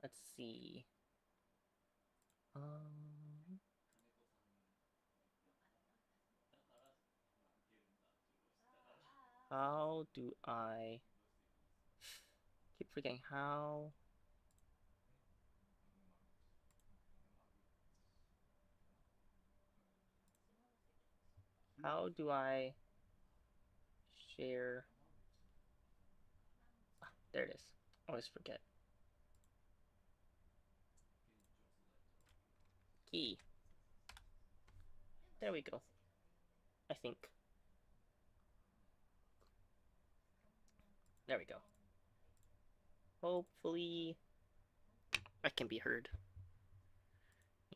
let's see. How do I keep forgetting how? How do I share? Ah, there it is. I always forget. Key. There we go. I think. There we go. Hopefully, I can be heard.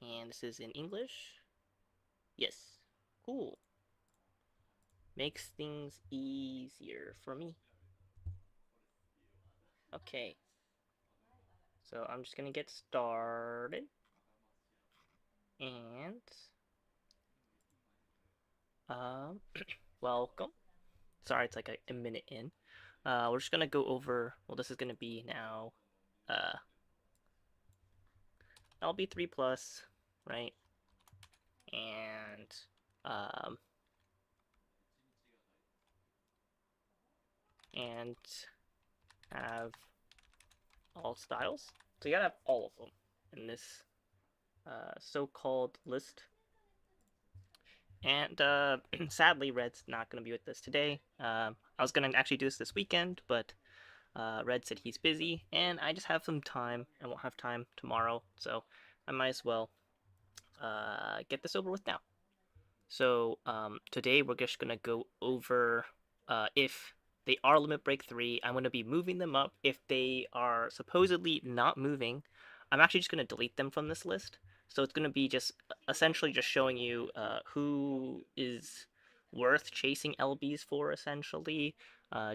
And this is in English. Yes. Cool. Makes things easier for me. Okay. So I'm just gonna get started. And welcome. Sorry, it's like a minute in. We're just gonna go over. Well, this is gonna be now, LB3 plus, right? And um, and have all styles. So you gotta have all of them in this so-called list. And sadly, Red's not going to be with us today. I was going to actually do this weekend, but Red said he's busy, and I just have some time. I won't have time tomorrow, so I might as well get this over with now. So today we're just going to go over if they are Limit Break 3, I'm going to be moving them up. If they are supposedly not moving, I'm actually just going to delete them from this list. So it's going to be just essentially just showing you who is worth chasing LBs for, essentially,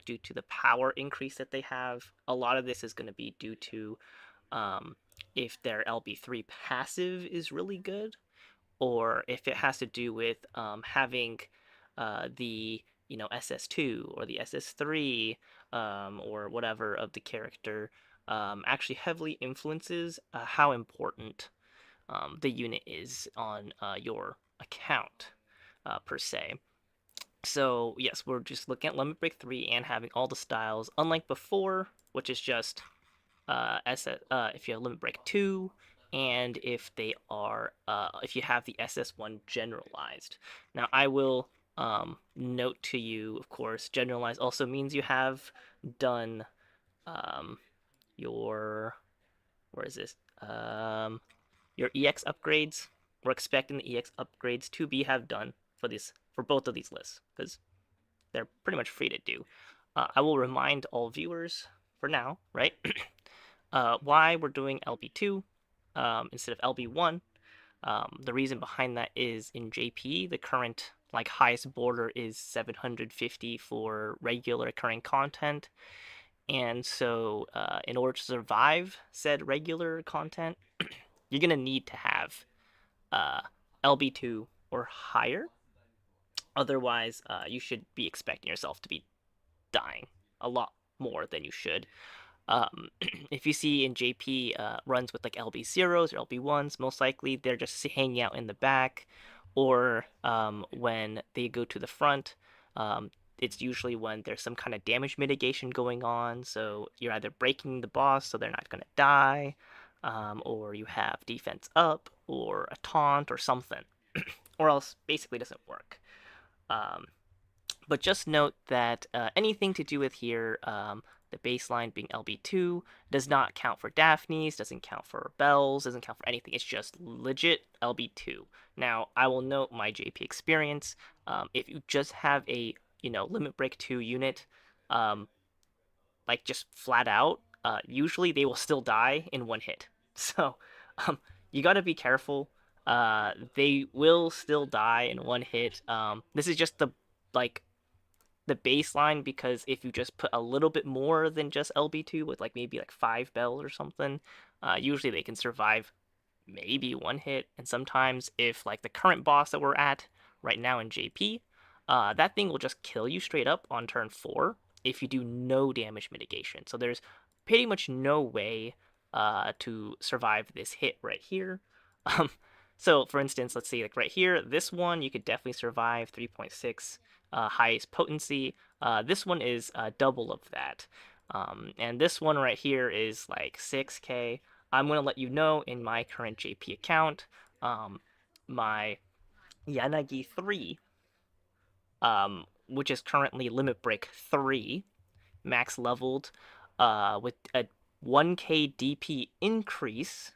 due to the power increase that they have. A lot of this is going to be due to if their LB3 passive is really good, or if it has to do with having the SS2 or the SS3 or whatever of the character actually heavily influences how important the unit is on your account per se. So yes, we're just looking at Limit Break 3 and having all the styles, unlike before, which is just if you have Limit Break 2, and if they are if you have the SS1 generalized. Now I will note to you, of course, generalized also means you have done your where is this your EX upgrades. We're expecting the EX upgrades to be have done for both of these lists because they're pretty much free to do. I will remind all viewers for now, right? Why we're doing LB2 instead of LB1. The reason behind that is in JP, the current highest border is 750 for regular occurring content, and so in order to survive said regular content, you're gonna need to have LB2 or higher. Otherwise, you should be expecting yourself to be dying a lot more than you should. If you see in JP runs with LB0s or LB1s, most likely they're just hanging out in the back, or when they go to the front, it's usually when there's some kind of damage mitigation going on. So you're either breaking the boss so they're not going to die, or you have defense up, or a taunt, or something, or else basically doesn't work. But just note that anything to do with here, the baseline being LB2, does not count for Daphne's, doesn't count for Bells, doesn't count for anything. It's just legit LB2. Now, I will note my JP experience. If you just have a Limit Break 2 unit, just flat out, usually they will still die in one hit. So you got to be careful. They will still die in one hit. This is just the baseline, because if you just put a little bit more than just LB2 with maybe 5 bells or something, usually they can survive maybe one hit. And sometimes if the current boss that we're at right now in JP, that thing will just kill you straight up on turn 4 if you do no damage mitigation. So there's pretty much no way to survive this hit right here. Um, so for instance, let's see, like right here, this one you could definitely survive 3.6 highest potency. This one is double of that. And this one right here is like 6k. I'm going to let you know in my current JP account, my Yanagi 3, which is currently Limit Break 3, max leveled, with a 1k DP increase,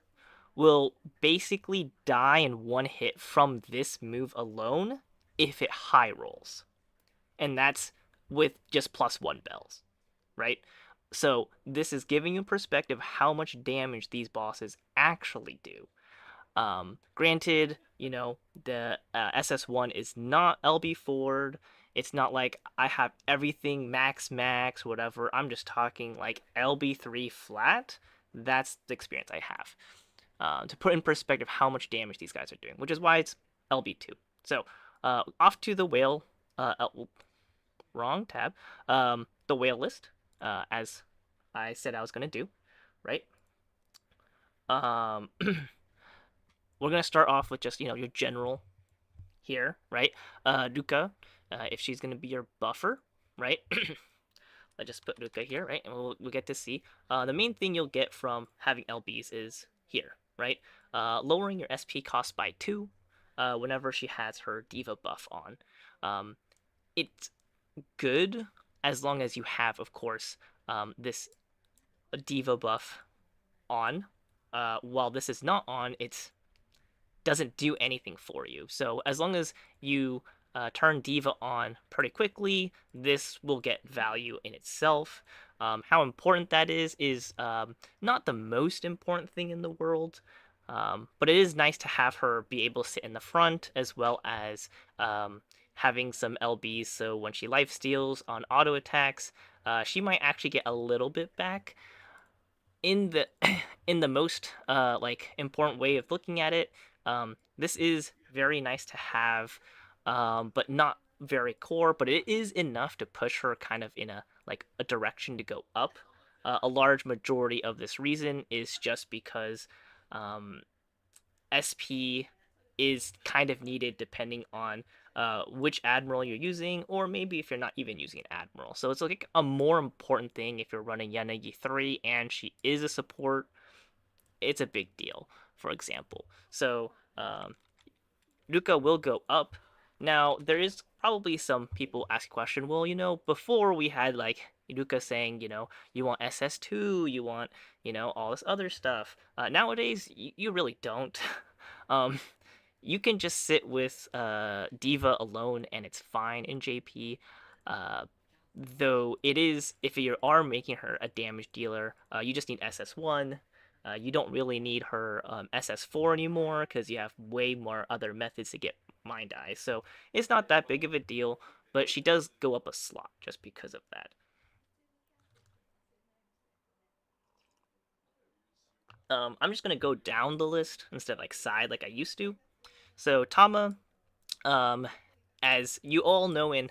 will basically die in one hit from this move alone if it high rolls. And that's with just +1 bells, right? So this is giving you perspective how much damage these bosses actually do. Granted, the SS1 is not LB4. It's not like I have everything max, whatever. I'm just talking like LB3 flat. That's the experience I have. To put in perspective how much damage these guys are doing, which is why it's LB2. So, off to the whale, wrong tab, the whale list, as I said I was going to do, right? Um, we're going to start off with just, your general here, right? Luca, if she's going to be your buffer, right? Let's just put Luca here, right? And we'll get to see. The main thing you'll get from having LBs is here, right? Lowering your SP cost by 2 whenever she has her Diva buff on. It's good as long as you have, of course, this Diva buff on. While this is not on, it doesn't do anything for you. So as long as you turn Diva on pretty quickly, this will get value in itself. How important that is not the most important thing in the world, but it is nice to have her be able to sit in the front as well as having some LBs. So when she life steals on auto attacks, she might actually get a little bit back. In the in the most like important way of looking at it, this is very nice to have, but not very core. But it is enough to push her kind of in a direction to go up. A large majority of this reason is just because SP is kind of needed depending on which Admiral you're using, or maybe if you're not even using an Admiral. So it's like a more important thing if you're running Yanagi 3 and she is a support. It's a big deal, for example. So Luca will go up. Now, there is probably some people ask question, well, before we had like Luca saying, you want SS2, you want, all this other stuff. Nowadays, you really don't. um, you can just sit with Diva alone and it's fine in JP. Uh, though it is, if you are making her a damage dealer, you just need SS1. You don't really need her SS4 anymore because you have way more other methods to get mind eyes. So it's not that big of a deal, but she does go up a slot just because of that. I'm just gonna go down the list instead of like side like I used to. So Tama, um, as you all know in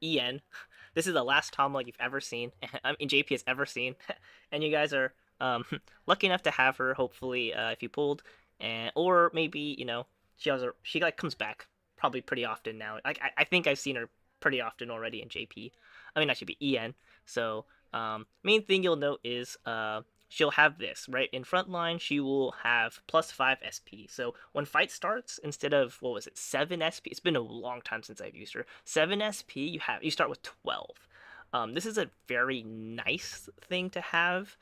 EN, this is the last Tama you've ever seen. I mean, JP has ever seen, and you guys are lucky enough to have her. Hopefully, if you pulled, and or maybe she like comes back probably pretty often now. Like I think I've seen her pretty often already in JP. I mean, that should be EN. So main thing you'll note is she'll have this, right? In frontline, she will have +5 SP. So when fight starts, instead of, what was it, 7 SP? It's been a long time since I've used her. 7 SP, you start with 12. This is a very nice thing to have.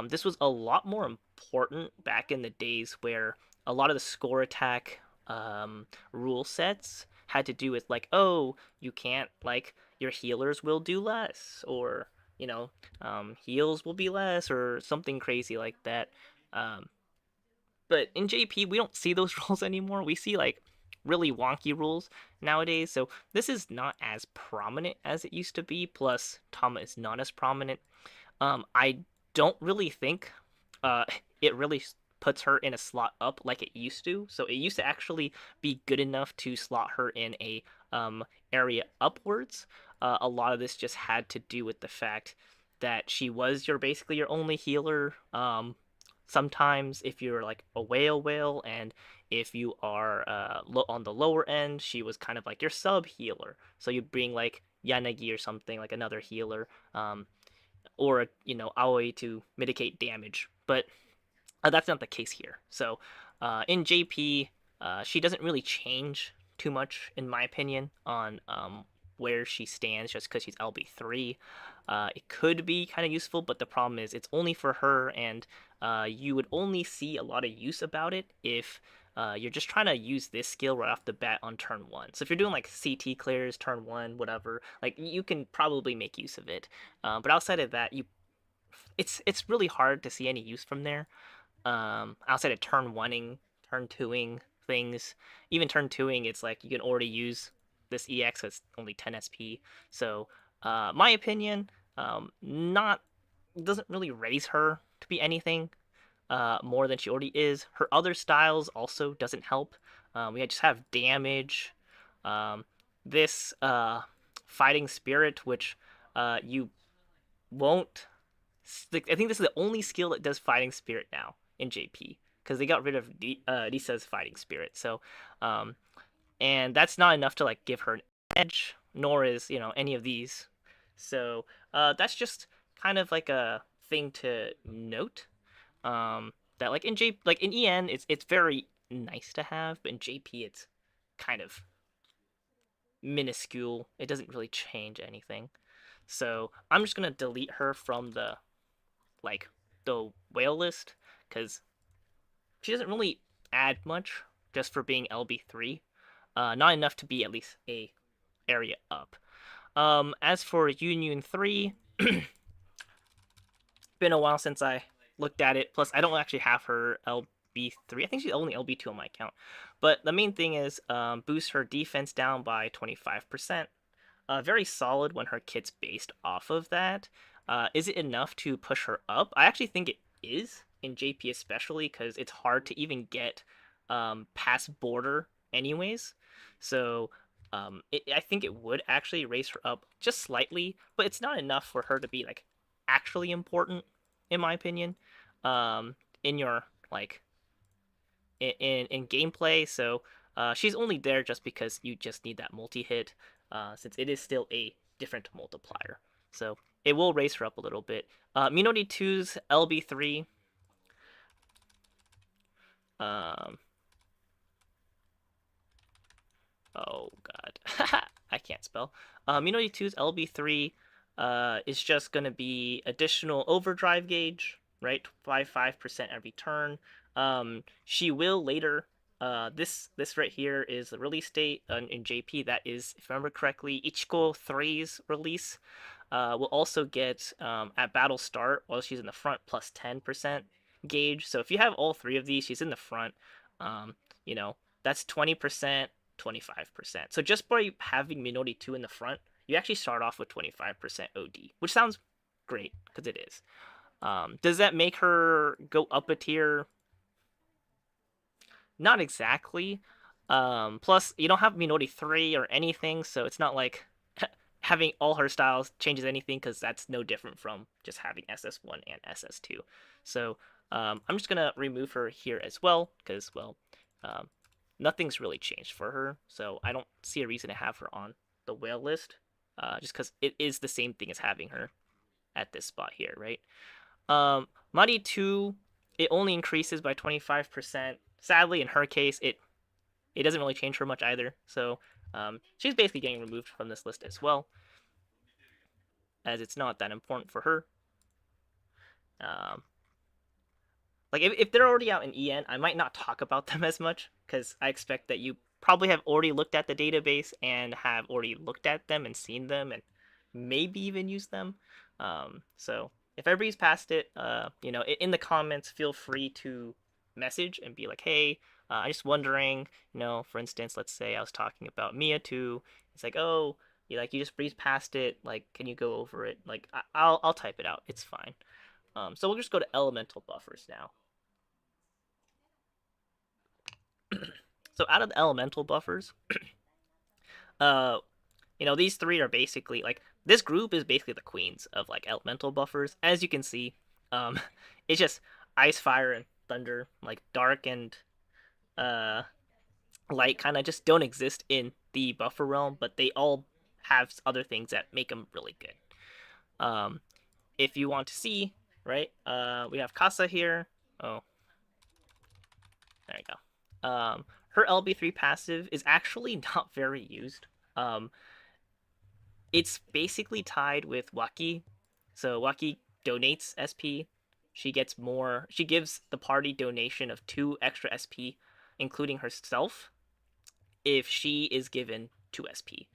This was a lot more important back in the days where a lot of the score attack rule sets had to do with like, oh, you can't, like, your healers will do less, or heals will be less, or something crazy like that. Um, but in JP, we don't see those rules anymore. We see like really wonky rules nowadays. So this is not as prominent as it used to be. Plus, Tama is not as prominent. I don't really think uh, it really puts her in a slot up like it used to. So it used to actually be good enough to slot her in a area upwards. A lot of this just had to do with the fact that she was basically your only healer sometimes if you're like a whale, and if you are on the lower end, she was kind of like your sub healer. So you bring like Yanagi or something, like another healer, or Aoi to mitigate damage. But that's not the case here. So in JP, she doesn't really change too much, in my opinion, on where she stands just because she's LB3. It could be kind of useful, but the problem is it's only for her, and you would only see a lot of use about it if you're just trying to use this skill right off the bat on turn one. So if you're doing like CT clears, turn one, whatever, like you can probably make use of it. But outside of that, it's really hard to see any use from there. Outside of turn oneing, turn twoing things, even turn twoing, it's like you can already use this EX. It's only 10 SP. So, my opinion, not doesn't really raise her to be anything more than she already is. Her other styles also doesn't help. We just have damage. Um, this fighting spirit, which you won't. I think this is the only skill that does fighting spirit now in JP because they got rid of Lisa's fighting spirit. So, um, and that's not enough to like give her an edge, nor is any of these. So that's just kind of like a thing to note. That like in EN, it's very nice to have, but in JP it's kind of minuscule. It doesn't really change anything. So I'm just gonna delete her from like the whale list because she doesn't really add much just for being LB3. Not enough to be at least a area up. As for Union 3, been a while since I looked at it. Plus, I don't actually have her LB3. I think she's only LB2 on my account. But the main thing is boost her defense down by 25%. Very solid when her kit's based off of that. Is it enough to push her up? I actually think it is in JP, especially because it's hard to even get past border anyways. So I think it would actually raise her up just slightly, but it's not enough for her to be like actually important, in my opinion, in your like in gameplay. So she's only there just because you just need that multi hit, since it is still a different multiplier. So it will raise her up a little bit. Minori 2's LB3. Um, oh god, I can't spell. Minori 2's LB3 is just gonna be additional overdrive gauge, right? 5% every turn. She will later. This right here is the release date in JP. That is, if I remember correctly, Ichiko 3's release. Will also get at battle start while she's in the front plus 10% gauge. So if you have all three of these, she's in the front. Um, you know that's 20%, 25%. So just by having Minori 2 in the front, you actually start off with 25% OD, which sounds great because it is. Does that make her go up a tier? Not exactly. Plus, you don't have Minori 3 or anything, so it's not like having all her styles changes anything because that's no different from just having SS1 and SS2. So I'm just going to remove her here as well because, well, um, nothing's really changed for her. So I don't see a reason to have her on the whale list, just because it is the same thing as having her at this spot here, right? Muddy 2, it only increases by 25%. Sadly, in her case, it doesn't really change her much either. So she's basically getting removed from this list as well, as it's not that important for her. Like if they're already out in EN, I might not talk about them as much because I expect that you probably have already looked at the database and have already looked at them and seen them and maybe even used them. So if I breeze past it, in the comments, feel free to message and be like, hey, I'm just wondering, for instance, let's say I was talking about Mia 2. It's like, oh, you just breeze past it. Like, can you go over it? Like, I'll type it out. It's fine. So we'll just go to elemental buffers now. So out of the elemental buffers, these three are basically like this group is basically the queens of like elemental buffers. As you can see, it's just ice, fire, and thunder, like dark and uh light, kind of just don't exist in the buffer realm, but they all have other things that make them really good. Um, if you want to see, right, we have Casa here. Oh, there you go. Her LB3 passive is actually not very used. Um, it's basically tied with Waki. So Waki donates SP. She gets more. She gives the party donation of 2 extra SP, including herself, if she is given 2 SP.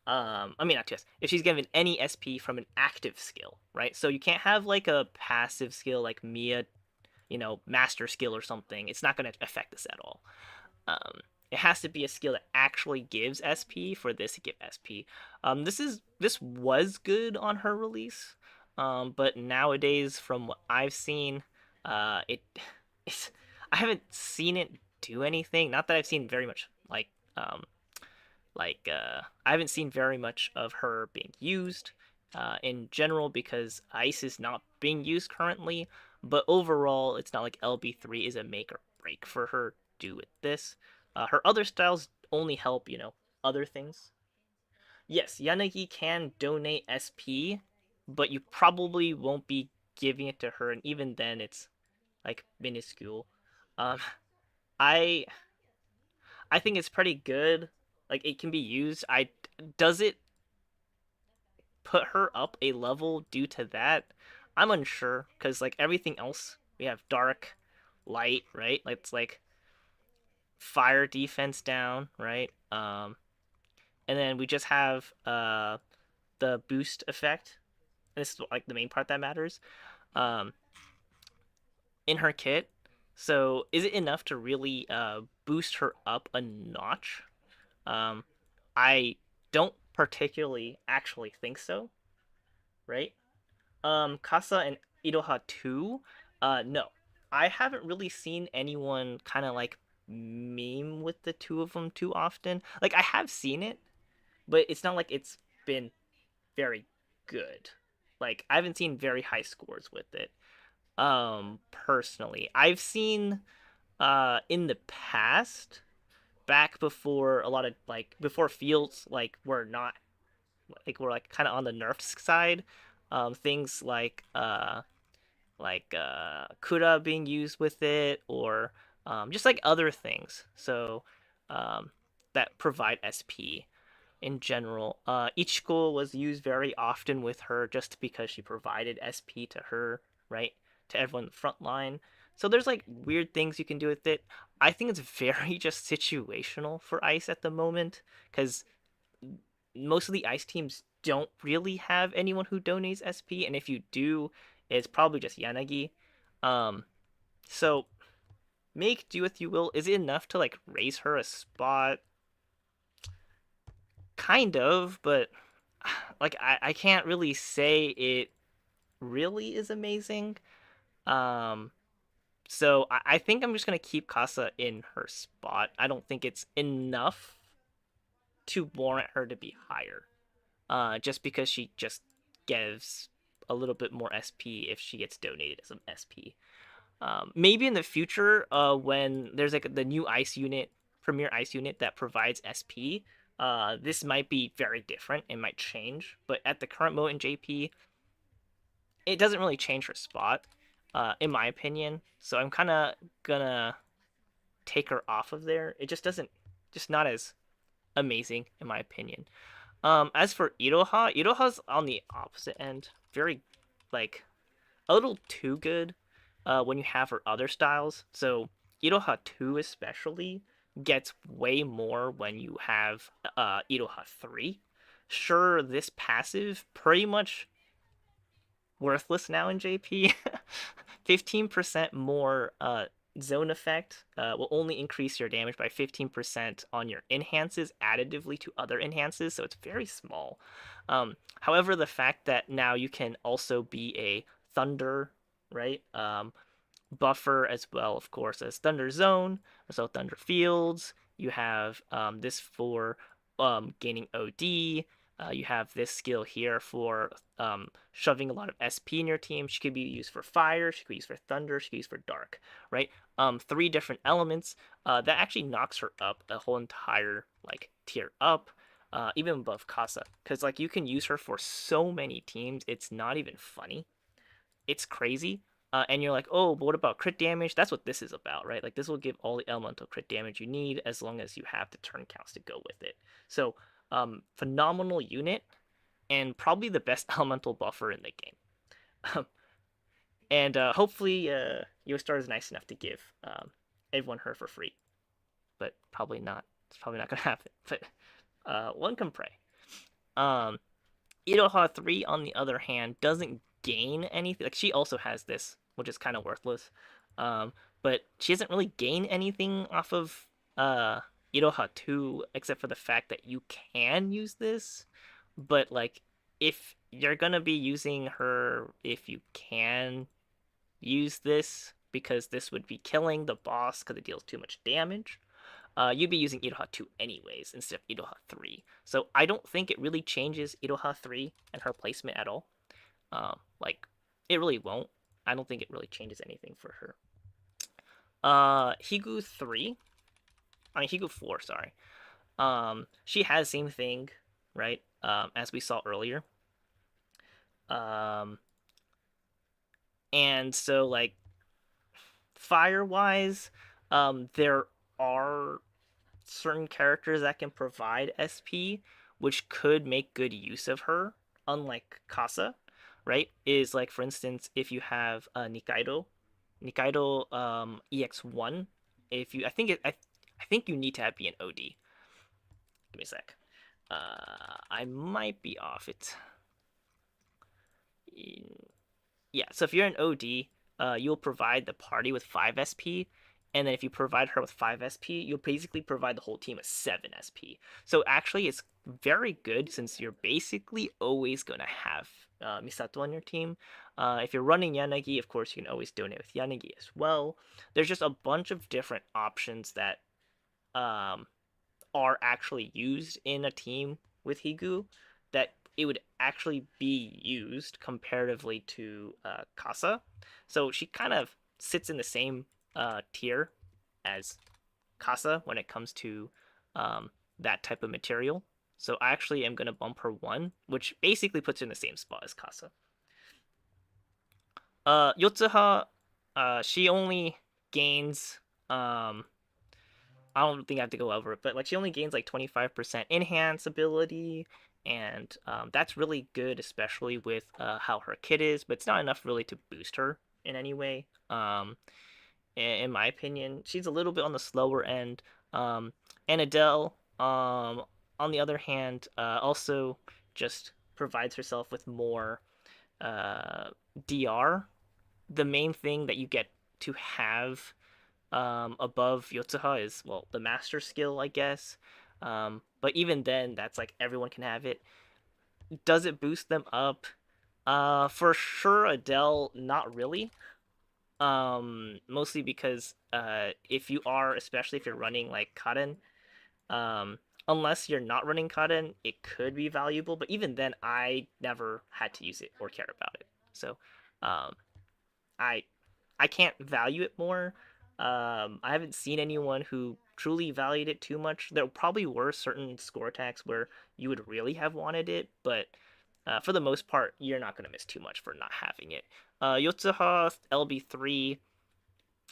I mean not 2 SP. If she's given any SP from an active skill, right? So you can't have like a passive skill like Mia, master skill or something. It's not going to affect this at all. Um, it has to be a skill that actually gives SP for this to give SP. This was good on her release, but nowadays, from what I've seen, it it's, I haven't seen it do anything. Not that I've seen very much um I haven't seen very much of her being used in general because ice is not being used currently. But overall, it's not like LB3 is a make or break for her do with this. Her other styles only help, other things. Yes, Yanagi can donate SP, but you probably won't be giving it to her, and even then, it's like minuscule. Um, I I think it's pretty good. Like it can be used. I does it put her up a level due to that? I'm unsure because like everything else, we have dark, light, right? Like it's like fire defense down, right? And then we just have the boost effect. And this is like the main part that matters. Um, in her kit. So is it enough to really boost her up a notch? Um, I don't particularly actually think so, right? Kasa and Iroha 2, no. I haven't really seen anyone kind of like meme with the two of them too often. Like I have seen it, but it's not like it's been very good. Like I haven't seen very high scores with it. Personally, I've seen in the past, back before a lot of like before fields like were not like we're like kind of on the nerf side. Things like Kura being used with it, or just like other things. So um, that provide SP in general. Ichiko was used very often with her just because she provided SP to her, right? To everyone in the front line. So there's like weird things you can do with it. I think it's very just situational for Ice at the moment because most of the ice teams don't really have anyone who donates SP, and if you do, it's probably just Yanagi. Um, so make do with you will. Is it enough to like raise her a spot? Kind of, but like I can't really say it really is amazing. Um, so I think I'm just gonna keep Casa in her spot. I don't think it's enough to warrant her to be higher. Just because she just gives a little bit more SP if she gets donated some SP. Maybe in the future, when there's like the new ice unit, premier ice unit that provides SP, this might be very different. It might change, but at the current moment in JP, it doesn't really change her spot, in my opinion. So I'm kind of gonna take her off of there. It just doesn't, just not as amazing in my opinion. As for Iroha, Iroha's on the opposite end. Very, like, a little too good when you have her other styles. So, Iroha 2 especially gets way more when you have Iroha 3. Sure, this passive pretty much worthless now in JP. 15% more zone effect will only increase your damage by 15% on your enhances additively to other enhances, so it's very small. However, the fact that now you can also be a thunder, right? Buffer as well, of course, as thunder zone, so thunder fields. You have this for gaining OD. You have this skill here for shoving a lot of SP in your team. She could be used for fire, she could be used for thunder, she could be used for dark, right? 3 different elements. That actually knocks her up a whole entire like tier up, even above Casa, because like you can use her for so many teams. It's not even funny. It's crazy. And you're like, oh, but what about crit damage? That's what this is about, right? Like this will give all the elemental crit damage you need as long as you have the turn counts to go with it. So, phenomenal unit and probably the best elemental buffer in the game. And hopefully, Yostar is nice enough to give everyone her for free, but probably not. It's probably not gonna happen. But one can pray. Iroha 3, on the other hand, doesn't gain anything. Like, she also has this, which is kind of worthless. But she doesn't really gain anything off of Iroha 2, except for the fact that you can use this. But, like, if you're gonna be using her, if you can use this, because this would be killing the boss because it deals too much damage, you'd be using Iroha 2 anyways instead of Iroha 3. So I don't think it really changes Iroha 3 and her placement at all. Like, it really won't. I don't think it really changes anything for her. Higu 3. I mean, Higu 4, sorry. She has the same thing, right? As we saw earlier. And so, like, fire-wise, there are certain characters that can provide SP, which could make good use of her, unlike Casa, right? Is like, for instance, if you have Nikaido, EX1, if you, I think you need to have be an OD. Give me a sec. I might be off it. Yeah, so if you're an OD, you'll provide the party with 5 SP, and then if you provide her with 5 SP, you'll basically provide the whole team with 7 SP. So actually, it's very good since you're basically always going to have Misato on your team. If you're running Yanagi, of course, you can always donate with Yanagi as well. There's just a bunch of different options that are actually used in a team with Higu that it would actually be used comparatively to Casa. So she kind of sits in the same tier as Casa when it comes to that type of material. So I actually am going to bump her 1, which basically puts her in the same spot as Casa. Yotsuha, she only gains I don't think I have to go over it, but like she only gains like 25% enhance ability, and that's really good, especially with how her kit is. But it's not enough really to boost her in any way. In my opinion, she's a little bit on the slower end. And Adele, on the other hand, also just provides herself with more DR. The main thing that you get to have above Yotsuha is, well, the master skill, I guess. But even then, that's like everyone can have it. Does it boost them up? For sure, Adele, not really. Mostly because if you are, especially if you're running like Karen, unless you're not running Karen, it could be valuable. But even then, I never had to use it or care about it. So, um, I I can't value it more. I haven't seen anyone who truly valued it too much. There probably were certain score attacks where you would really have wanted it, but for the most part, you're not going to miss too much for not having it. Yotsuha LB3,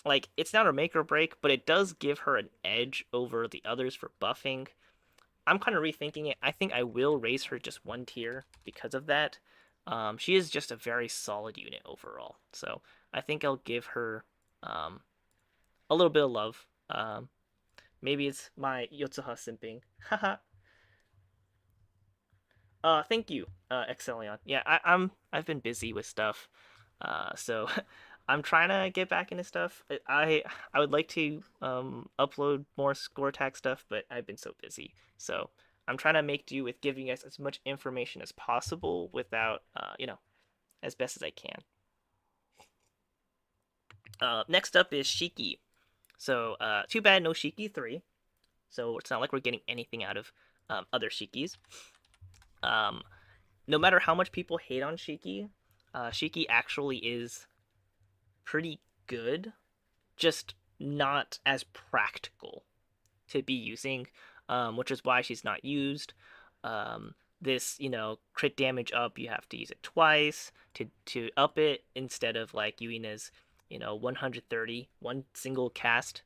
like, it's not a make or break, but it does give her an edge over the others for buffing. I'm kind of rethinking it. I think I will raise her just 1 tier because of that. She is just a very solid unit overall. So I think I'll give her a little bit of love. Maybe it's my Yotsuha simping. Haha. Thank you, Excellion. Yeah, I've been busy with stuff. So I'm trying to get back into stuff. I would like to upload more score attack stuff, but I've been so busy. So I'm trying to make do with giving you guys as much information as possible without as best as I can. Next up is Shiki. So too bad no Shiki 3. So it's not like we're getting anything out of other Shikis. Um, no matter how much people hate on Shiki, Shiki actually is pretty good, just not as practical to be using, which is why she's not used. Um, this, crit damage up, you have to use it twice to up it instead of like Yuina's, 130 one single cast.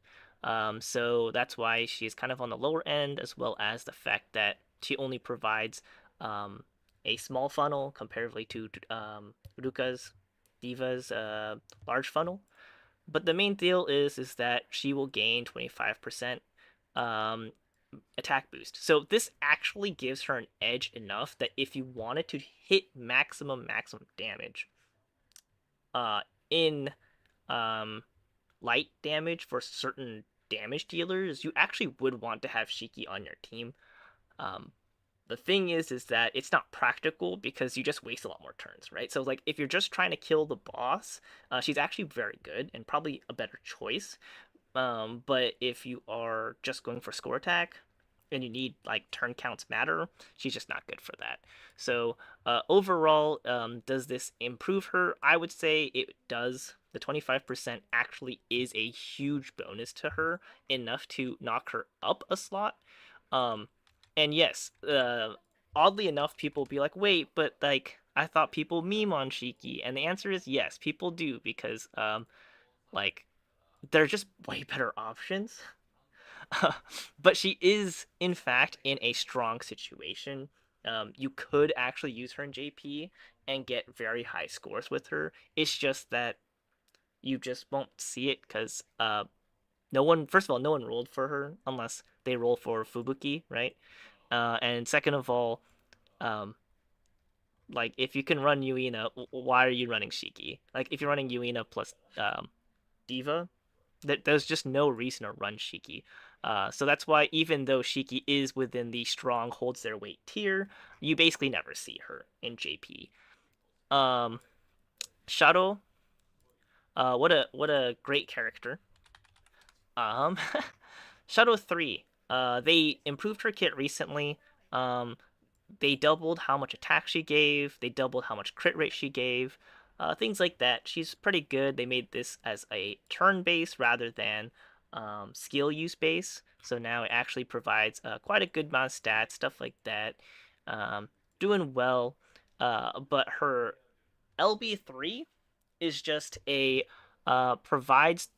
So that's why she's kind of on the lower end, as well as the fact that she only provides um, a small funnel comparatively to Ruka's Diva's large funnel. But the main deal is that she will gain 25% um, attack boost. So this actually gives her an edge enough that if you wanted to hit maximum damage uh, in um, light damage for certain damage dealers, you actually would want to have Shiki on your team. Um, the thing is that it's not practical because you just waste a lot more turns, right? So like if you're just trying to kill the boss, she's actually very good and probably a better choice. But if you are just going for score attack and you need like turn counts matter, she's just not good for that. So overall, does this improve her? I would say it does. The 25% actually is a huge bonus to her, enough to knock her up a slot. Um, and yes, oddly enough, people will be like, wait, but like I thought people meme on Shiki, and the answer is yes, people do because like they're just way better options. But she is, in fact, in a strong situation. You could actually use her in JP and get very high scores with her. It's just that you just won't see it because no one, first of all, no one rolled for her unless they roll for Fubuki, right? And second of all, um, like if you can run Yuina, why are you running Shiki? Like if you're running Yuina plus Diva, there's just no reason to run Shiki. So that's why even though Shiki is within the strong holds their weight tier, you basically never see her in JP. Um, Shadow, what a great character. Um, Shadow 3. They improved her kit recently. Um, they doubled how much attack she gave. They doubled how much crit rate she gave. Things like that. She's pretty good. They made this as a turn base rather than skill use base. So now it actually provides quite a good amount of stats, stuff like that. Um, Doing well. But her LB3 is just a provides,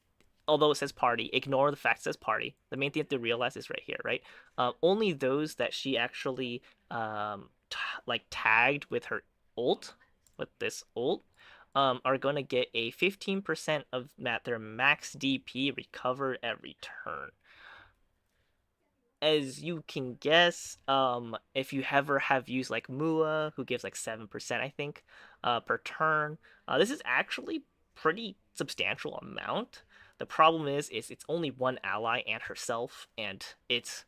although it says party, ignore the fact it says party. The main thing you have to realize is right here, right? Only those that she actually like tagged with her ult, with this ult, are going to get a 15% of their max DP recovered every turn. As you can guess, if you ever have used like Mua, who gives like 7%, I think, per turn, this is actually pretty substantial amount. The problem is it's only one ally and herself, and it's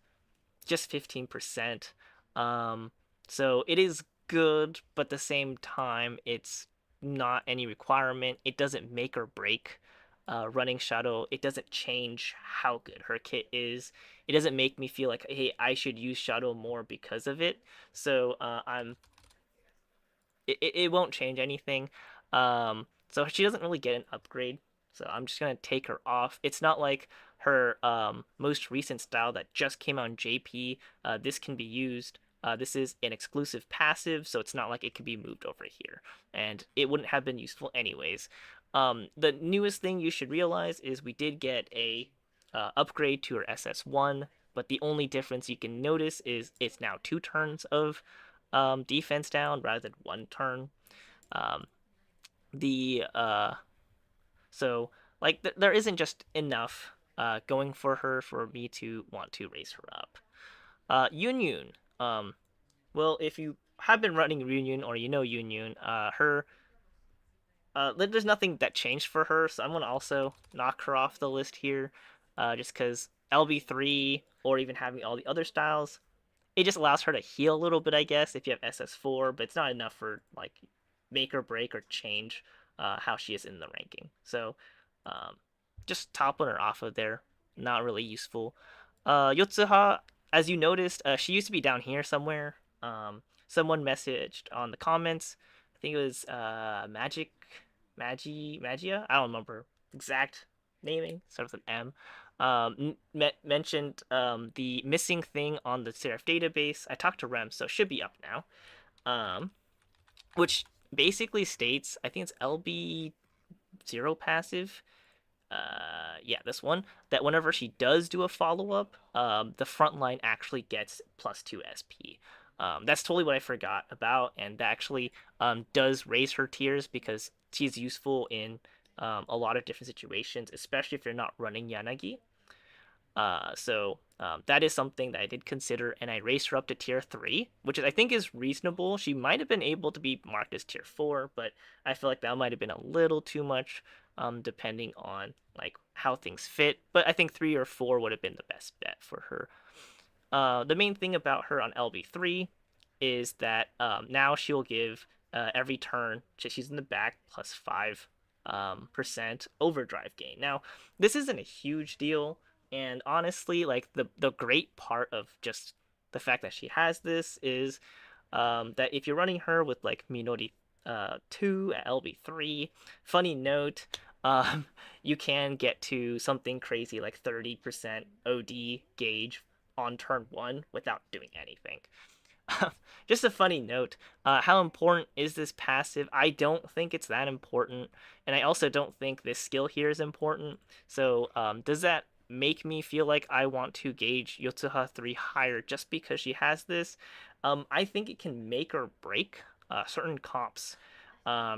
just 15%. Um, so it is good, but at the same time, it's not any requirement. It doesn't make or break running Shadow. It doesn't change how good her kit is. It doesn't make me feel like, hey, I should use Shadow more because of it. So it won't change anything. So she doesn't really get an upgrade. So I'm just gonna take her off. It's not like her most recent style that just came out in JP. This can be used. This is an exclusive passive, so it's not like it could be moved over here, and it wouldn't have been useful anyways. The newest thing you should realize is we did get a upgrade to her SS1, but the only difference you can notice is it's now 2 turns of defense down rather than 1 turn. Um, the so like there isn't just enough going for her for me to want to raise her up. Yun. Well, if you have been running Yun or you know Yun, her there's nothing that changed for her, so I'm gonna also knock her off the list here, just because LB3 or even having all the other styles, it just allows her to heal a little bit, I guess, if you have SS4, but it's not enough for like make or break or change how she is in the ranking. So um, just toppling her off of there, not really useful. Yotsuha, as you noticed, she used to be down here somewhere. someone messaged on the comments. I think it was Magia. I don't remember exact naming. Starts with an M. Mentioned the missing thing on the Seraph database. I talked to Rem, so it should be up now. Which basically states, I think it's LB0 passive. Yeah, this one, that whenever she does do a follow up, the front line actually gets +2 SP. That's totally what I forgot about, and that actually does raise her tiers because she's useful in a lot of different situations, especially if you're not running Yanagi. So that is something that I did consider, and I raised her up to tier 3, which I think is reasonable. She might have been able to be marked as tier 4, but I feel like that might have been a little too much, depending on like how things fit. But I think 3 or 4 would have been the best bet for her. The main thing about her on LB3 is that now she'll give every turn she's in the back +5 percent overdrive gain. Now, this isn't a huge deal, and honestly, like the great part of just the fact that she has this is that if you're running her with like Minori 2 at LB3, funny note, you can get to something crazy like 30% OD gauge on turn 1 without doing anything. Just a funny note. How important is this passive? I don't think it's that important, and I also don't think this skill here is important. So, does that make me feel like I want to gauge Yotsuha 3 higher just because she has this? I think it can make or break certain comps.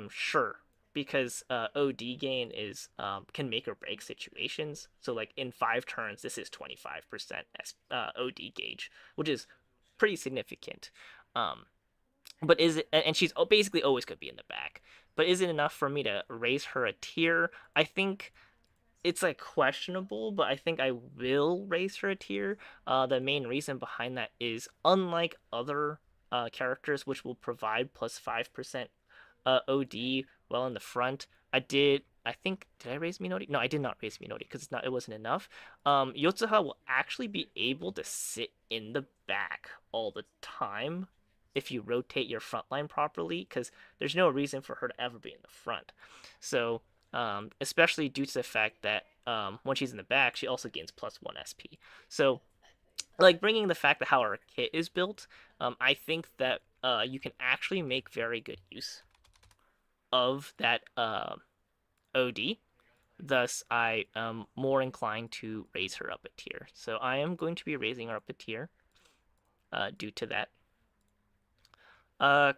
Sure, because OD gain is can make or break situations. So, like in 5 turns, this is 25% OD gauge, which is pretty significant. Um, but is it? And she's basically always going to be in the back. But is it enough for me to raise her a tier? I think it's like questionable, but I think I will raise her a tier. The main reason behind that is unlike other characters, which will provide +5% OD well in the front. I think did I raise Minori? No, I did not raise Minori because it wasn't enough. Yotsuha will actually be able to sit in the back all the time if you rotate your front line properly, because there's no reason for her to ever be in the front. So, especially due to the fact that when she's in the back, she also gains +1 SP. So, like bringing the fact that how our kit is built, I think that you can actually make very good use of that OD. Thus, I am more inclined to raise her up a tier. So I am going to be raising her up a tier due to that.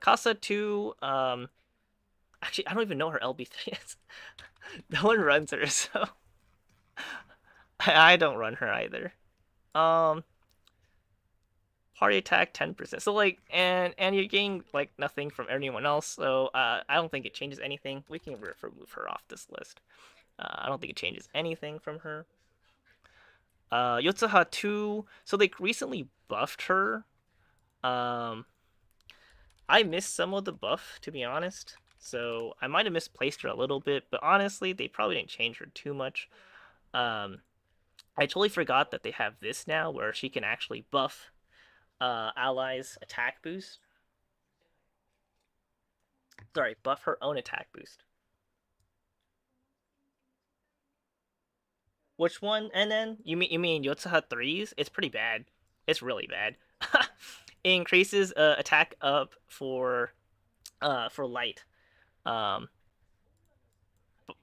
Casa 2, actually, I don't even know her LB3 is. No one runs her, so I don't run her either. Um, Party attack 10%. So like, and you're getting like nothing from anyone else. So I don't think it changes anything. We can remove her off this list. I don't think it changes anything from her. Yotsuha 2. So they recently buffed her. Um, I missed some of the buff, to be honest. So I might have misplaced her a little bit, but honestly, they probably didn't change her too much. I totally forgot that they have this now, where she can actually buff allies' attack boost. Sorry, buff her own attack boost. Which one? And then you mean Yotsuha 3s? It's pretty bad. It's really bad. It increases attack up for light um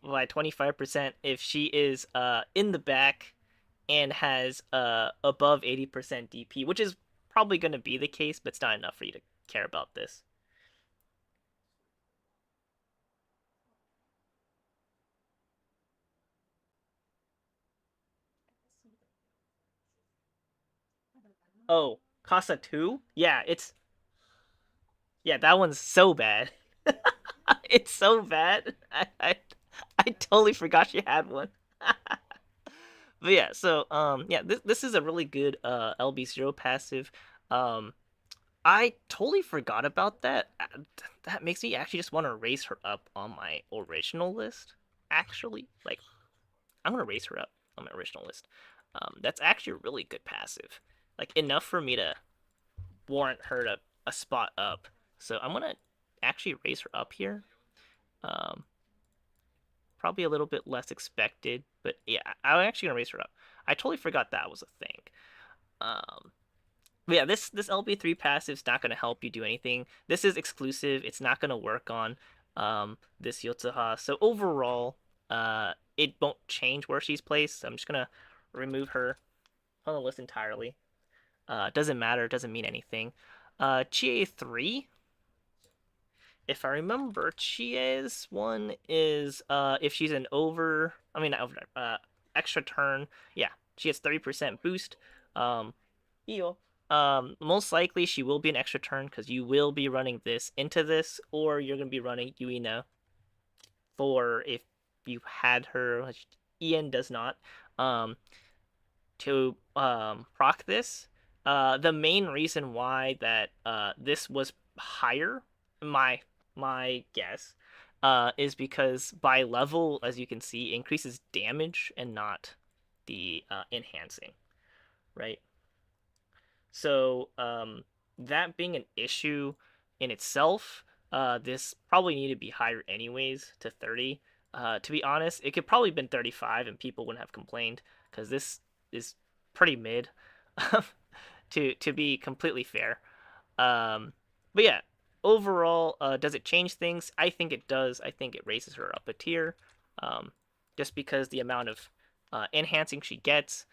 by 25% if she is in the back and has above 80% DP, which is probably going to be the case, but it's not enough for you to care about this. Oh, Casa 2? Yeah, that one's so bad. It's so bad. I totally forgot she had one. But yeah, so yeah, this is a really good LB0 passive. Um I totally forgot about that. That makes me actually just want to raise her up on my original list. Actually, like I'm gonna raise her up on my original list. That's actually a really good passive. Like enough for me to warrant her to a spot up. So I'm gonna actually raise her up here. Um, Probably a little bit less expected, but yeah, I'm actually gonna raise her up. I totally forgot that was a thing. Um, but yeah, this LB3 passive is not gonna help you do anything. This is exclusive. It's not gonna work on this Yotsuha. So overall, it won't change where she's placed. So I'm just gonna remove her on the list entirely. Doesn't matter. Doesn't mean anything. Chie 3, if I remember, Chie's one is if she's an over, I mean not over, extra turn. Yeah, she has 30% boost. Um, Iyo. Most likely she will be an extra turn because you will be running this into this, or you're gonna be running Yuina for if you had her. Which Ian does not. To proc this. The main reason why that this was higher, my my guess, is because by level, as you can see, increases damage and not the enhancing, right? So that being an issue in itself, this probably need to be higher anyways to 30. To be honest, it could probably been 35 and people wouldn't have complained because this is pretty mid. To be completely fair. But yeah, overall, does it change things? I think it does. I think it raises her up a tier, um, just because the amount of enhancing she gets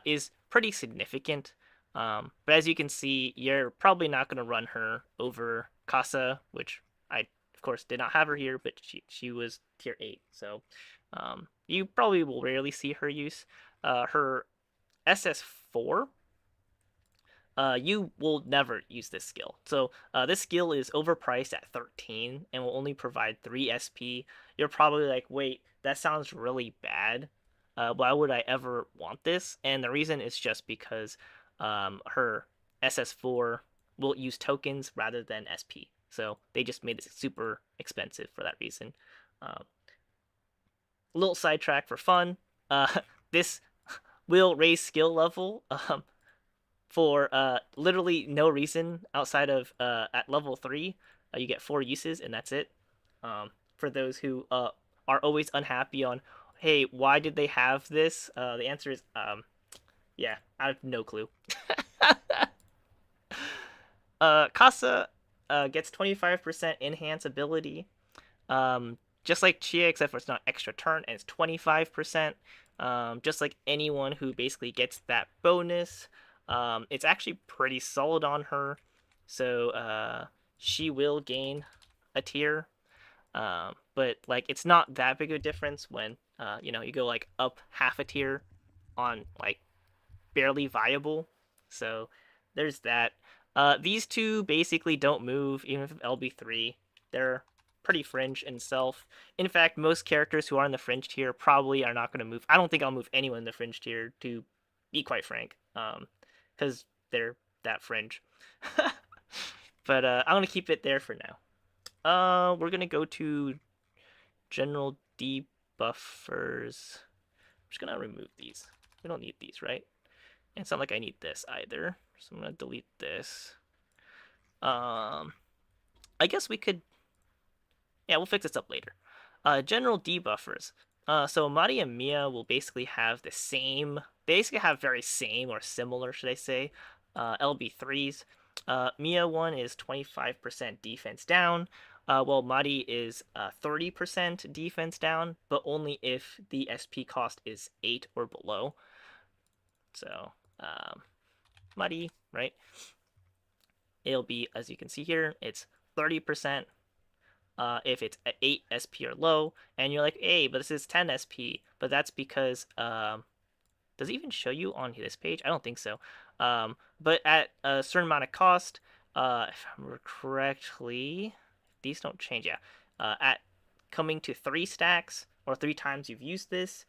is pretty significant. But as you can see, you're probably not going to run her over Casa, which I, of course, did not have her here, but she was tier 8. So you probably will rarely see her use. Her SS4, you will never use this skill. So this skill is overpriced at 13 and will only provide 3 SP. You're probably like, wait, that sounds really bad. Why would I ever want this? And the reason is just because her SS4 will use tokens rather than SP. So they just made it super expensive for that reason. A little sidetrack for fun. This will raise skill level. For literally no reason outside of at level 3, you get 4 uses and that's it. For those who are always unhappy on, hey, why did they have this? The answer is, yeah, I have no clue. Casa gets 25% enhance ability, just like Chia, except for it's not extra turn, and it's 25%. Just like anyone who basically gets that bonus. It's actually pretty solid on her, so she will gain a tier. But like it's not that big of a difference when you go like up half a tier on like barely viable. So there's that. These two basically don't move, even if LB3. They're pretty fringe in self. In fact, most characters who are in the fringe tier probably are not going to move. I don't think I'll move anyone in the fringe tier, to be quite frank, because they're that fringe. But I'm going to keep it there for now. We're going to go to general debuffers. I'm just going to remove these. We don't need these, right? And it's not like I need this either. So I'm going to delete this. I guess we could... Yeah, we'll fix this up later. General debuffers. So Mari and Mia will basically have the same... They basically have very same or similar, should I say, LB3s. Mia one is 25% defense down, while Mari is 30% defense down, but only if the SP cost is 8 or below. So, Mari, right? It'll be, as you can see here, it's 30%. If it's at 8 SP or low, and you're like, hey, but this is 10 SP, but that's because, does it even show you on this page? I don't think so. But at a certain amount of cost, if I remember correctly, these don't change, yeah. At coming to 3 stacks, or 3 times you've used this,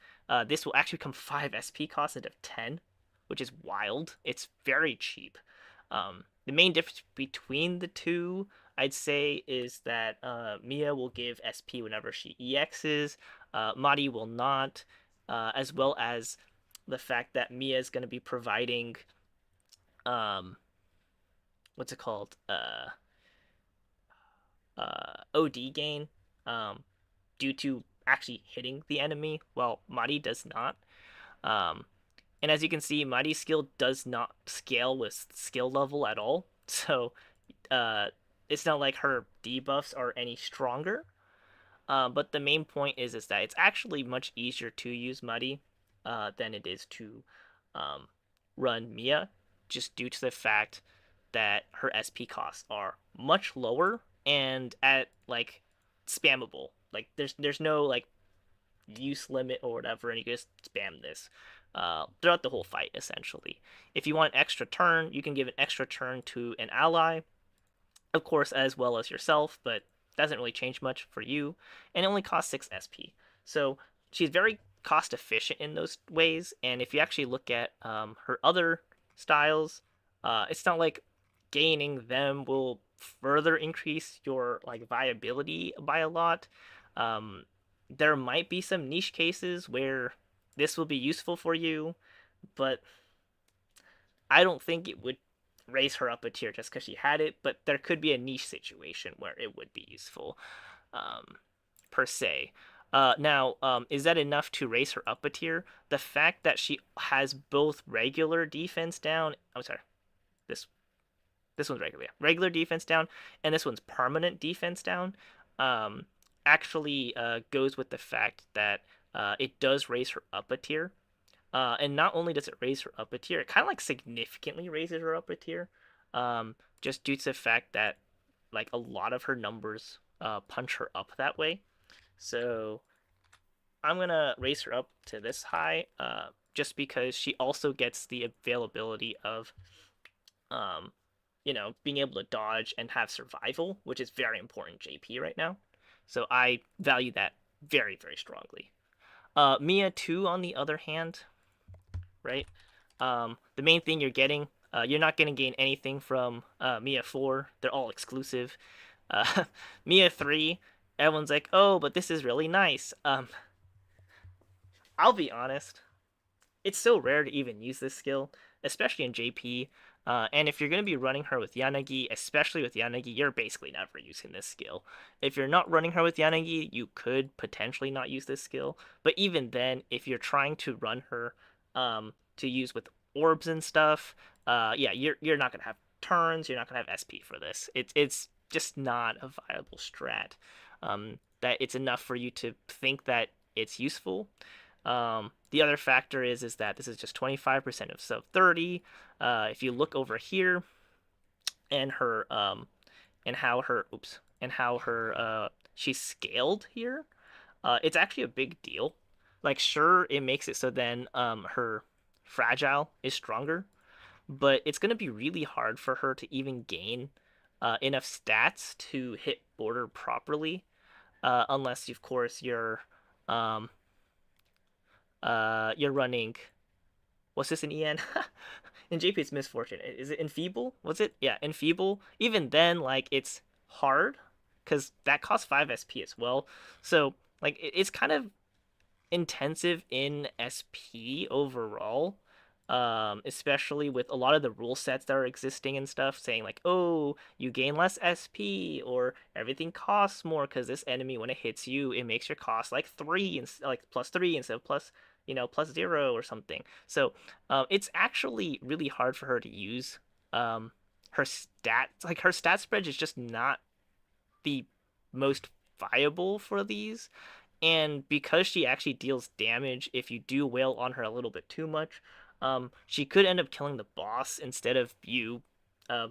this will actually become 5 SP cost instead of 10, which is wild. It's very cheap. The main difference between the two, I'd say, is that Mia will give SP whenever she EXs, Mari will not, as well as the fact that Mia is going to be providing what's it called? OD gain, um, due to actually hitting the enemy, while Mari does not. Um, and as you can see, Mari's skill does not scale with skill level at all. So uh, it's not like her debuffs are any stronger. But the main point is that it's actually much easier to use Muddy than it is to um, run Mia, just due to the fact that her SP costs are much lower and at like spammable. Like there's no like use limit or whatever, and you can just spam this throughout the whole fight essentially. If you want extra turn, you can give an extra turn to an ally, of course, as well as yourself, but doesn't really change much for you, and it only costs 6 SP. So she's very cost efficient in those ways, and if you actually look at her other styles, it's not like gaining them will further increase your like viability by a lot. Um, there might be some niche cases where this will be useful for you, but I don't think it would raise her up a tier just because she had it, but there could be a niche situation where it would be useful, um, per se. Is that enough to raise her up a tier? The fact that she has both regular defense down, I'm sorry, this this one's regular, yeah, regular defense down, and this one's permanent defense down, um, actually goes with the fact that it does raise her up a tier. And not only does it raise her up a tier, it kind of like significantly raises her up a tier, just due to the fact that like a lot of her numbers punch her up that way. So I'm gonna raise her up to this high, just because she also gets the availability of, um, being able to dodge and have survival, which is very important in JP right now. So I value that very, very strongly. Mia 2, on the other hand, right? The main thing you're not going to gain anything from Mia 4. They're all exclusive. Mia 3, everyone's like, oh, but this is really nice. I'll be honest, it's so rare to even use this skill, especially in JP. And if you're going to be running her with Yanagi, especially with Yanagi, you're basically never using this skill. If you're not running her with Yanagi, you could potentially not use this skill. But even then, if you're trying to run her to use with orbs and stuff, yeah, you're not going to have turns. You're not going to have SP for this. It's just not a viable strat. That it's enough for you to think that it's useful. The other factor is that this is just 25% of sub 30. If you look over here and her and how her she's scaled here, it's actually a big deal. Like sure, it makes it so then her fragile is stronger, but it's gonna be really hard for her to even gain enough stats to hit border properly, unless of course um you're running, what's this in EN? In JP it's misfortune. Is it enfeeble? Was it? Yeah, enfeeble. Even then, like it's hard because that costs 5 SP as well. So like it's kind of intensive in SP overall. Especially with a lot of the rule sets that are existing and stuff, saying like, oh, you gain less SP or everything costs more because this enemy, when it hits you, it makes your cost like 3 and like +3 instead of +0 or something. So it's actually really hard for her to use her stats. Like her stat spread is just not the most viable for these. And because she actually deals damage if you do wail on her a little bit too much, she could end up killing the boss instead of you, uh,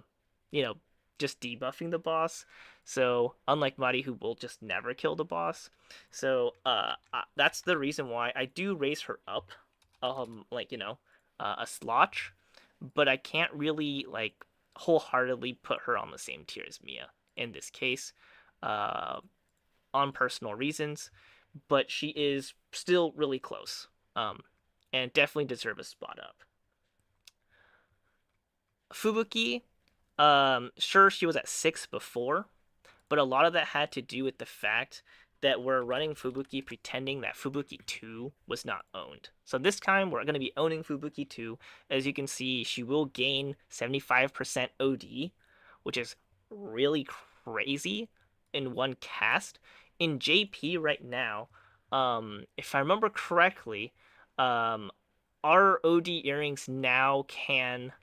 you know, just debuffing the boss. So unlike Mari, who will just never kill the boss, so that's the reason why I do raise her up, a slotch, but I can't really like wholeheartedly put her on the same tier as Mia in this case, uh, on personal reasons. But she is still really close, and definitely deserve a spot up. Fubuki, sure she was at 6 before, but a lot of that had to do with the fact that we're running Fubuki pretending that Fubuki 2 was not owned. So this time we're going to be owning Fubuki 2. As you can see, she will gain 75% OD, which is really crazy in one cast. In JP right now, if I remember correctly, our OD earrings now can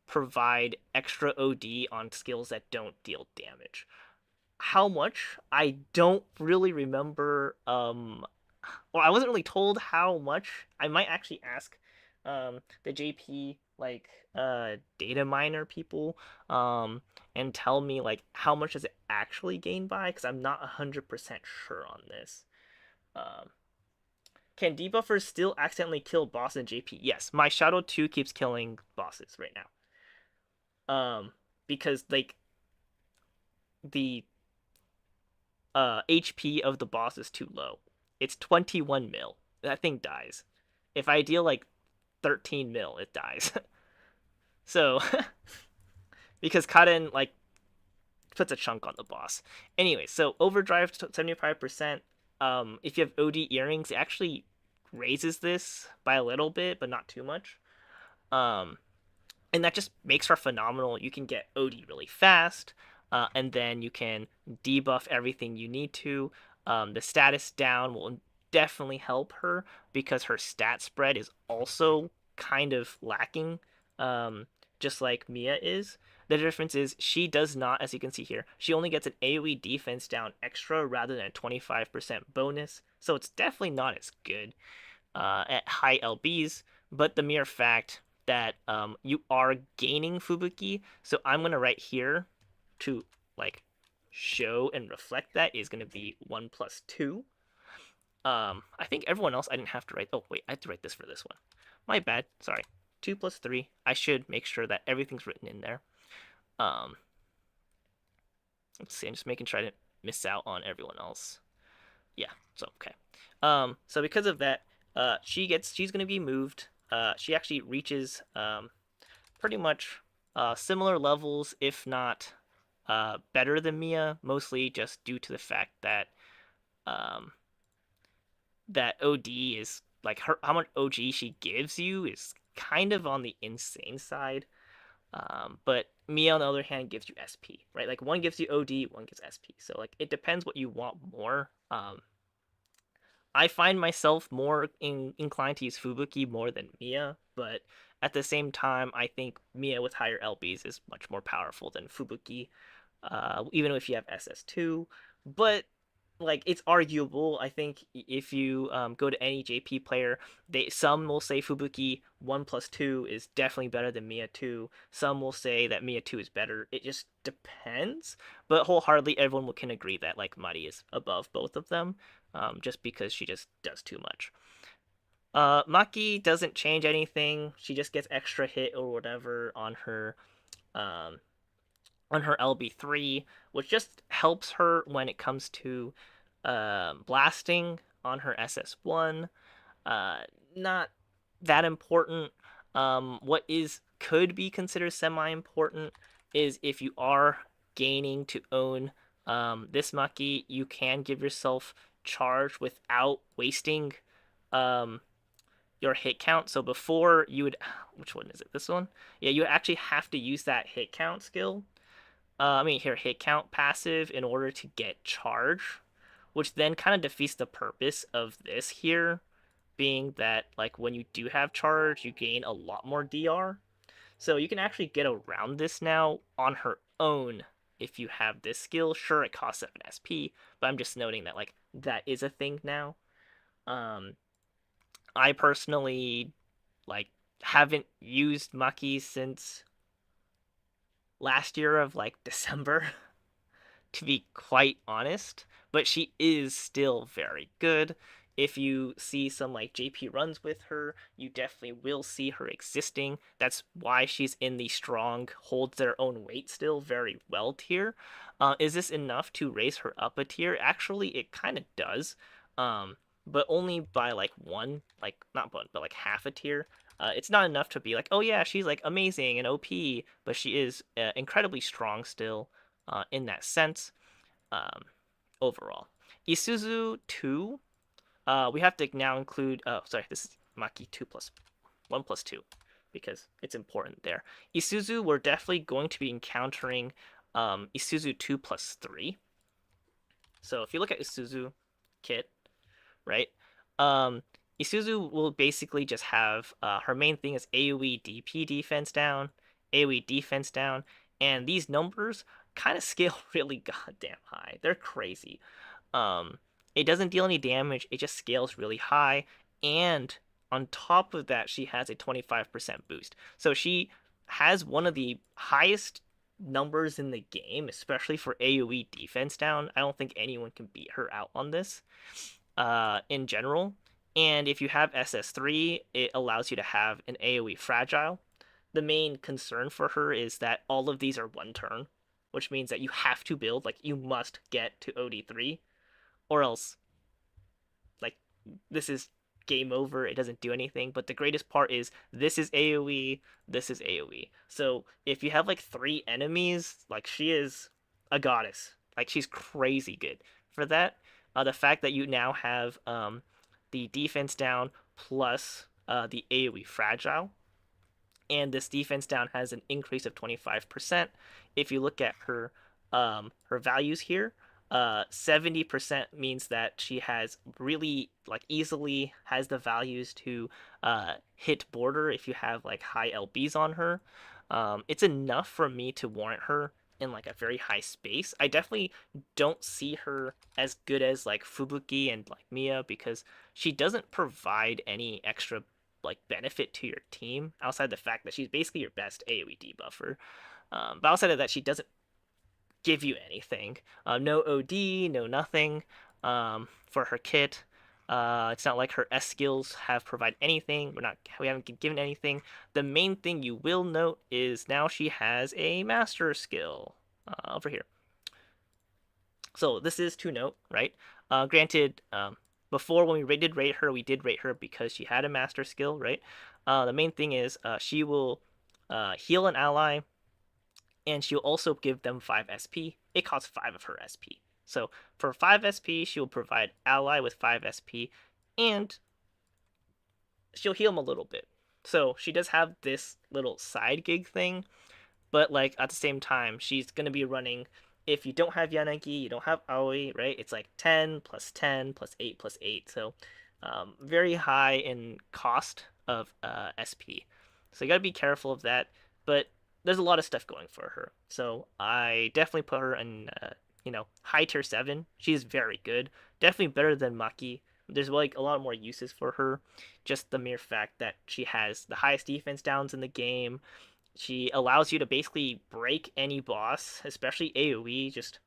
provide extra OD on skills that don't deal damage. How much? I don't really remember. Well, I wasn't really told how much. I might actually ask the JP data miner people and tell me like how much does it actually gain by, because I'm not 100% sure on this. Um, can debuffers still accidentally kill boss in JP? Yes, my Shadow 2 keeps killing bosses right now. Because like the HP of the boss is too low. It's 21 mil. That thing dies. If I deal like 13 mil, it dies. So because Karen like puts a chunk on the boss. Anyway, so overdrive 75%. If you have OD earrings, it actually raises this by a little bit, but not too much. Um, and that just makes her phenomenal. You can get OD really fast, and then you can debuff everything you need to. The status down will definitely help her because her stat spread is also kind of lacking, just like Mia is. The difference is she does not, as you can see here, she only gets an AoE defense down extra rather than a 25% bonus, so it's definitely not as good at high LBs, but the mere fact that you are gaining Fubuki, so I'm going to write here to like show and reflect that is going to be 1 plus 2. I think everyone else I didn't have to write. Oh, wait, I have to write this for this one. My bad. Sorry. 2 plus 3. I should make sure that everything's written in there. Let's see. I'm just making sure I didn't miss out on everyone else. Yeah, so okay. So because of that, she's gonna be moved. She actually reaches pretty much similar levels, if not better than Mia, mostly just due to the fact that um, that OD is like her how much OG she gives you is kind of on the insane side. But Mia, on the other hand, gives you SP, right? Like one gives you OD, one gives SP. So like it depends what you want more. I find myself more inclined to use Fubuki more than Mia, but at the same time, I think Mia with higher LBs is much more powerful than Fubuki, even if you have SS2. But like it's arguable. I think if you go to any JP player, some will say Fubuki 1 plus 2 is definitely better than Mia 2. Some will say that Mia 2 is better. It just depends. But wholeheartedly, everyone can agree that like Mari is above both of them, just because she just does too much. Maki doesn't change anything. She just gets extra hit or whatever um, on her LB3, which just helps her when it comes to blasting on her SS1. Not that important. What is could be considered semi-important is if you are gaining to own this Maki, you can give yourself charge without wasting um, your hit count. So before you would, which one is it? This one? Yeah, you actually have to use that hit count skill. Hit count passive in order to get charge, which then kind of defeats the purpose of this here, being that like when you do have charge, you gain a lot more DR. So you can actually get around this now on her own if you have this skill. Sure, it costs 7 SP, but I'm just noting that like that is a thing now. I personally like haven't used Maki since last year of like December, to be quite honest, but she is still very good. If you see some like JP runs with her, you definitely will see her existing. That's why she's in the strong, holds their own weight still very well tier. Is this enough to raise her up a tier? Actually, it kind of does, but only by like one, like not one, but like half a tier. It's not enough to be like, oh yeah, she's like amazing and OP, but she is incredibly strong still in that sense. Um, Overall, Isuzu 2, we have to now include. Oh, sorry, this is Maki 2 plus 1 plus 2 because it's important there. Isuzu, we're definitely going to be encountering Isuzu 2 plus 3. So if you look at Isuzu kit, right? Um, Isuzu will basically just have her main thing is AoE DP defense down, AoE defense down, and these numbers kind of scale really goddamn high. They're crazy. Um, it doesn't deal any damage. It just scales really high, and on top of that, she has a 25% boost. So she has one of the highest numbers in the game, especially for AoE defense down. I don't think anyone can beat her out on this in general. And if you have SS3, it allows you to have an AoE fragile. The main concern for her is that all of these are one turn, which means that you have to build, like, you must get to OD3, or else, like, this is game over. It doesn't do anything. But the greatest part is this is AoE, this is AoE. So if you have like 3 enemies, like, she is a goddess. Like, she's crazy good for that. The fact that you now have the defense down plus the AoE fragile, and this defense down has an increase of 25%. If you look at her values here, 70% means that she has really, like, easily has the values to hit border if you have like high LBs on her. It's enough for me to warrant her in like a very high space. I definitely don't see her as good as like Fubuki and like Mia, because she doesn't provide any extra like benefit to your team outside the fact that she's basically your best AoE debuffer. But outside of that, she doesn't give you anything. No OD, no nothing for her kit. It's not like her S skills have provided anything. We haven't given anything. The main thing you will note is now she has a master skill over here. So this is to note, right? Granted, before when we did rate her, we did rate her because she had a master skill, right? The main thing is she will heal an ally, and she'll also give them 5 SP. It costs 5 of her SP. So for 5 SP, she will provide ally with 5 SP, and she'll heal them a little bit. So she does have this little side gig thing, but like at the same time, she's gonna be running. If you don't have Yanagi, you don't have Aoi, right? It's like 10 plus 10 plus 8 plus 8. So very high in cost of SP. So you gotta be careful of that. But there's a lot of stuff going for her. So I definitely put her in, high tier 7. She's very good. Definitely better than Maki. There's like a lot more uses for her. Just the mere fact that she has the highest defense downs in the game. She allows you to basically break any boss, especially AoE, just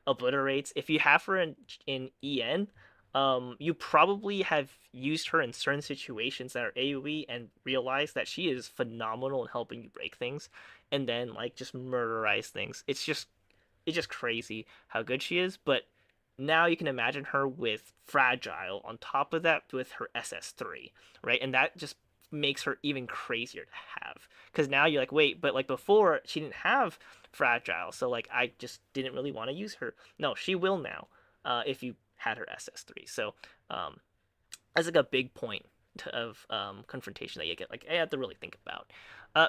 obliterates. If you have her in EN, you probably have used her in certain situations that are AoE and realized that she is phenomenal in helping you break things, and then like just murderize things. It's just crazy how good she is. But now you can imagine her with fragile on top of that with her SS3, right? And that just makes her even crazier to have, because now you're like, wait, but like before she didn't have fragile, so like I just didn't really want to use her. No, she will now, if you had her SS3. So that's like a big point of confrontation that you get, like, I have to really think about.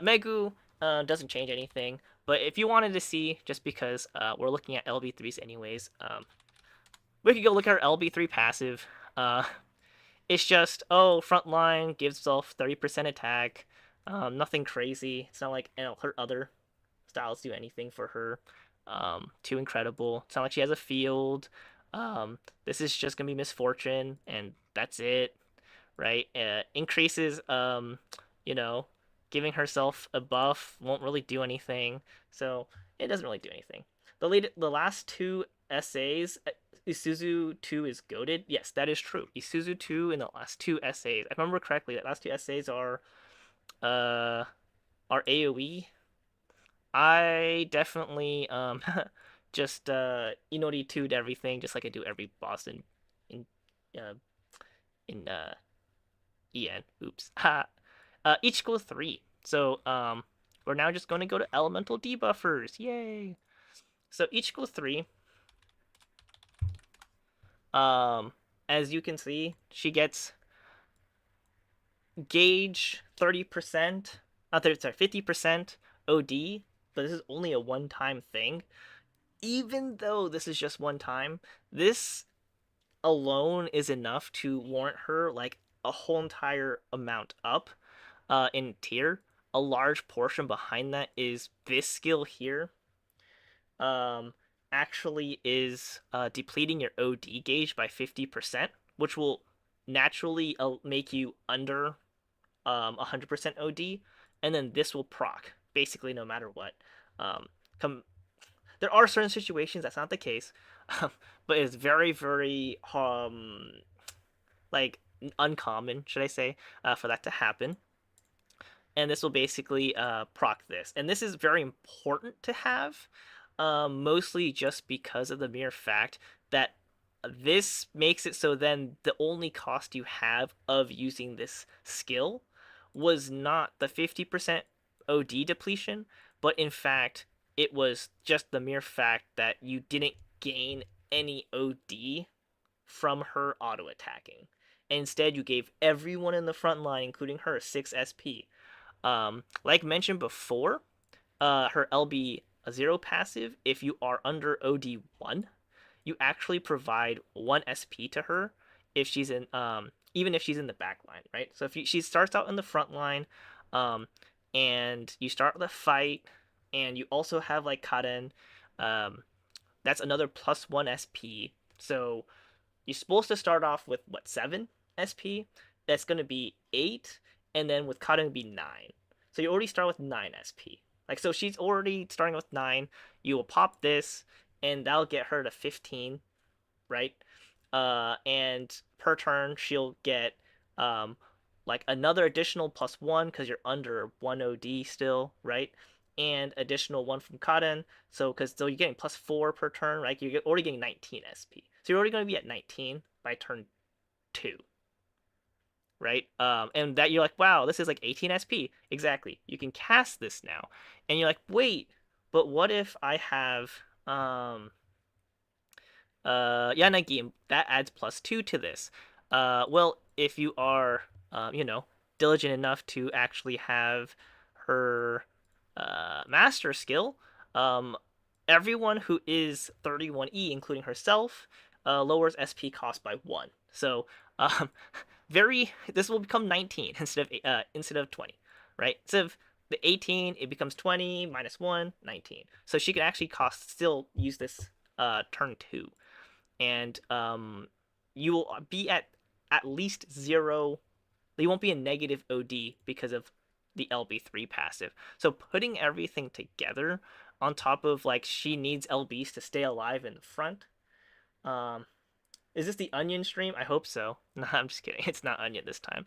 Megu doesn't change anything, but if you wanted to see, just because we're looking at LB3s anyways, we could go look at our LB3 passive. It's just, frontline gives off 30% attack. Nothing crazy. It's not like her other styles do anything for her. Too incredible. It's not like she has a field. This is just gonna be misfortune, and that's it, right? Increases, you know, giving herself a buff won't really do anything. So it doesn't really do anything. The last 2 essays, Isuzu 2 is goaded. Yes, that is true. Isuzu 2 in the last 2 essays, I remember correctly, that last 2 essays uh are AoE. I definitely just Inori 2'd everything just like I do every boss in uh in EN. Oops. Ha. Ichigo 3. So we're now just going to go to elemental debuffers. Yay. So Ichigo 3, um as you can see, she gets gauge 30%, sorry, 50% OD but this is only a one-time thing. Even though this is just one time, this alone is enough to warrant her like a whole entire amount up in tier. A large portion behind that is this skill here. Um, actually is depleting your OD gauge by 50%, which will naturally make you under 100% OD, and then this will proc basically no matter what. Um, come, there are certain situations that's not the case, but it's very very like uncommon, should I say, for that to happen. And this will basically proc this, and this is very important to have, mostly just because of the mere fact that this makes it so then the only cost you have of using this skill was not the 50% OD depletion, but in fact it was just the mere fact that you didn't gain any OD from her auto attacking. Instead, you gave everyone in the front line, including her, 6 SP. Like mentioned before, her LB0 passive, if you are under OD1, you actually provide 1 SP to her if she's in, even if she's in the back line, right? So if she starts out in the front line, um, and you start the fight, and you also have like Karen, um, that's another plus 1 SP. So you're supposed to start off with what, 7 SP? That's going to be 8, and then with Karen be 9. So you already start with 9 SP. Like, so she's already starting with 9. You will pop this, and that'll get her to 15, right? And per turn she'll get um like another additional plus 1 because you're under 1 OD still, right? And additional 1 from Karen. So you're getting plus 4 per turn, right? You're already getting 19 SP. So you're already going to be at 19 by turn 2, right? And that you're like, wow, this is like 18 SP. Exactly. You can cast this now. And you're like, wait, but what if I have Yanagi, that adds plus 2 to this. Well, if you are diligent enough to actually have her master skill, um, everyone who is 31E, including herself, lowers SP cost by 1. So, um, this will become 19 instead of 20, right? Instead of the 18, it becomes 20 minus 1, 19. So she can actually still use this turn 2, and you will be at least 0. You won't be a negative OD because of the LB3 passive. So putting everything together on top of like she needs LBs to stay alive in the front. Um, is this the onion stream? I hope so. No, I'm just kidding. It's not onion this time.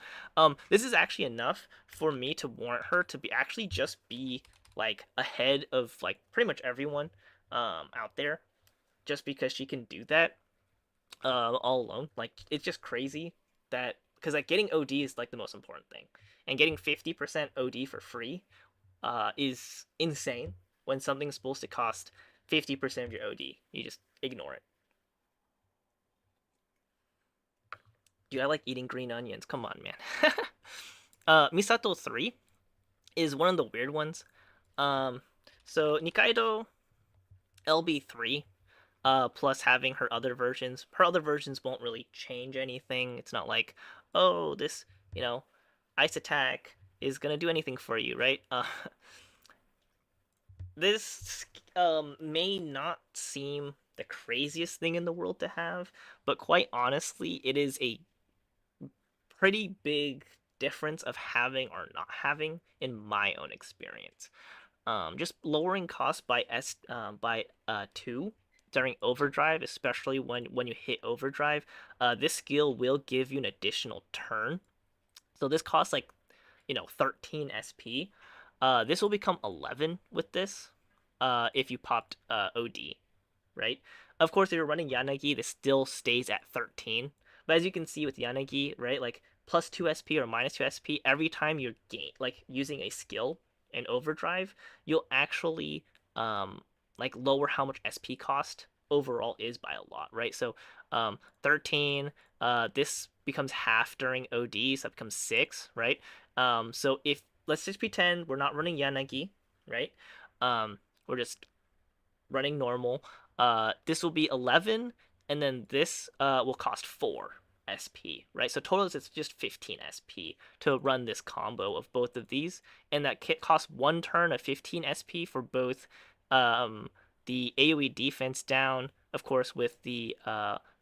This is actually enough for me to warrant her to be actually just be like ahead of like pretty much everyone out there, just because she can do that all alone. Like, it's just crazy that, because like getting OD is like the most important thing, and getting 50% OD for free is insane when something's supposed to cost 50% of your OD. You just ignore it. Dude, I like eating green onions. Come on, man. Misato 3 is one of the weird ones. So Nikaido LB3 plus having her other versions. Her other versions won't really change anything. It's not like, oh, this, ice attack is gonna do anything for you, right? This may not seem the craziest thing in the world to have, but quite honestly, it is a pretty big difference of having or not having in my own experience. Just lowering cost by 2 during overdrive, especially when you hit overdrive. This skill will give you an additional turn. So this costs like 13 SP. This will become 11 with this if you popped OD, right? Of course, if you're running Yanagi, this still stays at 13. But as you can see with Yanagi, right, like plus 2 SP or minus 2 SP, every time you're like using a skill in overdrive, you'll actually like lower how much SP cost overall is by a lot, right? So 13, this becomes half during OD, so that becomes 6, right? So if let's just pretend we're not running Yanagi, right? We're just running normal. This will be 11, and then this will cost 4 SP, right? So total is just 15 SP to run this combo of both of these, and that kit costs 1 turn of 15 SP for both um, the AoE defense down, of course, with the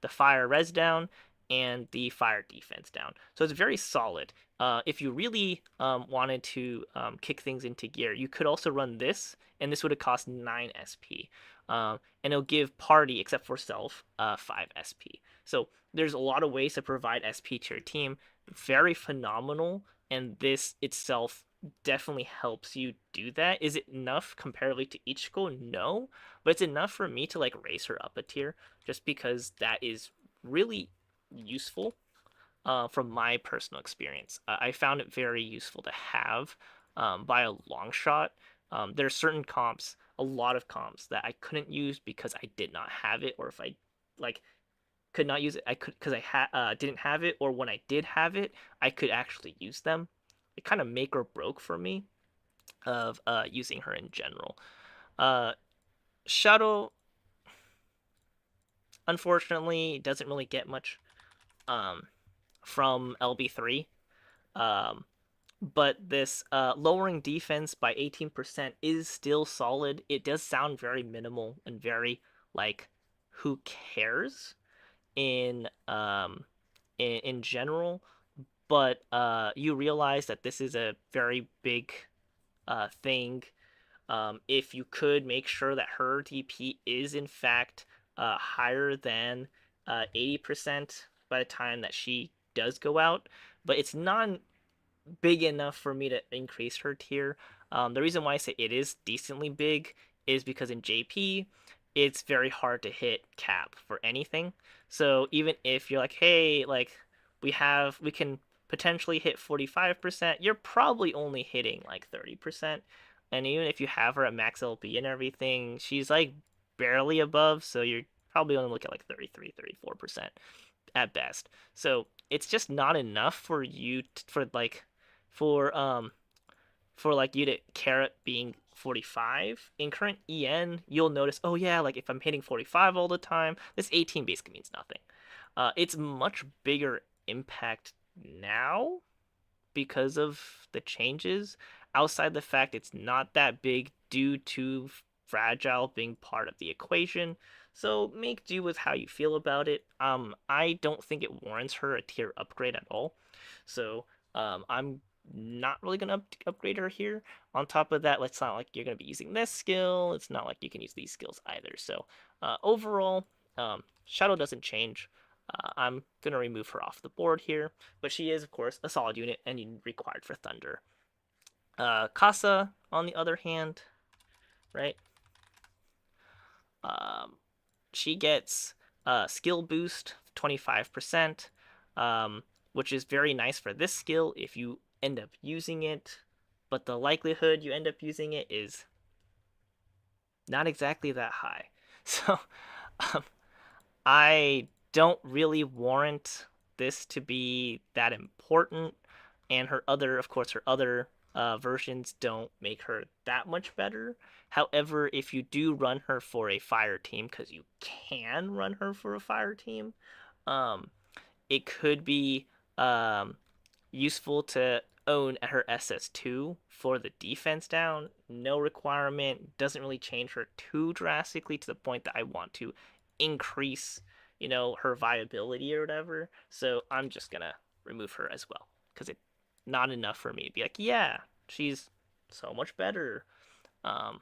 fire res down and the fire defense down. So it's very solid. If you really wanted to kick things into gear, you could also run this, and this would have cost 9 SP. And it'll give party, except for self, 5 SP. So there's a lot of ways to provide SP to your team. Very phenomenal, and this itself definitely helps you do that. Is it enough comparatively to Ichiko? No, but it's enough for me to like raise her up a tier, just because that is really useful from my personal experience. I found it very useful to have by a long shot. There are certain comps, a lot of comps that I couldn't use because I did not have it, or if I like could not use it, I could because didn't have it, or when I did have it, I could actually use them. It kind of make or broke for me of using her in general. Uh, Shadow, unfortunately, doesn't really get much from LB3. Um, but this lowering defense by 18% is still solid. It does sound very minimal and very like who cares in in general, but you realize that this is a very big thing. If you could make sure that her DP is in fact higher than 80% by the time that she does go out, but it's not big enough for me to increase her tier. The reason why I say it is decently big is because in JP, it's very hard to hit cap for anything. So even if you're like, hey, like we can potentially hit 45%, you're probably only hitting like 30%. And even if you have her at max LB and everything, she's like barely above, so you're probably only looking at like 33, 34% at best. So it's just not enough for you for for like you to carrot being 45 in current en. You'll notice, oh yeah, like if I'm hitting 45 all the time, this 18 basically means nothing. It's much bigger impact now because of the changes, outside the fact it's not that big due to fragile being part of the equation. So make do with how you feel about it. I don't think it warrants her a tier upgrade at all. So I'm not really gonna upgrade her here. On top of that, it's not like you're gonna be using this skill. It's not like you can use these skills either. So overall, Shadow doesn't change. I'm gonna remove her off the board here, but she is of course a solid unit and required for Thunder. Casa, on the other hand, right? Um, she gets skill boost 25%, which is very nice for this skill if you end up using it, but the likelihood you end up using it is not exactly that high. So um, I don't really warrant this to be that important, and of course, her other versions don't make her that much better. However, if you do run her for a fire team, because you can run her for a fire team, um, it could be um, useful to own her SS2 for the defense down. No requirement, doesn't really change her too drastically to the point that I want to increase, her viability or whatever. So I'm just gonna remove her as well because it's not enough for me to be like, yeah, she's so much better. Um,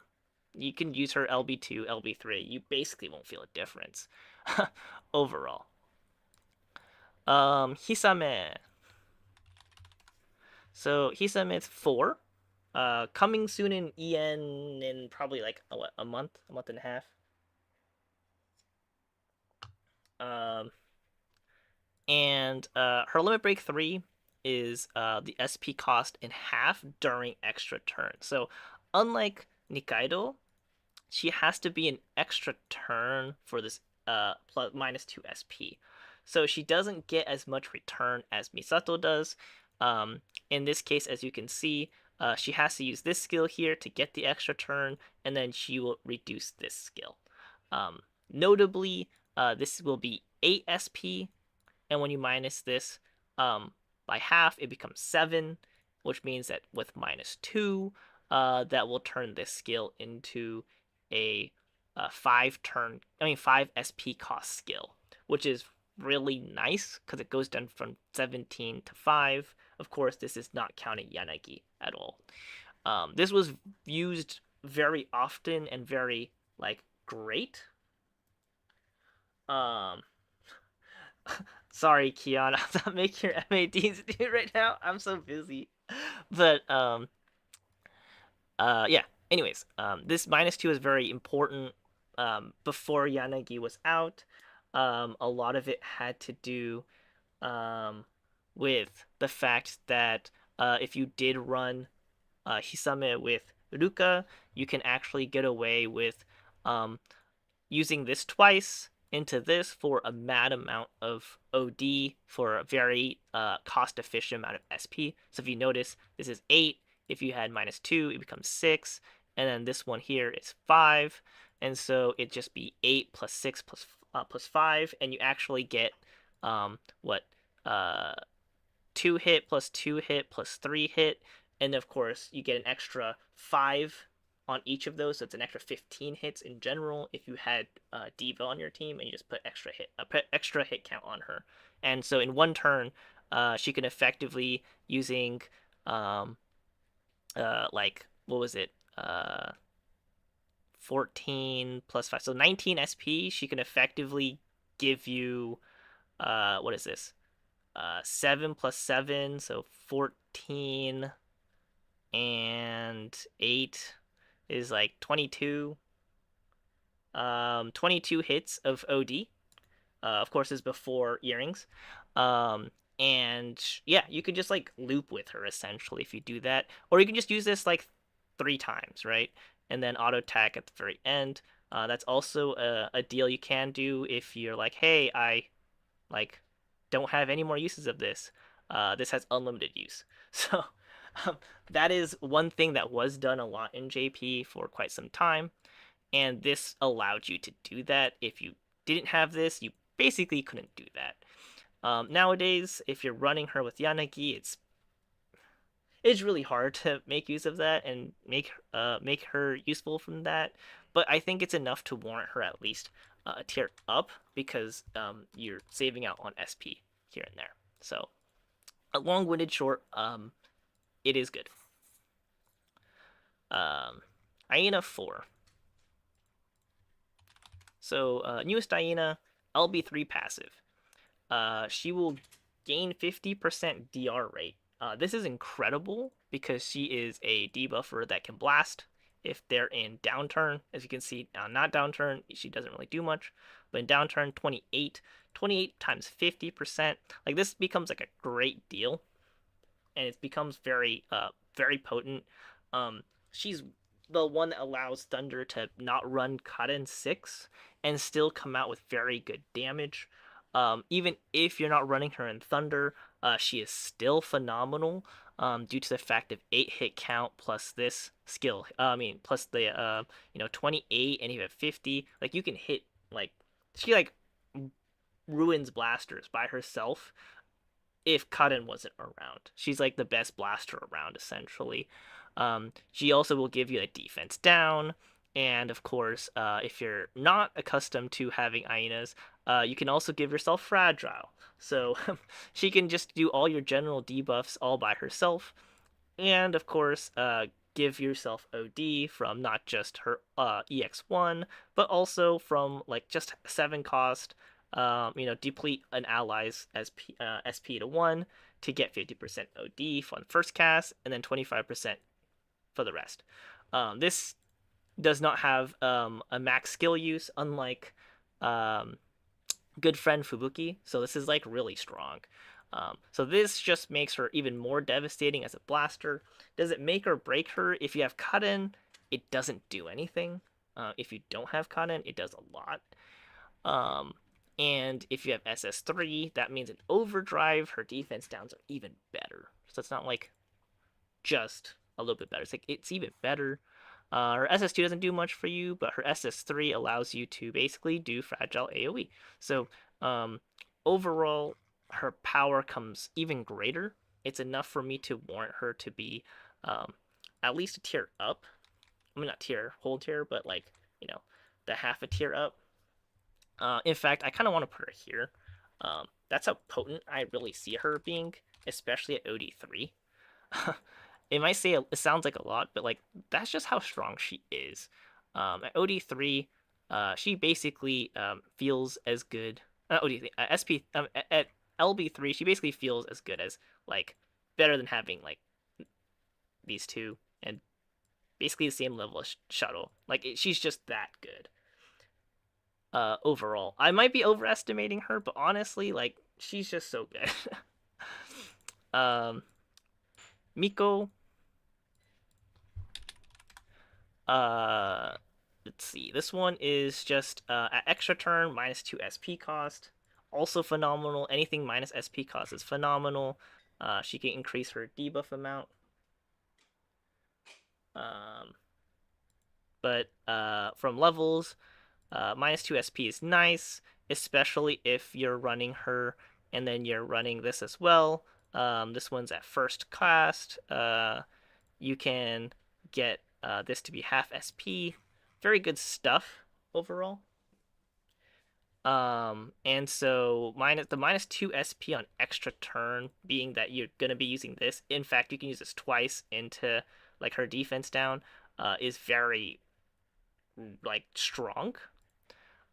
you can use her LB2, LB3. You basically won't feel a difference overall. Hisame. So Hisame's 4. Coming soon in EN in probably like a month and a half. Um, and her limit break 3 is the SP cost in half during extra turn. So unlike Nikaido, she has to be an extra turn for this plus -2 SP. So she doesn't get as much return as Misato does. In this case, as you can see, she has to use this skill here to get the extra turn, and then she will reduce this skill. Notably, this will be 8 SP, and when you minus this by half, it becomes 7, which means that with -2, that will turn this skill into a 5 SP cost skill, which is really nice because it goes down from 17 to 5. Of course, this is not counting Yanagi at all. This was used very often and very great. Sorry, Kian, I'm not making your MADs dude right now. I'm so busy. But yeah. Anyways, this -2 is very important. Before Yanagi was out, a lot of it had to do with the fact that if you did run Hisame with Luca, you can actually get away with using this twice into this for a mad amount of OD for a very cost efficient amount of SP. So if you notice, this is 8. If you had -2, it becomes 6. And then this one here is 5. And so it just be 8 plus 6 plus 5. And you actually get what? 2 hit plus 2 hit plus 3 hit. And of course, you get an extra 5 on each of those, so it's an extra 15 hits in general if you had Diva on your team and you just put extra hit count on her. And so in one turn, she can effectively using what was it? 14 plus 5, so 19 SP. She can effectively give you what is this? 7 plus 7, so 14 and 8 is 22. 22 hits of OD. Of course, is before earrings. And yeah, you could just loop with her essentially if you do that, or you can just use this 3 times, right? And then auto attack at the very end. That's also a deal you can do if you're hey, I don't have any more uses of this. This has unlimited use. So that is one thing that was done a lot in JP for quite some time, and this allowed you to do that. If you didn't have this, you basically couldn't do that. Nowadays, if you're running her with Yanagi, it's really hard to make use of that and make her useful from that. But I think it's enough to warrant her at least a tier up, because you're saving out on SP here and there. So a long-winded short, it is good. Hyena 4. So newest Hyena, LB3 passive. She will gain 50% DR rate. This is incredible because she is a debuffer that can blast if they're in downturn. As you can see, not downturn, she doesn't really do much. But in downturn, 28 times 50%. This becomes a great deal, and it becomes very potent. She's the one that allows Thunder to not run Kaden 6 and still come out with very good damage. Even if you're not running her in Thunder, she is still phenomenal due to the fact of 8 hit count plus this skill. Plus the 28, and you have 50. You can hit she ruins blasters by herself if Kaden wasn't around. She's the best blaster around essentially. She also will give you a defense down. And of course, if you're not accustomed to having hyenas, you can also give yourself fragile. So she can just do all your general debuffs all by herself. And of course, give yourself OD from not just her EX1, but also from just 7 cost. Deplete an ally's SP to 1 to get 50% OD for the first cast, and then 25% for the rest. This does not have a max skill use, unlike good friend Fubuki, so this is really strong. So this just makes her even more devastating as a blaster. Does it make or break her? If you have Kaden, it doesn't do anything. If you don't have Kaden, it does a lot. And if you have SS3, that means in overdrive, her defense downs are even better. So it's not just a little bit better. It's like it's even better. Her SS2 doesn't do much for you, but her SS3 allows you to basically do fragile AoE. So overall, her power comes even greater. It's enough for me to warrant her to be at least a tier up. I mean, not tier, whole tier, but like, you know, the half a tier up. In fact, I kind of want to put her here. That's how potent I really see her being, especially at OD3. It might say it sounds like a lot, but like that's just how strong she is. At OD3, she basically feels as good. OD3, SP at LB3, she basically feels as good as like better than having like these two and basically the same level as Shuttle. Like she's just that good. Overall, I might be overestimating her, but honestly, like she's just so good. Miko. Uh, let's see. This one is just at extra turn -2 SP cost. Also phenomenal. Anything minus SP cost is phenomenal. She can increase her debuff amount. Um, but from levels, -2 SP is nice, especially if you're running her and then you're running this as well. This one's at first cast. You can get this to be half SP. Very good stuff overall. And so -2 SP on extra turn, being that you're gonna be using this. In fact, you can use this twice into like her defense down. Is very like strong.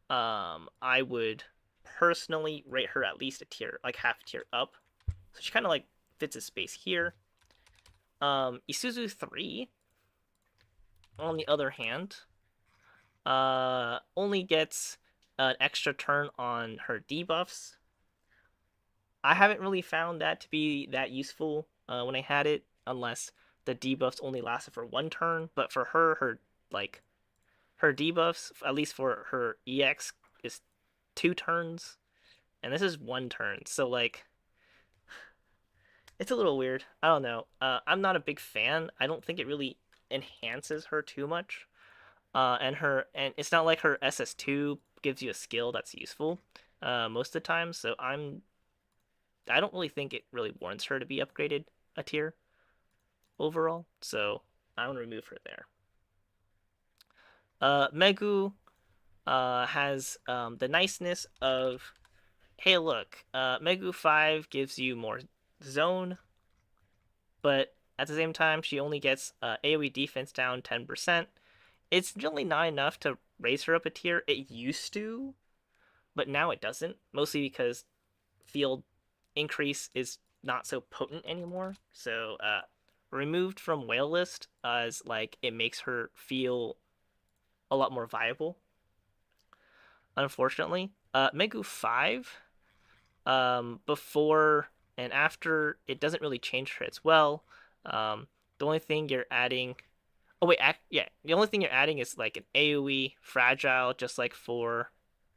I would personally rate her at least a tier, like half a tier up. So she kind of like fits a space here. Isuzu 3, on the other hand, only gets an extra turn on her debuffs. I haven't really found that to be that useful when I had it, unless the debuffs only lasted for one turn. But for her, like her debuffs, at least for her EX, is 2 turns, and this is 1 turn. So like, it's a little weird. I don't know. I'm not a big fan. I don't think it really enhances her too much. And it's not like her SS2 gives you a skill that's useful most of the time. So I don't really think it really warrants her to be upgraded a tier overall. So I'm gonna remove her there. Megu has the niceness of, hey, look, Megu 5 gives you more zone, but at the same time, she only gets AoE defense down 10%. It's really not enough to raise her up a tier. It used to, but now it doesn't, mostly because field increase is not so potent anymore. So removed from whale list as like it makes her feel a lot more viable. Unfortunately, Megu 5, before and after, it doesn't really change her as well. The only thing you're adding, oh wait, yeah, the only thing you're adding is like an AoE fragile, just like for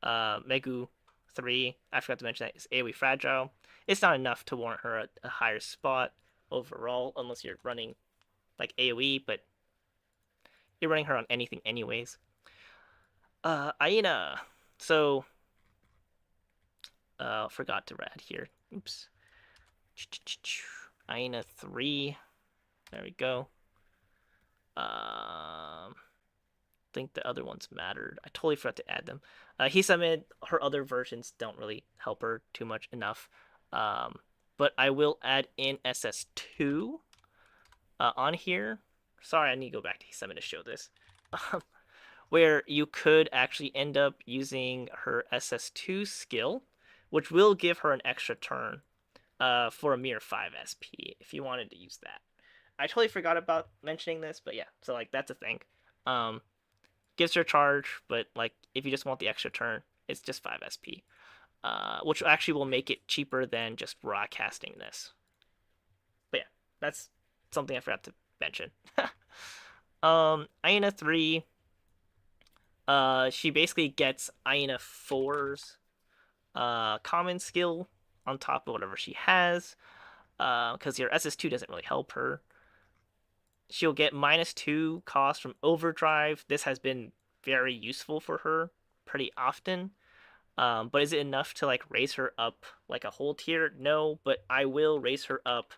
Megu 3. I forgot to mention that it's AoE fragile. It's not enough to warrant her a higher spot overall, unless you're running like AoE, but you're running her on anything anyways. Aina. So, forgot to add here. Oops. Aina 3. There we go. Think the other ones mattered. I totally forgot to add them. Hisame, her other versions don't really help her too much enough. But I will add in SS2 on here. Sorry, I need to go back to Hisame to show this. Where you could actually end up using her SS2 skill, which will give her an extra turn for a mere 5 SP if you wanted to use that. I totally forgot about mentioning this, but yeah, so like that's a thing. Gives her a charge, but like if you just want the extra turn, it's just 5 SP, which actually will make it cheaper than just raw casting this. But yeah, that's something I forgot to mention. Aina 3, she basically gets Aina 4's common skill on top of whatever she has, because your SS2 doesn't really help her. she'll get -2 cost from overdrive. This has been very useful for her pretty often. But is it enough to like raise her up like a whole tier? No, but I will raise her up.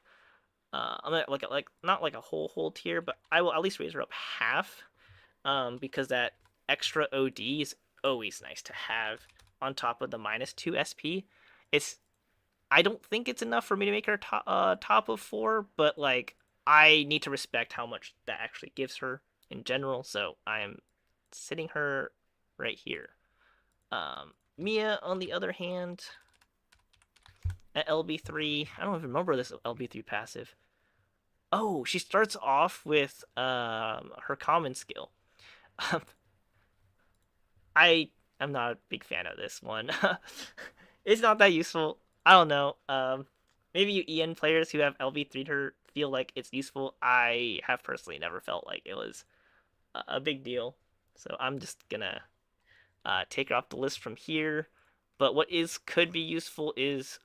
I'm not like not like a whole tier, but I will at least raise her up half. Because that extra OD is always nice to have on top of the -2 SP. It's I don't think it's enough for me to make her top of 4, but like I need to respect how much that actually gives her in general, so I am sitting her right here. Mia, on the other hand, at LB3, I don't even remember this LB3 passive. Oh, she starts off with her common skill. I am not a big fan of this one. It's not that useful. I don't know. Maybe you EN players who have LB3 feel like it's useful. I have personally never felt like it was a big deal. So I'm just gonna take it off the list from here. But what is could be useful is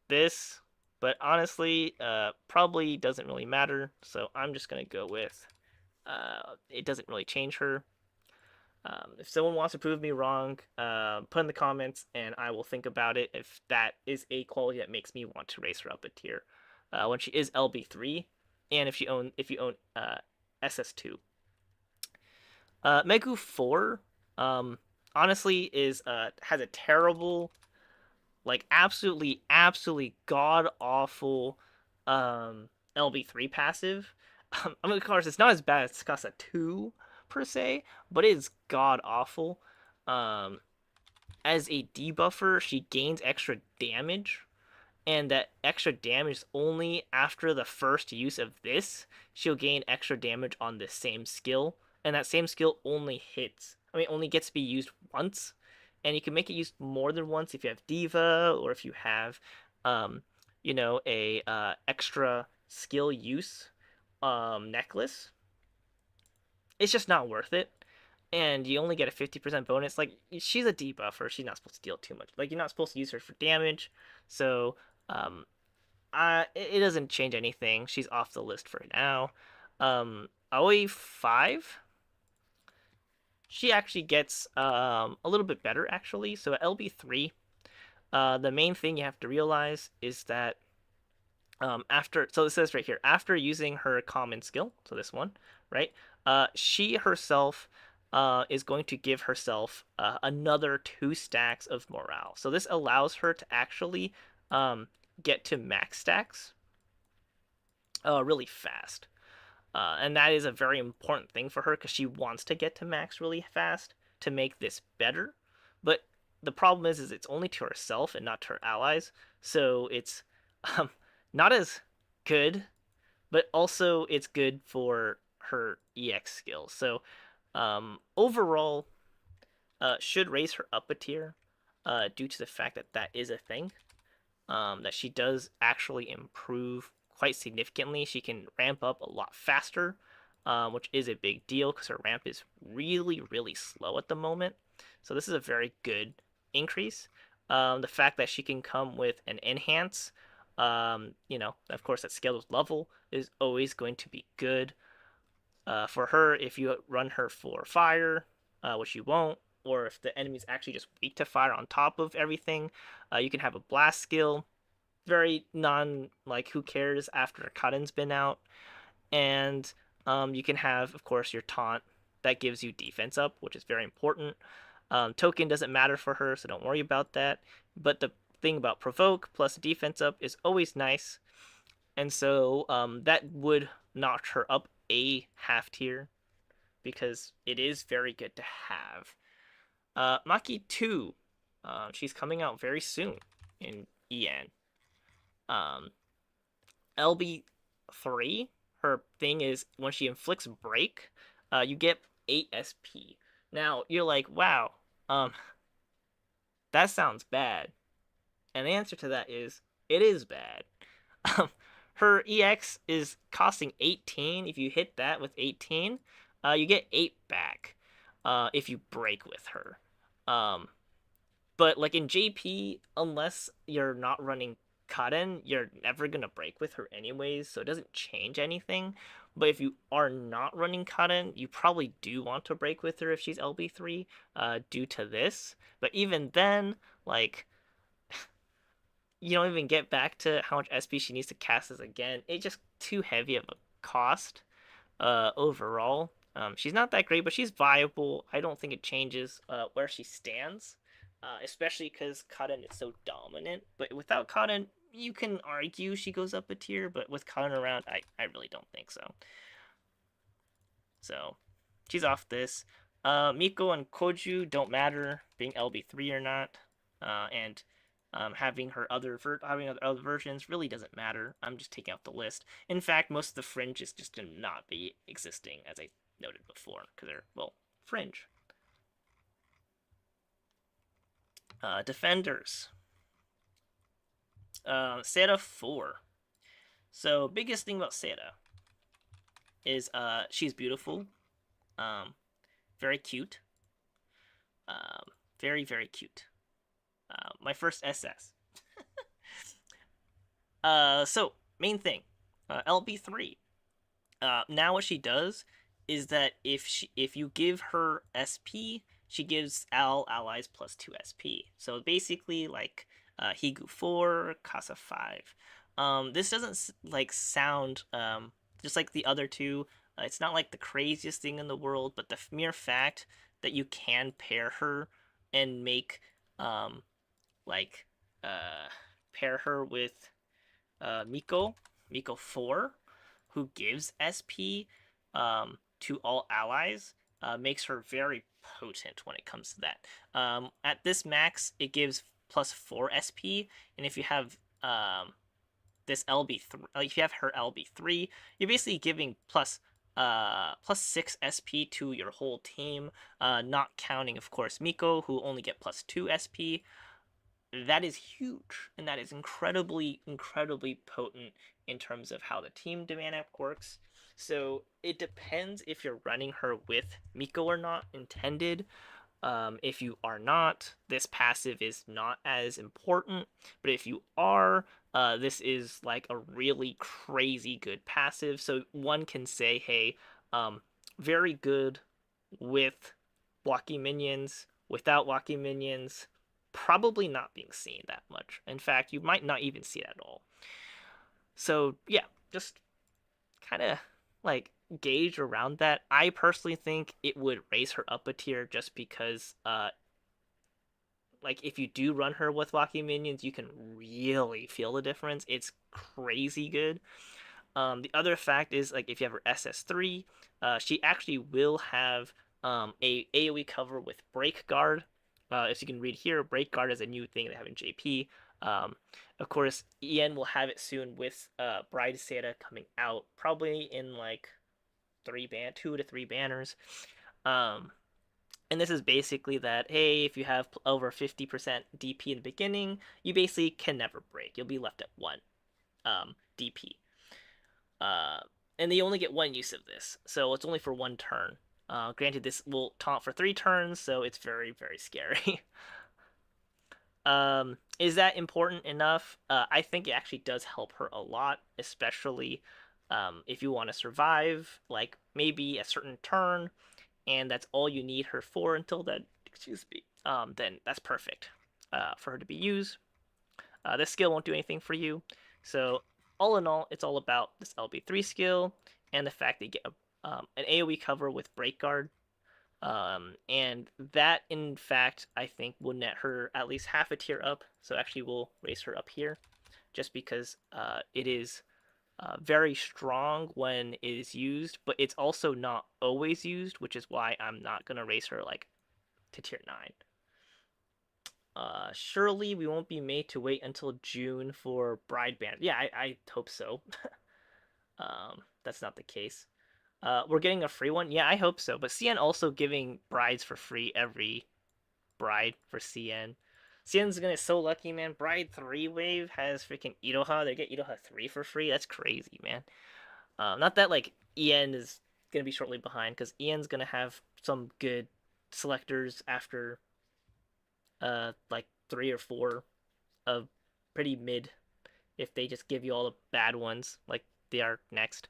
this. But honestly, probably doesn't really matter. So I'm just gonna go with it doesn't really change her. If someone wants to prove me wrong, put in the comments and I will think about it if that is a quality that makes me want to raise her up a tier when she is LB3, and if you own SS2. Megu 4, honestly is has a terrible, like absolutely god awful LB3 passive. I mean, of course, it's not as bad as Casa 2 per se, but it is god awful. Um, as a debuffer, she gains extra damage, and that extra damage is only after the first use of this. She'll gain extra damage on the same skill, and that same skill only hits. I mean, only gets to be used once, and you can make it used more than once if you have Diva or if you have, um, a extra skill use necklace. It's just not worth it. And you only get a 50% bonus. Like, she's a debuffer. She's not supposed to deal too much. Like, you're not supposed to use her for damage. So, it doesn't change anything. She's off the list for now. Aoi 5, she actually gets a little bit better, actually. So at LB3, the main thing you have to realize is that so it says right here, after using her common skill, so this one, right? She herself is going to give herself another 2 stacks of morale. So this allows her to actually get to max stacks really fast. And that is a very important thing for her because she wants to get to max really fast to make this better. But the problem is it's only to herself and not to her allies. So it's um, not as good, but also it's good for her EX skills. So overall, should raise her up a tier due to the fact that that is a thing. That she does actually improve quite significantly. She can ramp up a lot faster, which is a big deal because her ramp is really slow at the moment. So this is a very good increase. The fact that she can come with an enhance, of course, at scaled level is always going to be good. For her, if you run her for fire, which you won't, or if the enemy's actually just weak to fire on top of everything, you can have a blast skill. Very like, who cares after Cutten's been out. And you can have, of course, your taunt that gives you defense up, which is very important. Token doesn't matter for her, so don't worry about that. But the thing about provoke plus defense up is always nice. And so that would notch her up a half tier because it is very good to have. Maki 2, she's coming out very soon in EN. LB3, her thing is when she inflicts break, you get 8 SP. Now you're like, wow, that sounds bad. And the answer to that is it is bad. Her EX is costing 18. If you hit that with 18, you get 8 back if you break with her. But like in JP, unless you're not running Karen, you're never gonna break with her anyways, so it doesn't change anything. But if you are not running Cotton, you probably do want to break with her if she's LB3, due to this. But even then, like, you don't even get back to how much SP she needs to cast this again. It's just too heavy of a cost, overall. She's not that great, but she's viable. I don't think it changes where she stands, especially because Cotton is so dominant. But without Cotton, you can argue she goes up a tier, but with Cotton around, I really don't think so. So she's off this. Miko and Koju don't matter being LB3 or not, and having having other versions really doesn't matter. I'm just taking out the list. In fact, most of the fringes just do not be existing, as I noted before, because they're, well, fringe. Defenders. Seda 4. So biggest thing about Seda is she's beautiful, very cute, very very cute. My first SS. So main thing, LB3. Now what she does is that if you give her SP, she gives all allies plus 2 SP. So basically like Higu 4, Casa 5. This doesn't like sound just like the other two. It's not like the craziest thing in the world, but the mere fact that you can pair her and make like pair her with Miko 4, who gives SP to all allies, makes her very potent when it comes to that. At this max, it gives plus 4 SP, and if you have this LB3, if you have her LB3, you're basically giving plus 6 SP to your whole team, not counting, of course, Miko, who only get plus 2 SP. That is huge, and that is incredibly, incredibly potent in terms of how the team dynamic works. So it depends if you're running her with Miko or not intended. If you are not, this passive is not as important. But if you are, this is like a really crazy good passive. So one can say, hey, very good with walking minions, without walking minions, probably not being seen that much. In fact, you might not even see it at all. So yeah, just kind of like gauge around that. I personally think it would raise her up a tier just because like if you do run her with walking minions, you can really feel the difference. It's crazy good. The other fact is like if you have her SS3, she actually will have a AoE cover with break guard. As you can read here, break guard is a new thing they have in JP. Um, of course, EN will have it soon with Bride Seda coming out, probably in like 2 to 3 banners. Um, and this is basically that, hey, if you have over 50% DP in the beginning, you basically can never break. You'll be left at 1 DP. Uh, and they only get 1 use of this, so it's only for 1 turn. Granted, this will taunt for 3 turns, so it's very, very scary. Is that important enough? I think it actually does help her a lot, especially if you want to survive, like maybe a certain turn, and that's all you need her for until then. Excuse me. Then that's perfect for her to be used. This skill won't do anything for you, so all in all, it's all about this LB3 skill and the fact that you get an AoE cover with break guard. And that, in fact, I think will net her at least half a tier up. So actually, we'll raise her up here, just because it is very strong when it is used, but it's also not always used, which is why I'm not gonna raise her like to tier 9. Surely we won't be made to wait until June for Bride Band. Yeah, I hope so. That's not the case. We're getting a free one. Yeah, I hope so. But CN also giving brides for free every bride for CN. CN's gonna be so lucky, man. Bride 3 wave has freaking Iroha. They get Iroha 3 for free. That's crazy, man. Not that like EN is gonna be shortly behind, because EN's gonna have some good selectors after like 3 or 4 of pretty mid, if they just give you all the bad ones like they are next.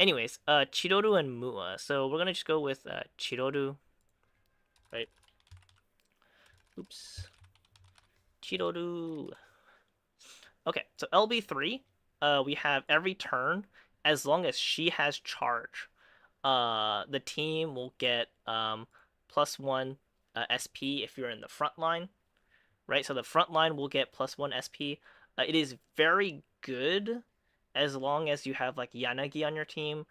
Anyways, Chiroru and Mua. So we're gonna just go with Chiroru, right? Oops. Chiroru. Okay, so LB3, we have every turn, as long as she has charge, the team will get +1 SP if you're in the front line, right? So the front line will get +1 SP. It is very good as long as you have like Yanagi on your team.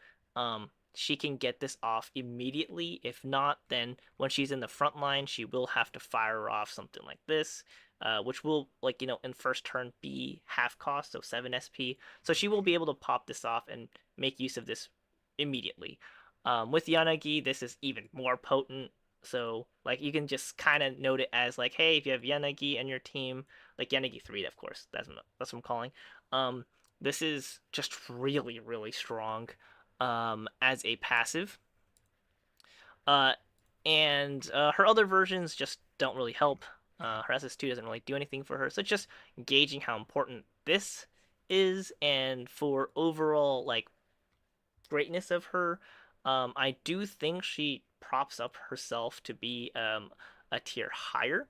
She can get this off immediately. If not, then when she's in the front line, she will have to fire off something like this, which will, like, in first turn be half cost, so 7 SP. So she will be able to pop this off and make use of this immediately. With Yanagi, this is even more potent. So like you can just kind of note it as like, hey, if you have Yanagi and your team, like Yanagi 3, of course, that's what I'm calling. Um, this is just really, really strong as a passive. Uh, and her other versions just don't really help. Her SS2 doesn't really do anything for her. So it's just gauging how important this is, and for overall like greatness of her, I do think she props up herself to be a tier higher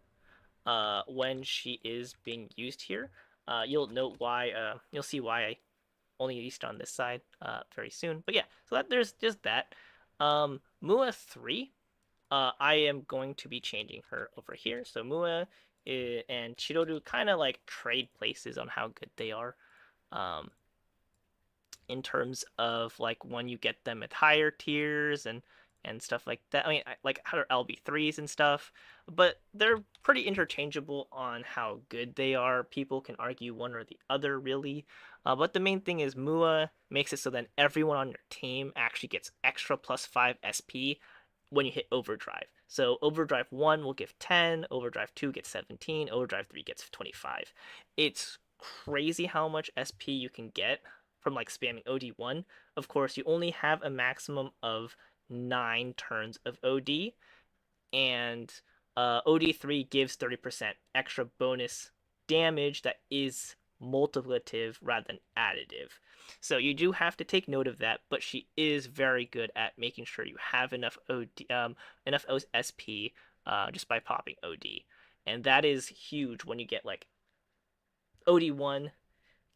when she is being used here. You'll note why. You'll see why I only used on this side very soon. But yeah, so there's just that. Mua 3, I am going to be changing her over here. So Mua and Chiroru kind of like trade places on how good they are. Um, in terms of like when you get them at higher tiers and stuff like that. I mean, like how are LB3s and stuff, but they're pretty interchangeable on how good they are. People can argue one or the other, really. But the main thing is Mua makes it so that everyone on your team actually gets extra +5 SP when you hit Overdrive. So Overdrive 1 will give 10, Overdrive 2 gets 17, Overdrive 3 gets 25. It's crazy how much SP you can get from like spamming OD1. Of course, you only have a maximum of 9 turns of OD, and OD3 gives 30% extra bonus damage that is multiplicative rather than additive. So you do have to take note of that, but she is very good at making sure you have enough enough SP just by popping OD, and that is huge when you get like OD1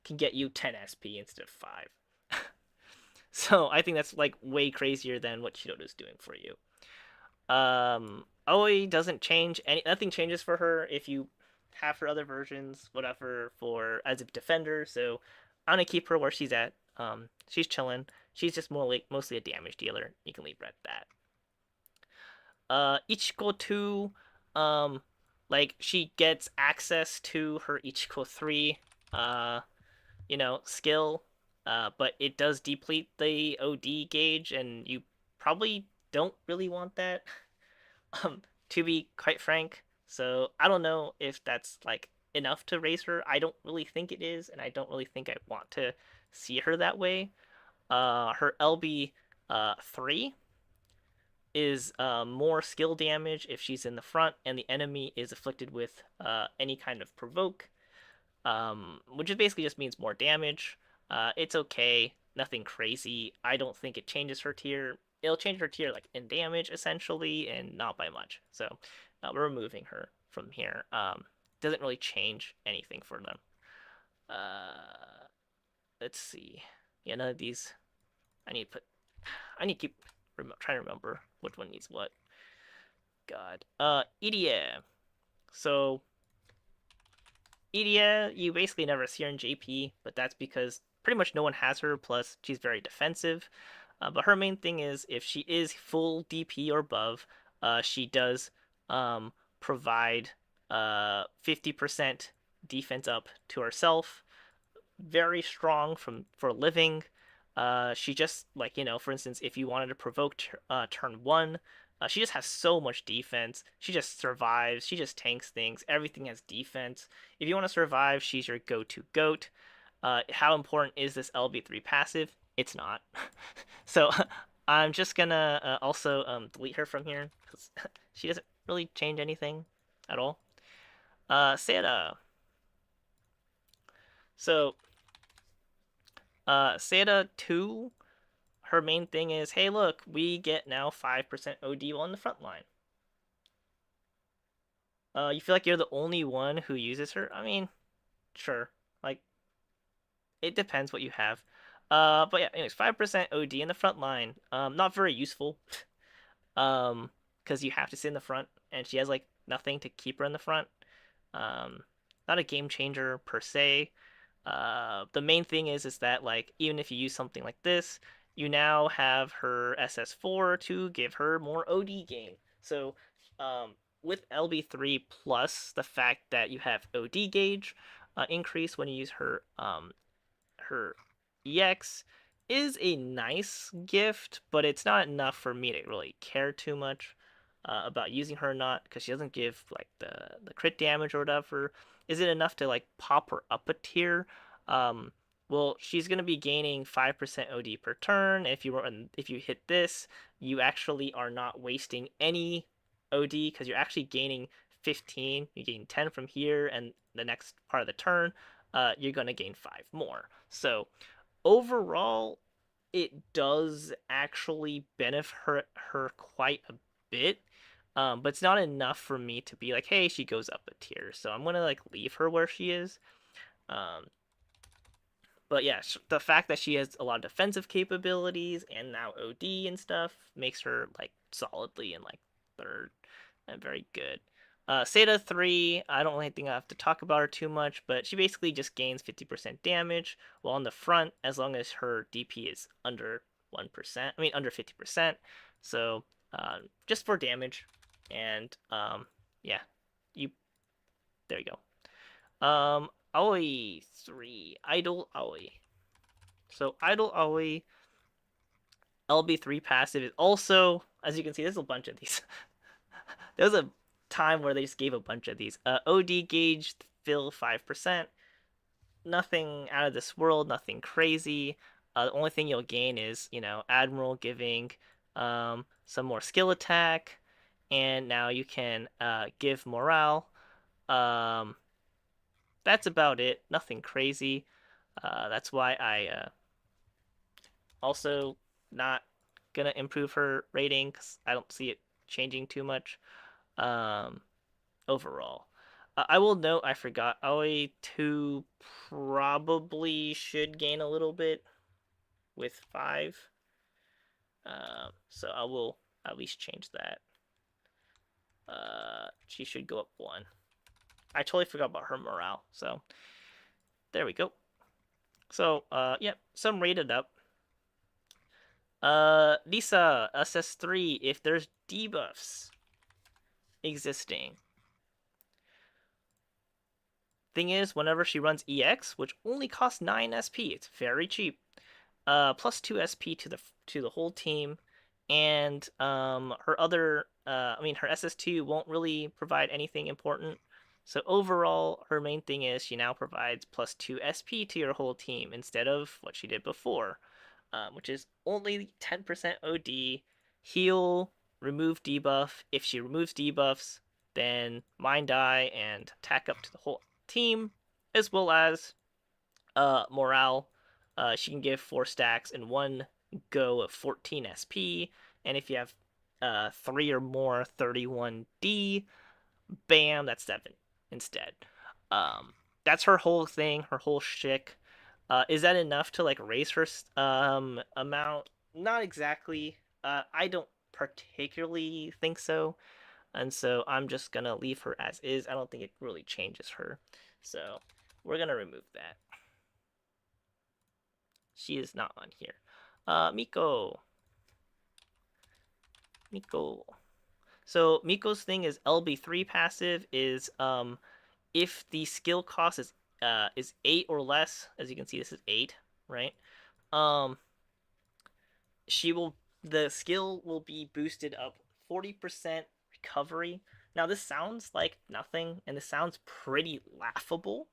can get you 10 SP instead of 5. So I think that's like way crazier than what Chidota's doing for you. Aoi doesn't change nothing changes for her if you have her other versions, whatever, for as a defender. So I'm gonna keep her where she's at. She's chilling. She's just more like mostly a damage dealer. You can leave her at that. Ichiko 2, um, like she gets access to her Ichiko 3, skill, but it does deplete the OD gauge, and you probably don't really want that, to be quite frank. So I don't know if that's like enough to raise her. I don't really think it is, and I don't really think I want to see her that way. Her LB 3 is more skill damage if she's in the front and the enemy is afflicted with any kind of provoke, which basically just means more damage. It's okay, nothing crazy. I don't think it changes her tier. It'll change her tier like in damage essentially, and not by much. So we're removing her from here. Doesn't really change anything for them. Let's see. Yeah, none of these. I need to put. I need to keep trying to remember which one needs what. God. Idia. So Idia, you basically never see her in JP, but that's because pretty much no one has her. Plus, she's very defensive. But her main thing is if she is full DP or above, she does provide 50% defense up to herself. Very strong for living. She just like for instance, if you wanted to provoke turn 1, she just has so much defense. She just survives. She just tanks things. Everything has defense. If you want to survive, she's your go-to goat. How important is this LB3 passive? It's not. So I'm just gonna also delete her from here because she doesn't really change anything at all. Seda. So Seda 2, her main thing is, hey, look, we get now 5% OD on the front line. You feel like you're the only one who uses her? I mean, sure. Like, it depends what you have. But yeah, anyways, 5% OD in the front line. Not very useful. Um, because you have to sit in the front, and she has like nothing to keep her in the front. Um, Not a game changer per se. The main thing is that like even if you use something like this, you now have her SS4 to give her more OD gain. So, with LB3 plus the fact that you have OD gauge increase when you use her EX is a nice gift, but it's not enough for me to really care too much about using her or not because she doesn't give like the crit damage or whatever. Is it enough to like pop her up a tier? Um, well, she's gonna be gaining 5% OD per turn. If you hit this, you actually are not wasting any OD because you're actually gaining 15. You gain 10 from here, and the next part of the turn, you're gonna gain 5 more. So overall, it does actually benefit her quite a bit. But it's not enough for me to be like, hey, she goes up a tier. So I'm gonna like leave her where she is. Um, but yeah, the fact that she has a lot of defensive capabilities and now OD and stuff makes her like solidly in like third and very good. Seda 3, I don't really think I have to talk about her too much, but she basically just gains 50% damage while on the front as long as her DP is under 1%. I mean, under 50%. So, just for damage. And, yeah, you, there you go. Aoi 3, Idle Aoi. So, Idle Aoi, LB3 passive is also, as you can see, there's a bunch of these. There was a time where they just gave a bunch of these. OD gauge fill 5%. Nothing out of this world, nothing crazy. The only thing you'll gain is, Admiral giving some more skill attack, and now you can give morale. Um, that's about it. Nothing crazy. That's why I also not gonna improve her rating because I don't see it changing too much. Um, Overall. I will note I forgot Aoi 2 probably should gain a little bit with 5. So I will at least change that. She should go up 1. I totally forgot about her morale. So there we go. So yeah, some rated up. Lisa SS3 if there's debuffs existing. Thing is, whenever she runs EX, which only costs 9 SP, it's very cheap. Plus 2 SP to the whole team, and her other, I mean, her SS2 won't really provide anything important. So overall, her main thing is she now provides plus 2 SP to your whole team instead of what she did before, which is only 10% OD, heal, remove debuff. If she removes debuffs, then mind die and attack up to the whole team, as well as morale. She can give 4 stacks in one go of 14 SP, and if you have 3 or more 31D, bam, that's 7 instead. Um, that's her whole thing, her whole shtick. Is that enough to like raise her amount? Not exactly. I don't particularly think so, and so I'm just gonna leave her as is. I don't think it really changes her, so we're gonna remove that. She is not on here. Miko. Miko. So Miko's thing is LB3 passive is if the skill cost is 8 or less, as you can see this is 8, right? Um she will the skill will be boosted up 40% recovery. Now this sounds like nothing and this sounds pretty laughable.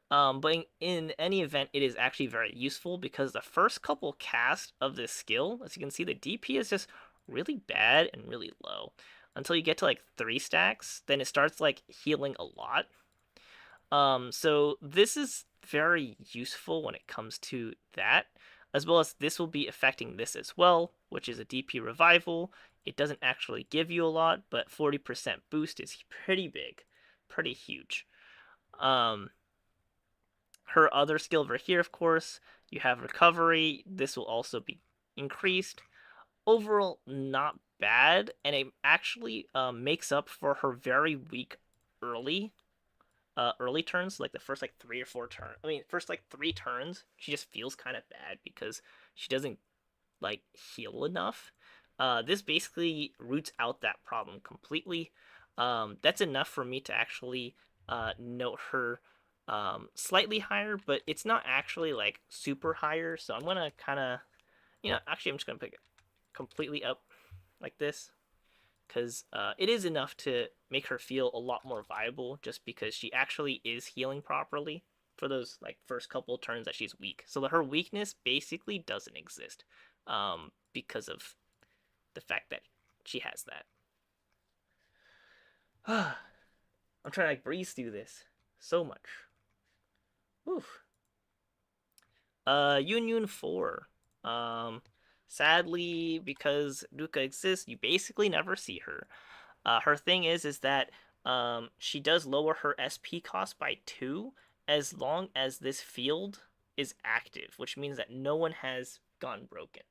But in any event, it is actually very useful because the first couple casts of this skill, as you can see, the DP is just really bad and really low. Until you get to like 3 stacks, then it starts like healing a lot. So this is very useful when it comes to that. as well as this will be affecting this as well, which is a DP revival. It doesn't actually give you a lot, but 40% boost is pretty big, pretty huge. Her other skill over here, of course, you have recovery. This will also be increased. Overall, not bad, and it actually makes up for her very weak early early turns, like the first like 3 or 4 turns. I mean, first like 3 turns, she just feels kind of bad because she doesn't like heal enough. This basically roots out that problem completely. That's enough for me to actually note her slightly higher, but it's not actually like super higher. So I'm gonna kind of, actually I'm just gonna pick it completely up like this because it is enough to make her feel a lot more viable just because she actually is healing properly for those like first couple turns that she's weak. So her weakness basically doesn't exist because of the fact that she has that. I'm trying to like breeze through this so much. Oof. Union 4. Um, Sadly, because Luca exists, you basically never see her. Her thing is that she does lower her SP cost by 2 as long as this field is active, which means that no one has gone broken.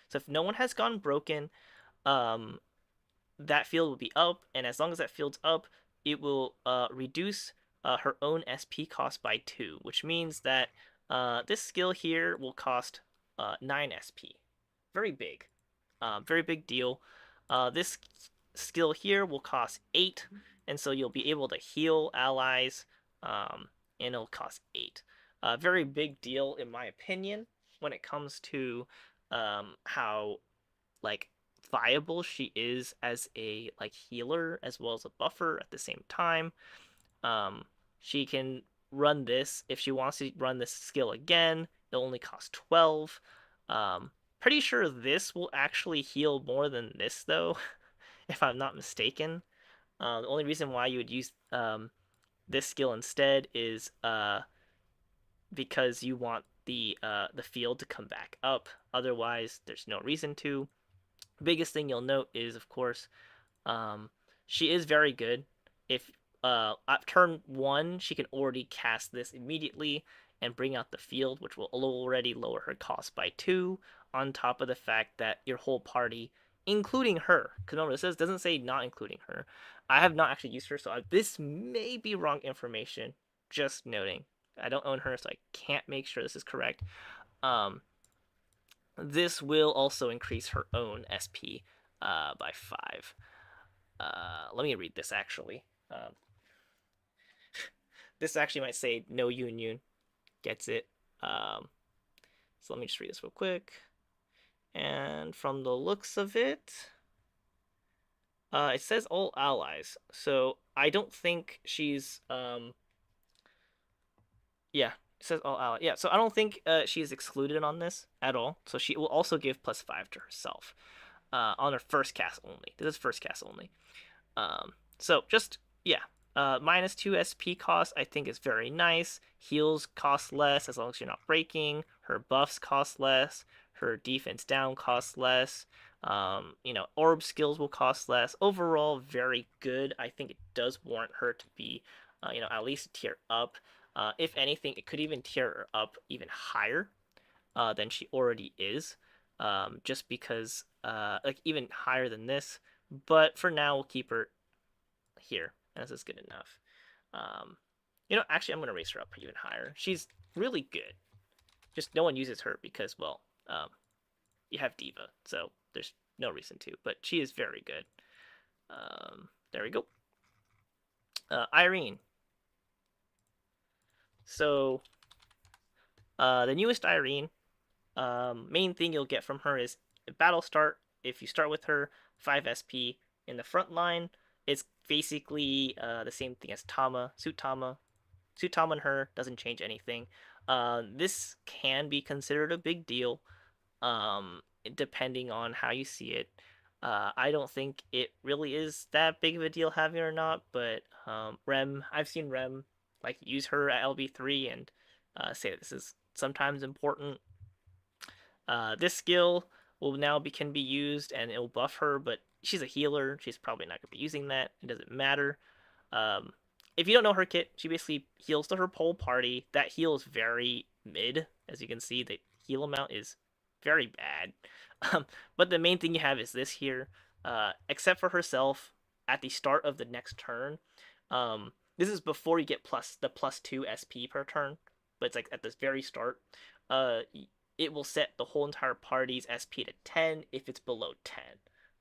So if no one has gone broken, um, that field will be up, and as long as that field's up, it will reduce her own SP cost by 2, which means that this skill here will cost 9 SP. Very big deal. This skill here will cost 8, and so you'll be able to heal allies, and it'll cost 8. Very big deal in my opinion when it comes to how like viable she is as a like healer as well as a buffer at the same time. Um, she can run this if she wants to run this skill again. It'll only cost 12. Um, Pretty sure this will actually heal more than this though, if I'm not mistaken. The only reason why you would use this skill instead is because you want the field to come back up. Otherwise, there's no reason to. Biggest thing you'll note is, of course, um, she is very good. If at turn 1, she can already cast this immediately and bring out the field, which will already lower her cost by 2, on top of the fact that your whole party, including her, because remember, this doesn't say not including her. I have not actually used her, so this may be wrong information. Just noting. I don't own her, so I can't make sure this is correct. Um, this will also increase her own SP by 5. Let me read this actually. This actually might say no union. Gets it. So let me just read this real quick. And from the looks of it, it says all allies. So I don't think she's yeah, it says all allies. Yeah, so I don't think she's excluded on this at all. So she will also give +5 to herself on her first cast only. This is first cast only. So just yeah, -2 SP cost I think is very nice. Heals cost less as long as you're not breaking. Her buffs cost less. Her defense down costs less. Orb skills will cost less. Overall, very good. I think it does warrant her to be, at least a tier up. If anything, it could even tier her up even higher than she already is, just because, like even higher than this. But for now, we'll keep her here, and this is good enough. Actually, I'm gonna raise her up even higher. She's really good. Just no one uses her because, well, you have Diva, so there's no reason to. But she is very good. There we go. Irene. So, the newest Irene. Main thing you'll get from her is battle start. If you start with her, 5 SP in the front line. It's basically the same thing as Tama, Suit Tama. Suit Tama and her doesn't change anything. This can be considered a big deal, depending on how you see it. I don't think it really is that big of a deal having her or not, but I've seen Rem like use her at LB3 and say that this is sometimes important. This skill will now can be used and it will buff her, but she's a healer. She's probably not going to be using that. It doesn't matter. Um, if you don't know her kit, she basically heals to her whole party. That heal is very mid. As you can see, the heal amount is very bad. But the main thing you have is this here. Except for herself, at the start of the next turn, this is before you get the +2 SP per turn, but it's like at this very start. Uh, it will set the whole entire party's SP to 10 if it's below 10,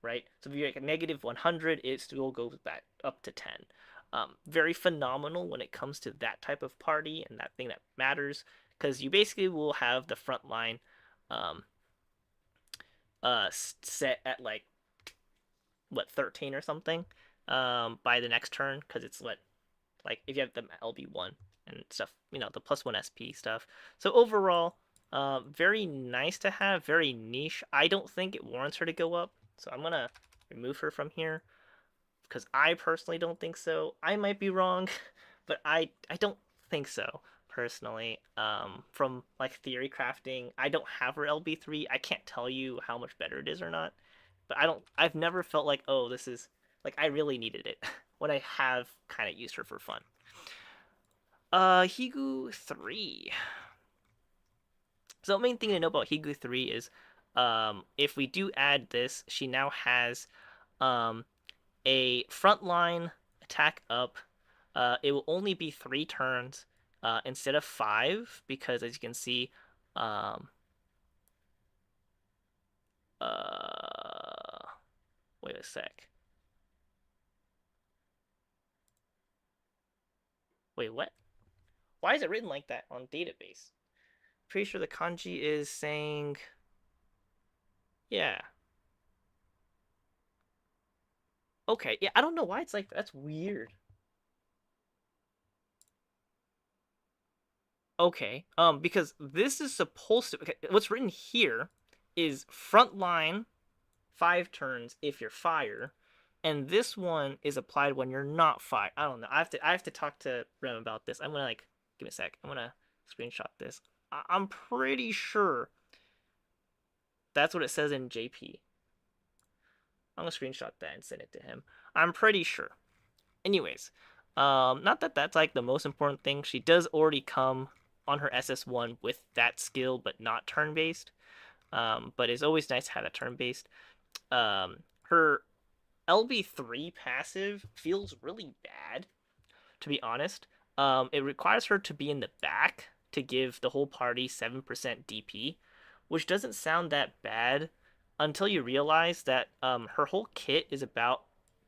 right? So if you're like a negative 100, it still goes back up to 10. Very phenomenal when it comes to that type of party and that thing that matters, because you basically will have the front line um, set at like what 13 or something by the next turn, because it's what, like if you have the LB1 and stuff, the +1 SP stuff. So overall, very nice to have, very niche. I don't think it warrants her to go up, so I'm gonna remove her from here because I personally don't think so. I might be wrong, but I don't think so personally. From like theory crafting, I don't have her LB3. I can't tell you how much better it is or not, but I've never felt like, oh, this is like I really needed it when I have kind of used her for fun. Higu 3. So the main thing to know about Higu 3 is, if we do add this, she now has a frontline attack up. It will only be 3 turns instead of 5, because as you can see, wait a sec. Wait, what? Why is it written like that on database? Pretty sure the kanji is saying, yeah. Okay, yeah, I don't know why it's like that's weird. Okay, because this is supposed to. Okay, what's written here is frontline 5 turns if you're fire, and this one is applied when you're not fire. I don't know. I have to talk to Rem about this. I'm gonna like give me a sec. I'm gonna screenshot this. I'm pretty sure that's what it says in JP. I'm gonna screenshot that and send it to him. I'm pretty sure. Anyways, not that that's like the most important thing. She does already come on her SS1 with that skill, but not turn based. But it's always nice to have that turn based. Her LB3 passive feels really bad, to be honest. It requires her to be in the back to give the whole party 7% DP, which doesn't sound that bad until you realize that her whole kit is about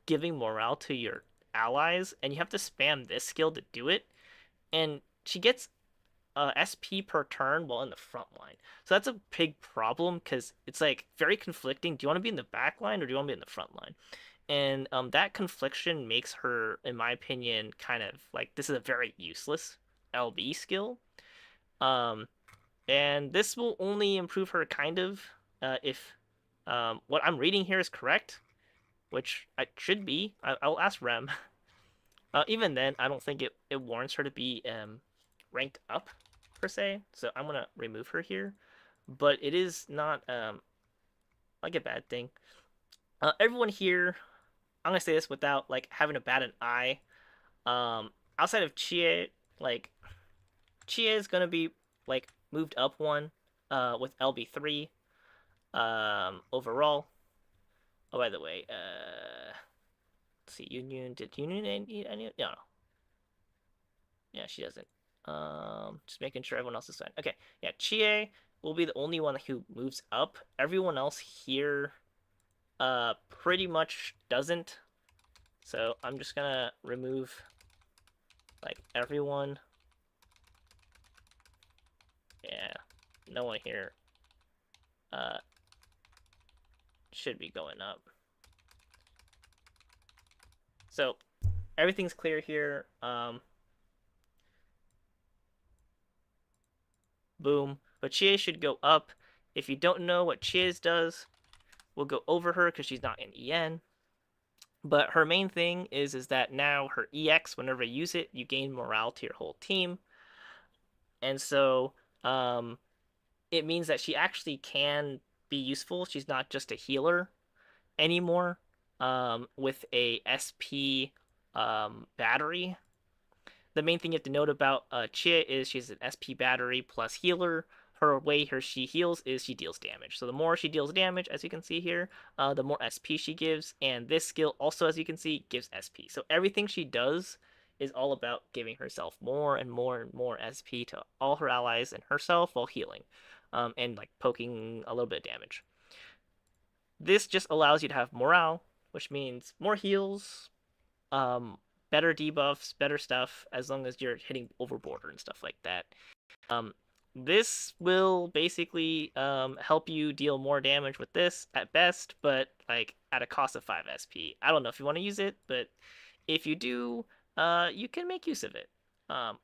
giving morale to your allies, and you have to spam this skill to do it. And she gets SP per turn while in the front line. So that's a big problem because it's like very conflicting. Do you want to be in the back line or do you want to be in the front line? And that confliction makes her, in my opinion, kind of like this is a very useless LB skill. Um, and this will only improve her kind of if what I'm reading here is correct, which it should be. I'll ask Rem. Even then, I don't think it warrants her to be ranked up per se. So I'm gonna remove her here, but it is not like a bad thing. Everyone here, I'm gonna say this without like having to bat an eye. Outside of Chie, like Chie is gonna be like moved up one, with LB3, overall. Oh, by the way, let's see, did Union need any? No, no. Yeah, she doesn't. Just making sure everyone else is fine. Okay, yeah, Chie will be the only one who moves up. Everyone else here, pretty much doesn't. So I'm just gonna remove like everyone. Yeah, no one here should be going up. So everything's clear here. Boom. But Chie should go up. If you don't know what Chie's does, we'll go over her because she's not in EN. But her main thing is that now her EX, whenever you use it, you gain morale to your whole team. And so it means that she actually can be useful. She's not just a healer anymore. With a SP battery. The main thing you have to note about Chia is she's an SP battery plus healer. Her way she heals is she deals damage. So the more she deals damage, as you can see here, the more SP she gives. And this skill also, as you can see, gives SP. So everything she does is all about giving herself more and more and more SP to all her allies and herself while healing, and like poking a little bit of damage. This just allows you to have morale, which means more heals, um, better debuffs, better stuff, as long as you're hitting over border and stuff like that. Um, this will basically help you deal more damage with this at best, but like at a cost of 5 SP. I don't know if you want to use it, but if you do, you can make use of it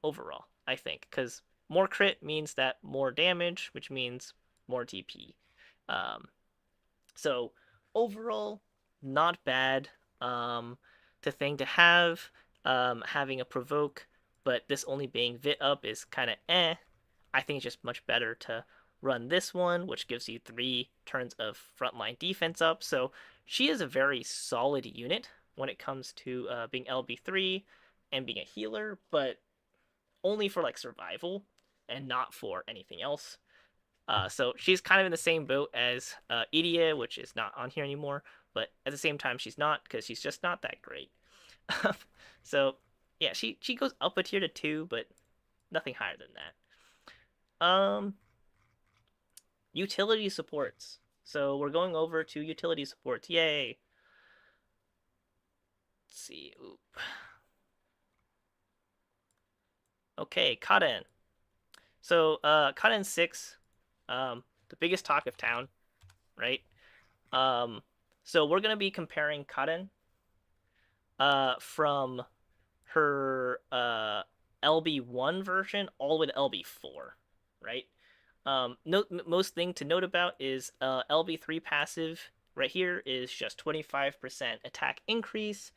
overall, I think, because more crit means that more damage, which means more TP. Um, so overall, not bad. To thing to have. Having a provoke, but this only being vit up is kind of eh. I think it's just much better to run this one, which gives you 3 turns of frontline defense up. So she is a very solid unit when it comes to being LB3 and being a healer, but only for like survival and not for anything else. So she's kind of in the same boat as Idia, which is not on here anymore, but at the same time she's not because she's just not that great. So yeah, she goes up a tier to 2, but nothing higher than that. Utility supports. So we're going over to utility supports. Yay. Let's see. Oop. Okay, Kaden. So Kaden 6, the biggest talk of town, right? Um, so we're gonna be comparing Kaden from her LB1 version all the way to LB4, right? Most thing to note about is LB3 passive right here is just 25% attack increase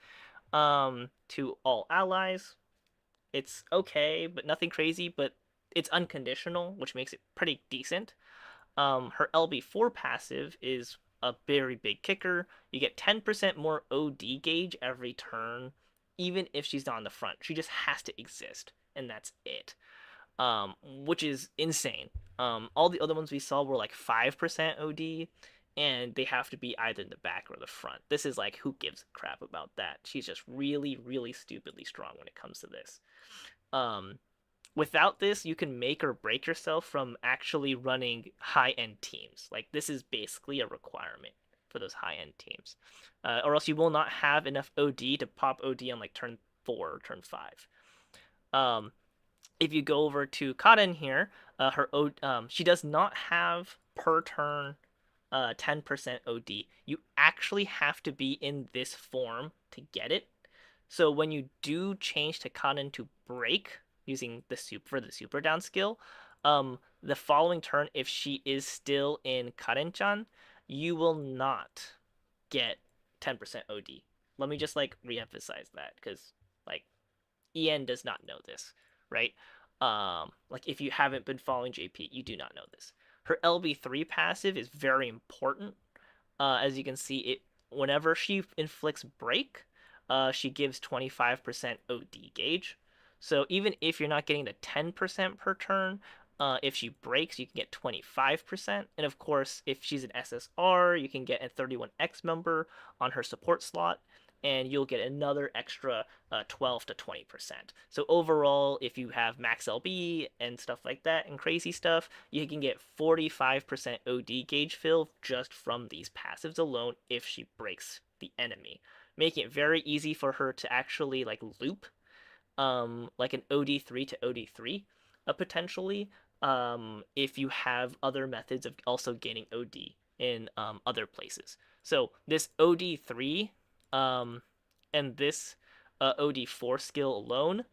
to all allies. It's okay, but nothing crazy, but it's unconditional, which makes it pretty decent. Her LB4 passive is a very big kicker. You get 10% more OD gauge every turn, even if she's not on the front. She just has to exist, and that's it. Which is insane. All the other ones we saw were like 5% OD, and they have to be either in the back or the front. This is like, who gives a crap about that? She's just really, really stupidly strong when it comes to this. Um, Without this, you can make or break yourself from actually running high end teams. Like, this is basically a requirement for those high end teams, or else you will not have enough OD to pop OD on like turn 4 or turn 5. If you go over to Kaden here, she does not have per turn 10% OD. You actually have to be in this form to get it. So when you do change to Kaden to break using the super down skill, the following turn, if she is still in Kaden-chan, you will not get 10% OD. Let me just like reemphasize that because like En does not know this, right? Like if you haven't been following JP, you do not know this. Her LB3 passive is very important. As you can see, it whenever she inflicts break, she gives 25% OD gauge. So even if you're not getting the 10% per turn, if she breaks, you can get 25%. And of course, if she's an SSR, you can get a 31X member on her support slot, and you'll get another extra 12 to 20%. So overall, if you have max LB and stuff like that and crazy stuff, you can get 45% OD gauge fill just from these passives alone if she breaks the enemy, making it very easy for her to actually like loop like an OD3 to OD3 potentially, if you have other methods of also gaining OD in other places. So this OD3 and this OD4 skill alone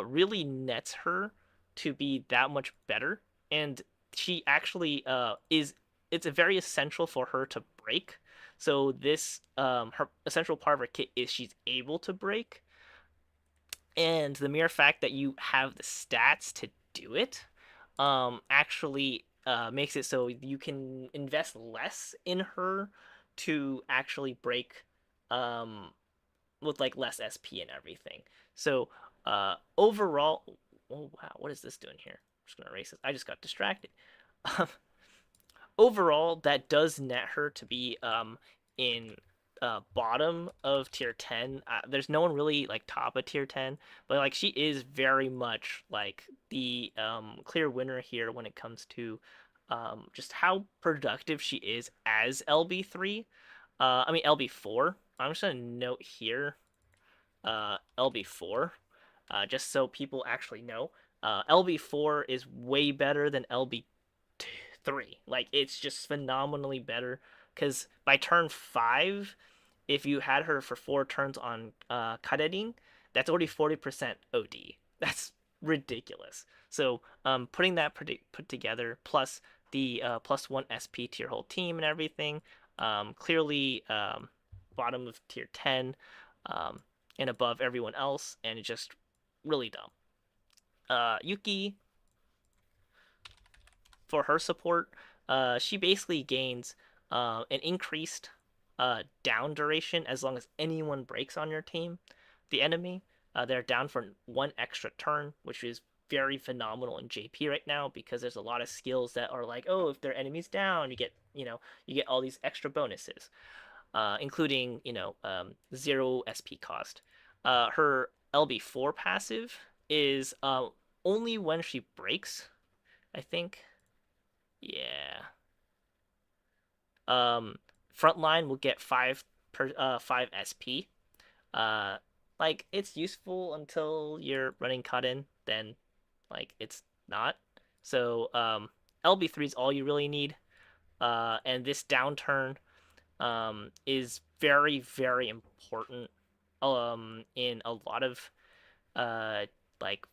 really nets her to be that much better. And she actually is, it's a very essential for her to break. So this, her essential part of her kit is she's able to break. And the mere fact that you have the stats to do it actually makes it so you can invest less in her to actually break um, with like less SP and everything. So overall, oh wow, what is this doing here? I'm just gonna erase this. I just got distracted. Overall, that does net her to be in bottom of tier 10. There's no one really like top of tier 10, but like she is very much like the clear winner here when it comes to just how productive she is as LB3. I mean LB4. I'm just gonna note here LB4, just so people actually know. LB4 is way better than LB3. Like, it's just phenomenally better. Because by turn 5, if you had her for 4 turns on Karerin, that's already 40% OD. That's ridiculous. So, putting that put together, plus the +1 SP to your whole team and everything, clearly bottom of tier 10. And above everyone else, and it's just really dumb. Yuki, for her support, she basically gains an increased down duration as long as anyone breaks on your team. The enemy, they're down for 1 extra turn, which is very phenomenal in JP right now because there's a lot of skills that are like, oh, if their enemy's down, you get all these extra bonuses. Including 0 SP cost. Her LB4 passive is only when she breaks, I think. Yeah. Um, Frontline will get 5 SP. Uh, like it's useful until you're running cut in, then like it's not. So LB3 is all you really need. And this downturn is very, very important in a lot of uh, like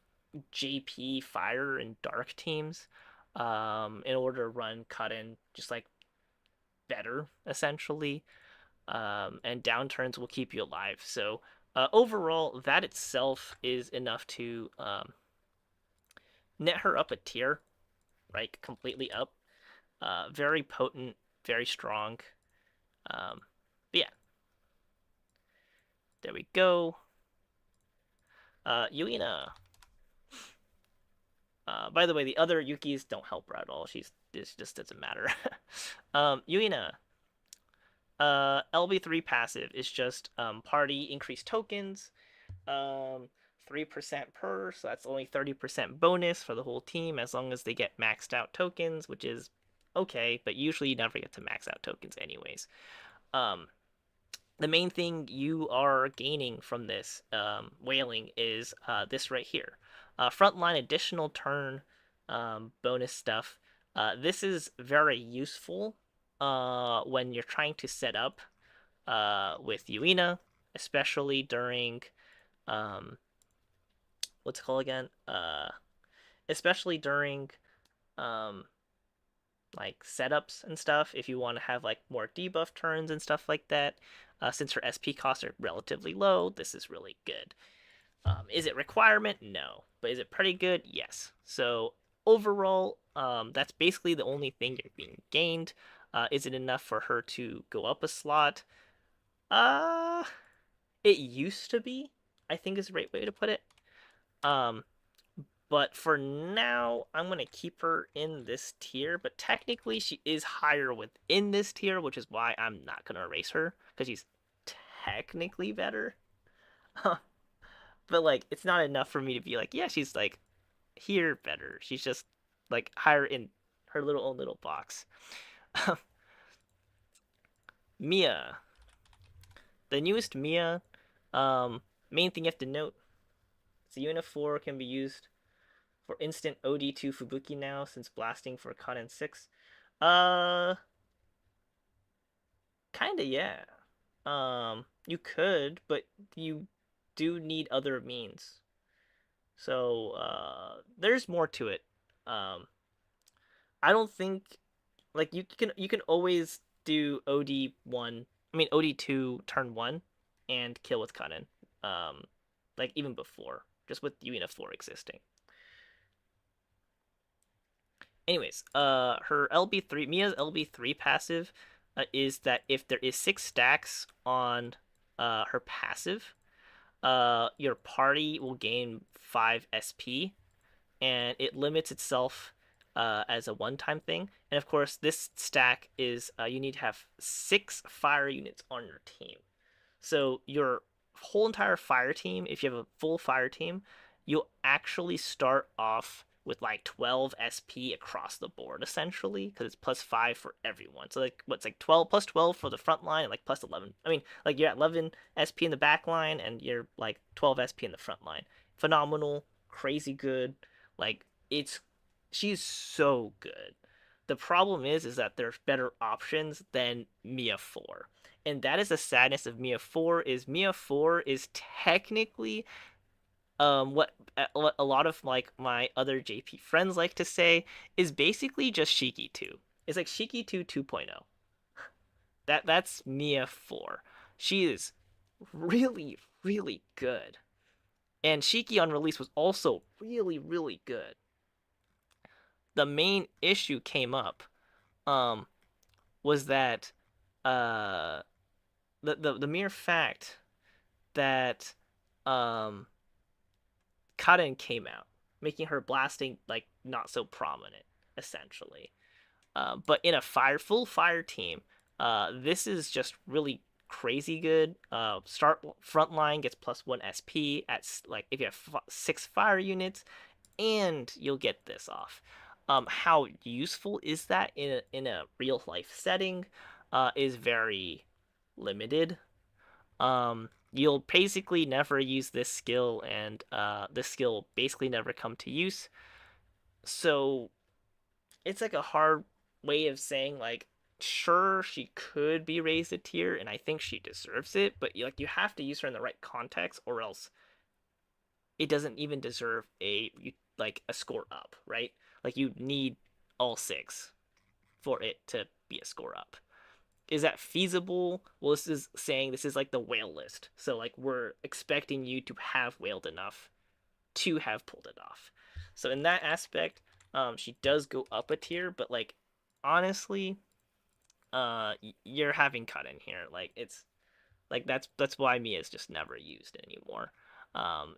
JP Fire and Dark teams in order to run cut in just like better essentially. And downturns will keep you alive. So overall, that itself is enough to net her up a tier, right? Completely up. Very potent, very strong. But yeah, there we go. Yuina. By the way, the other Yukis don't help her at all. This just doesn't matter. Yuina. LB3 passive is just party increased tokens. 3% per, so that's only 30% bonus for the whole team as long as they get maxed out tokens, which is okay, but usually you never get to max out tokens anyways. The main thing you are gaining from this whaling is this right here. Frontline additional turn bonus stuff. This is very useful when you're trying to set up with Yuina, especially during what's it called again? Especially during um, like setups and stuff. If you want to have like more debuff turns and stuff like that, since her SP costs are relatively low, this is really good. Is it requirement? No, but is it pretty good? Yes. So overall, that's basically the only thing you're being gained. Is it enough for her to go up a slot? Uh, it used to be, I think is the right way to put it. But for now, I'm going to keep her in this tier. But technically, she is higher within this tier, which is why I'm not going to erase her. Because she's technically better. But, like, it's not enough for me to be like, yeah, she's, like, here better. She's just, like, higher in her own little box. Mia. The newest Mia, main thing you have to note, Zuna 4 can be used for instant OD2 Fubuki now, since blasting for Kanen 6. Uh, kinda, yeah. You could, but you do need other means. So, there's more to it. I don't think, like, you can always do OD1, I mean, OD2 turn 1 and kill with Kanen. Um, like, even before, just with Yuina 4 existing. Anyways, her LB3 Mia's LB3 passive is that if there is 6 stacks on her passive, your party will gain 5 SP, and it limits itself as a one-time thing. And of course, this stack is you need to have 6 fire units on your team. So your whole entire fire team, if you have a full fire team, you'll actually start off with like 12 SP across the board essentially, because it's +5 for everyone. So like what's like 12 +12 for the front line and like +11. I mean, like you're at 11 SP in the back line and you're like 12 SP in the front line. Phenomenal, crazy good. Like it's she's so good. The problem is that there's better options than Mia 4. And that is the sadness of Mia 4 is Mia 4 is technically what a lot of like my other JP friends like to say is basically just Shiki 2. It's like Shiki 2 2.0. That's Mia 4. She is really really good. And Shiki on release was also really really good. The main issue came up um was that uh the mere fact that um Karen came out, making her blasting like not so prominent, essentially. But in a full fire team, this is just really crazy good. Start front line gets +1 SP at like if you have 6 fire units, and you'll get this off. How useful is that in a real life setting? Is very limited. You'll basically never use this skill, and this skill basically never come to use. So it's like a hard way of saying like, sure she could be raised a tier, and I think she deserves it, but like you have to use her in the right context, or else it doesn't even deserve a score up, right? Like you need all 6 for it to be a score up. Is that feasible? Well, this is saying this is like the whale list. So like we're expecting you to have whaled enough to have pulled it off. So in that aspect, she does go up a tier, but like honestly, you're having cut in here. Like it's like that's why Mia's just never used anymore.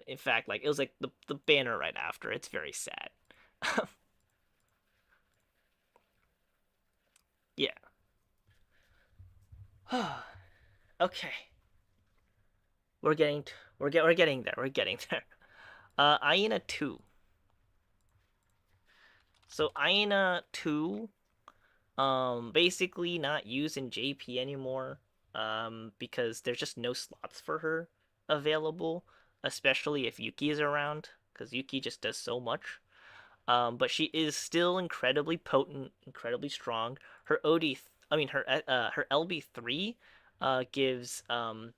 In fact, like it was like the banner right after. It's very sad. Yeah. Okay. We're getting there. We're getting there. Aina 2. So Aina 2 basically not used in JP anymore because there's just no slots for her available, especially if Yuki is around because Yuki just does so much. But she is still incredibly potent, incredibly strong. Her OD I mean her LB3 gives 30%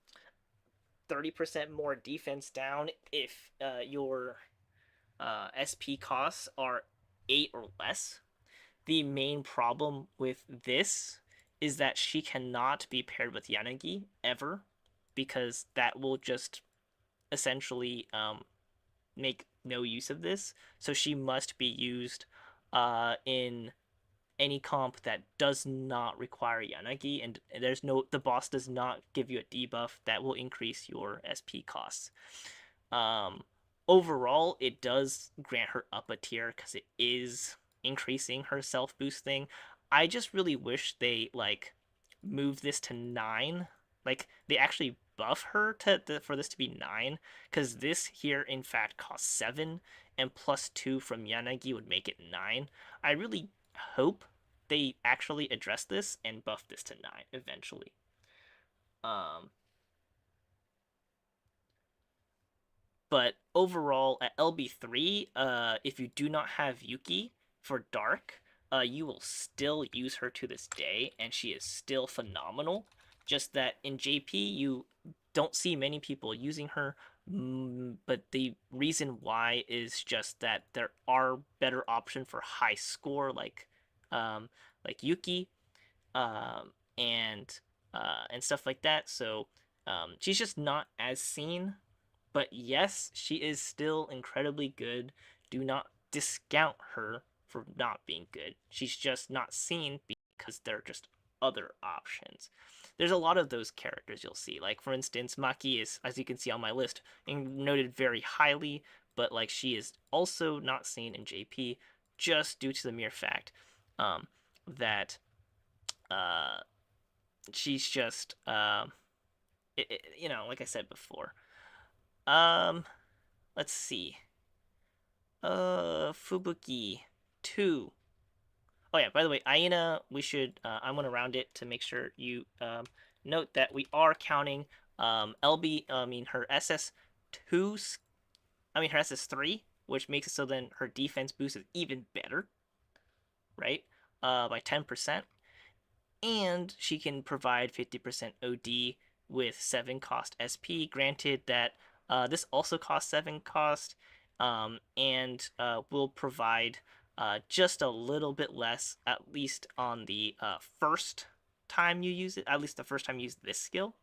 more defense down if your SP costs are 8 or less. The main problem with this is that she cannot be paired with Yanagi ever, because that will just essentially make no use of this. So she must be used in any comp that does not require Yanagi, and the boss does not give you a debuff that will increase your SP costs. Um, Overall, it does grant her up a tier because it is increasing her self boosting. I just really wish they like move this to 9. Like they actually buff her for this to be 9, because this here in fact costs 7, and +2 from Yanagi would make it 9. I really hope they actually address this and buff this to 9 eventually. Um, But overall, at LB3, if you do not have Yuki for Dark, you will still use her to this day, and she is still phenomenal. Just that in JP, you don't see many people using her, but the reason why is just that there are better options for high score, um, like Yuki, and stuff like that. So she's just not as seen, but yes, she is still incredibly good. Do not discount her for not being good. She's just not seen because there are just other options. There's a lot of those characters you'll see. Like, for instance, Maki is, as you can see on my list, noted very highly, but like she is also not seen in JP just due to the mere fact that uh, she's just like I said before. Um, let's see. Fubuki 2. Oh yeah, by the way, Aina, we should I'm gonna round it to make sure you note that we are counting LB her SS2 her SS3, which makes it so then her defense boost is even better, right? By 10%. And she can provide 50% OD with 7 cost SP. Granted that this also costs 7 cost, and will provide just a little bit less, at least on the first time you use it, at least the first time you use this skill.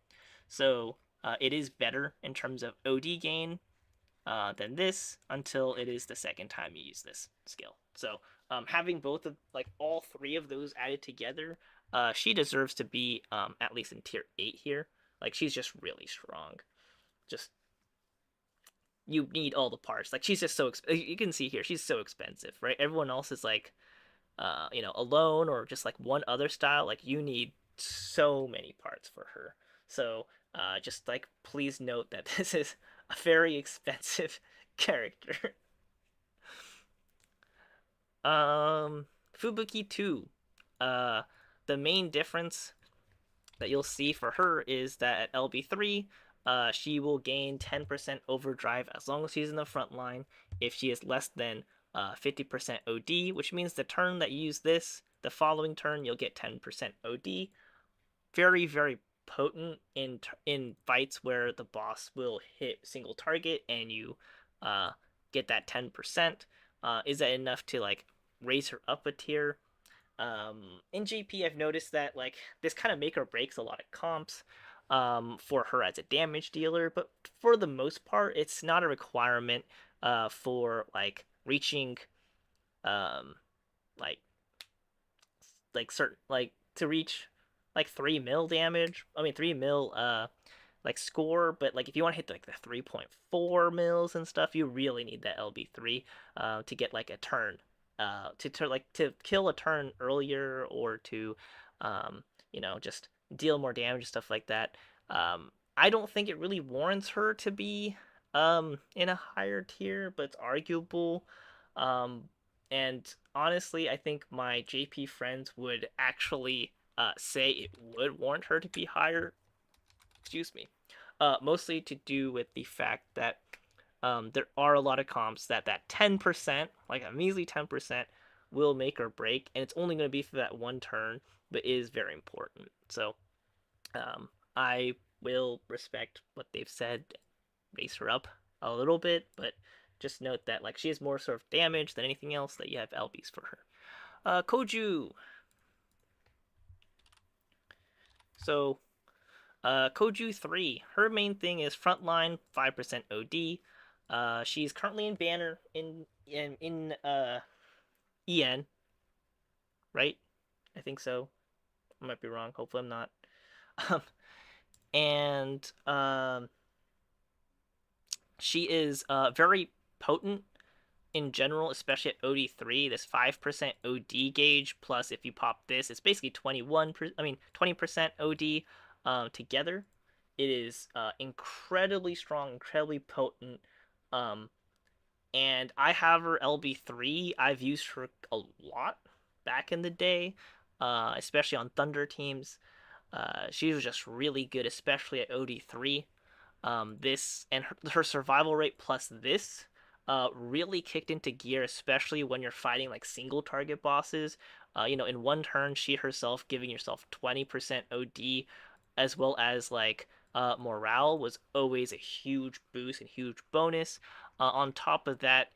So it is better in terms of OD gain than this until it is the second time you use this skill. So having both of like all three of those added together, she deserves to be at least in tier 8 here. Like she's just really strong. Just you need all the parts. Like she's just so you can see here she's so expensive, right? Everyone else is like alone or just like one other style. Like you need so many parts for her. So just like please note that this is a very expensive character. Fubuki 2. Uh, the main difference that you'll see for her is that at LB3, she will gain 10% overdrive as long as she's in the front line. If she is less than 50% OD, which means the turn that you use this, the following turn you'll get 10% OD. Very, very potent in fights where the boss will hit single target and you get that 10%. Is that enough to like raise her up a tier? In JP, I've noticed that like this kind of make or breaks a lot of comps for her as a damage dealer, but for the most part, it's not a requirement for like reaching um, like certain like to reach like 3 mil damage. I mean 3 mil like score, but like if you want to hit like the 3.4 mils and stuff, you really need that LB3 to get like a turn to kill a turn earlier or to just deal more damage and stuff like that. I don't think it really warrants her to be in a higher tier, but it's arguable. Um, and honestly, I think my JP friends would actually say it would warrant her to be higher. Excuse me. Mostly to do with the fact that there are a lot of comps that 10%, like a measly 10%, will make or break, and it's only going to be for that one turn, but is very important. So I will respect what they've said, raise her up a little bit, but just note that like she has more sort of damage than anything else that you have LBs for her. Koju. So Koju 3. Her main thing is frontline 5% OD. She's currently in banner in EN, right? I think so. I might be wrong. Hopefully I'm not. And she is very potent in general, especially at OD3. This 5% OD gauge plus if you pop this, it's basically 20% OD together. It is incredibly strong, incredibly potent. And I have her LB3. I've used her a lot back in the day, especially on Thunder teams. She was just really good, especially at OD3. This and her survival rate plus this really kicked into gear, especially when you're fighting like single target bosses. In one turn, she herself giving yourself 20% OD, as well as like morale was always a huge boost and huge bonus. On top of that,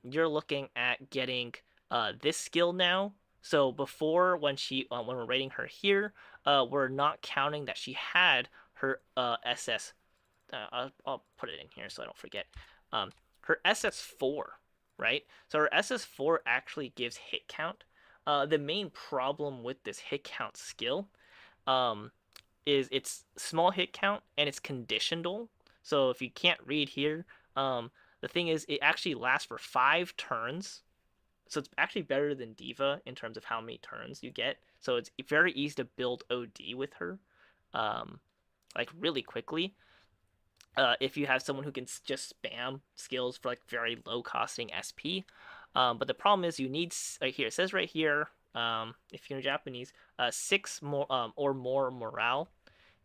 you're looking at getting this skill now. So before, when we're rating her here, we're not counting that she had her SS. I'll put it in here so I don't forget. Her SS4 right? So her SS4 actually gives hit count. The main problem with this hit count skill um, is its small hit count and it's conditional. So if you can't read here, the thing is it actually lasts for 5 turns. So it's actually better than Diva in terms of how many turns you get. So it's very easy to build OD with her, um, like really quickly. If you have someone who can just spam skills for like very low costing SP. But the problem is you need right here. It says right here, if you're Japanese, 6 more or more morale,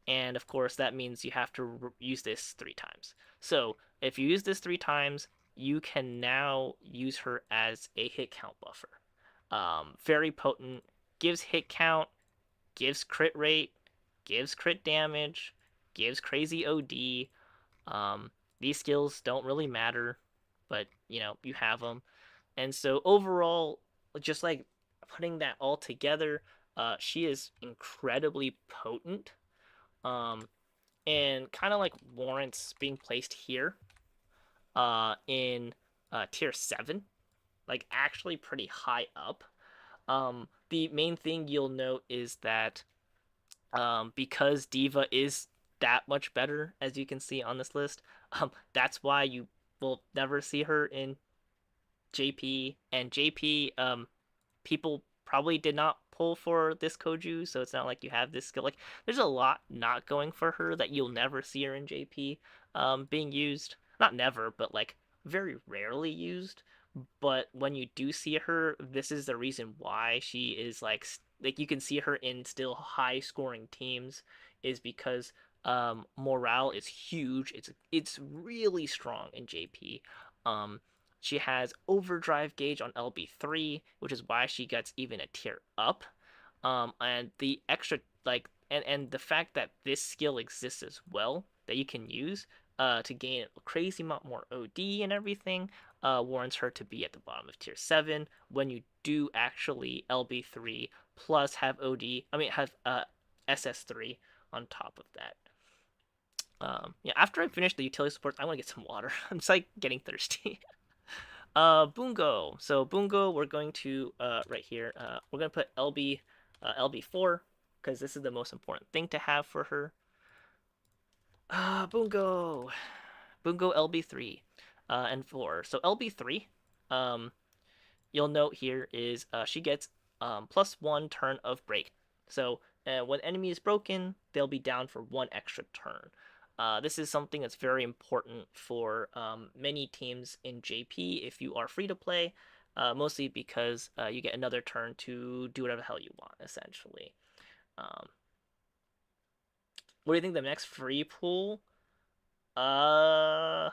and of course that means you have to use this 3 times. So if you use this 3 times, you can now use her as a hit count buffer. Very potent, gives hit count, gives crit rate, gives crit damage, gives crazy OD. Um, these skills don't really matter, but you have them. And so overall, just like putting that all together, she is incredibly potent. Um, and kind of like warrants being placed here in tier 7, like actually pretty high up. The main thing you'll note is that because Diva is that much better, as you can see on this list, that's why you will never see her in JP. And JP, people probably did not pull for this Koju, so it's not like you have this skill. Like, there's a lot not going for her that you'll never see her in JP being used. Not never, but like very rarely used. But when you do see her, this is the reason why she is like you can see her in still high scoring teams is because morale is huge. It's really strong in JP. Um, she has overdrive gauge on LB3, which is why she gets even a tier up. And the extra and the fact that this skill exists as well that you can use to gain a crazy amount more OD and everything warrants her to be at the bottom of tier 7 when you do actually LB3 plus have OD, I mean, have SS3 on top of that. Yeah, after I finish the utility supports, I want to get some water. I'm just like getting thirsty. Bungo. So Bungo, we're going to right here. We're gonna put LB4 because this is the most important thing to have for her. Bungo. Bungo LB3 and 4. So LB3, um, you'll note here is she gets +1 turn of break. So when enemy is broken, they'll be down for 1 extra turn. This is something that's very important for many teams in JP if you are free to play, mostly because you get another turn to do whatever the hell you want, essentially. Um, what do you think the next free pool? Uh,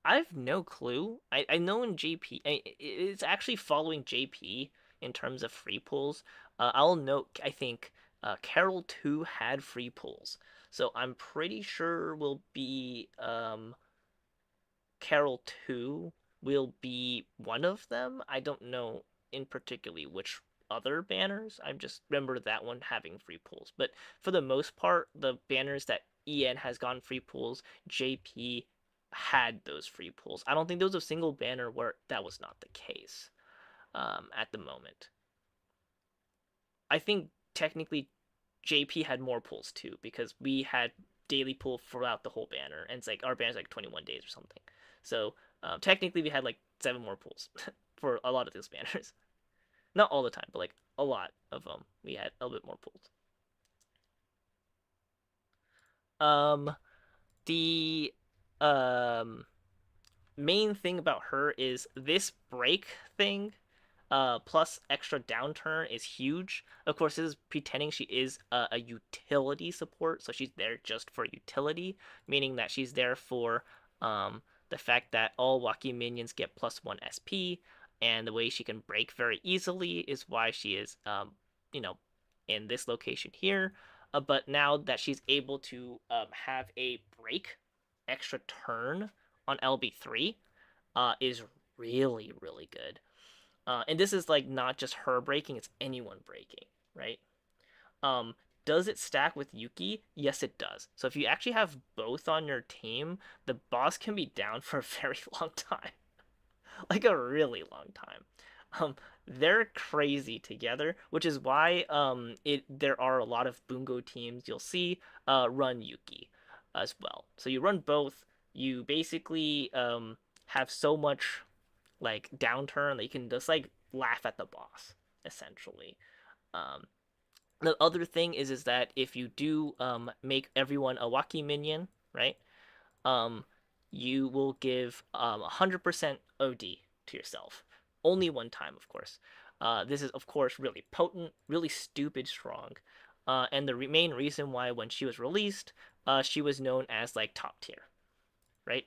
I have no clue. I know in JP, it's actually following JP in terms of free pools. I'll note, I think Carol 2 had free pools. So I'm pretty sure will be Carol 2 will be one of them. I don't know in particularly which other banners. I just remember that one having free pools. But for the most part, the banners that EN has gotten free pools, JP had those free pools. I don't think there was a single banner where that was not the case at the moment. I think technically JP had more pulls too because we had daily pull throughout the whole banner, and it's like our banner's like 21 days or something. So technically we had like 7 more pulls for a lot of those banners. Not all the time, but like a lot of them we had a little bit more pulls. Um, the um main thing about her is this break thing plus extra downturn is huge. Of course, this is pretending she is a utility support, so she's there just for utility, meaning that she's there for the fact that all Waki minions get +1 SP, and the way she can break very easily is why she is, you know, in this location here. But now that she's able to have a break extra turn on LB3 is really, really good. And this is like not just her breaking, it's anyone breaking, right? Um, does it stack with Yuki? Yes, it does. So if you actually have both on your team, the boss can be down for a very long time. like a really long time. Um, they're crazy together, which is why there are a lot of Bungo teams you'll see run Yuki as well. So you run both. You basically have so much like downturn that you can just like laugh at the boss essentially. Um, the other thing is that if you do make everyone a Waki minion, right? Um, you will give 100% OD to yourself. Only one time, of course. This is, of course, really potent, really stupid strong. And the main reason why when she was released, she was known as like top tier, right?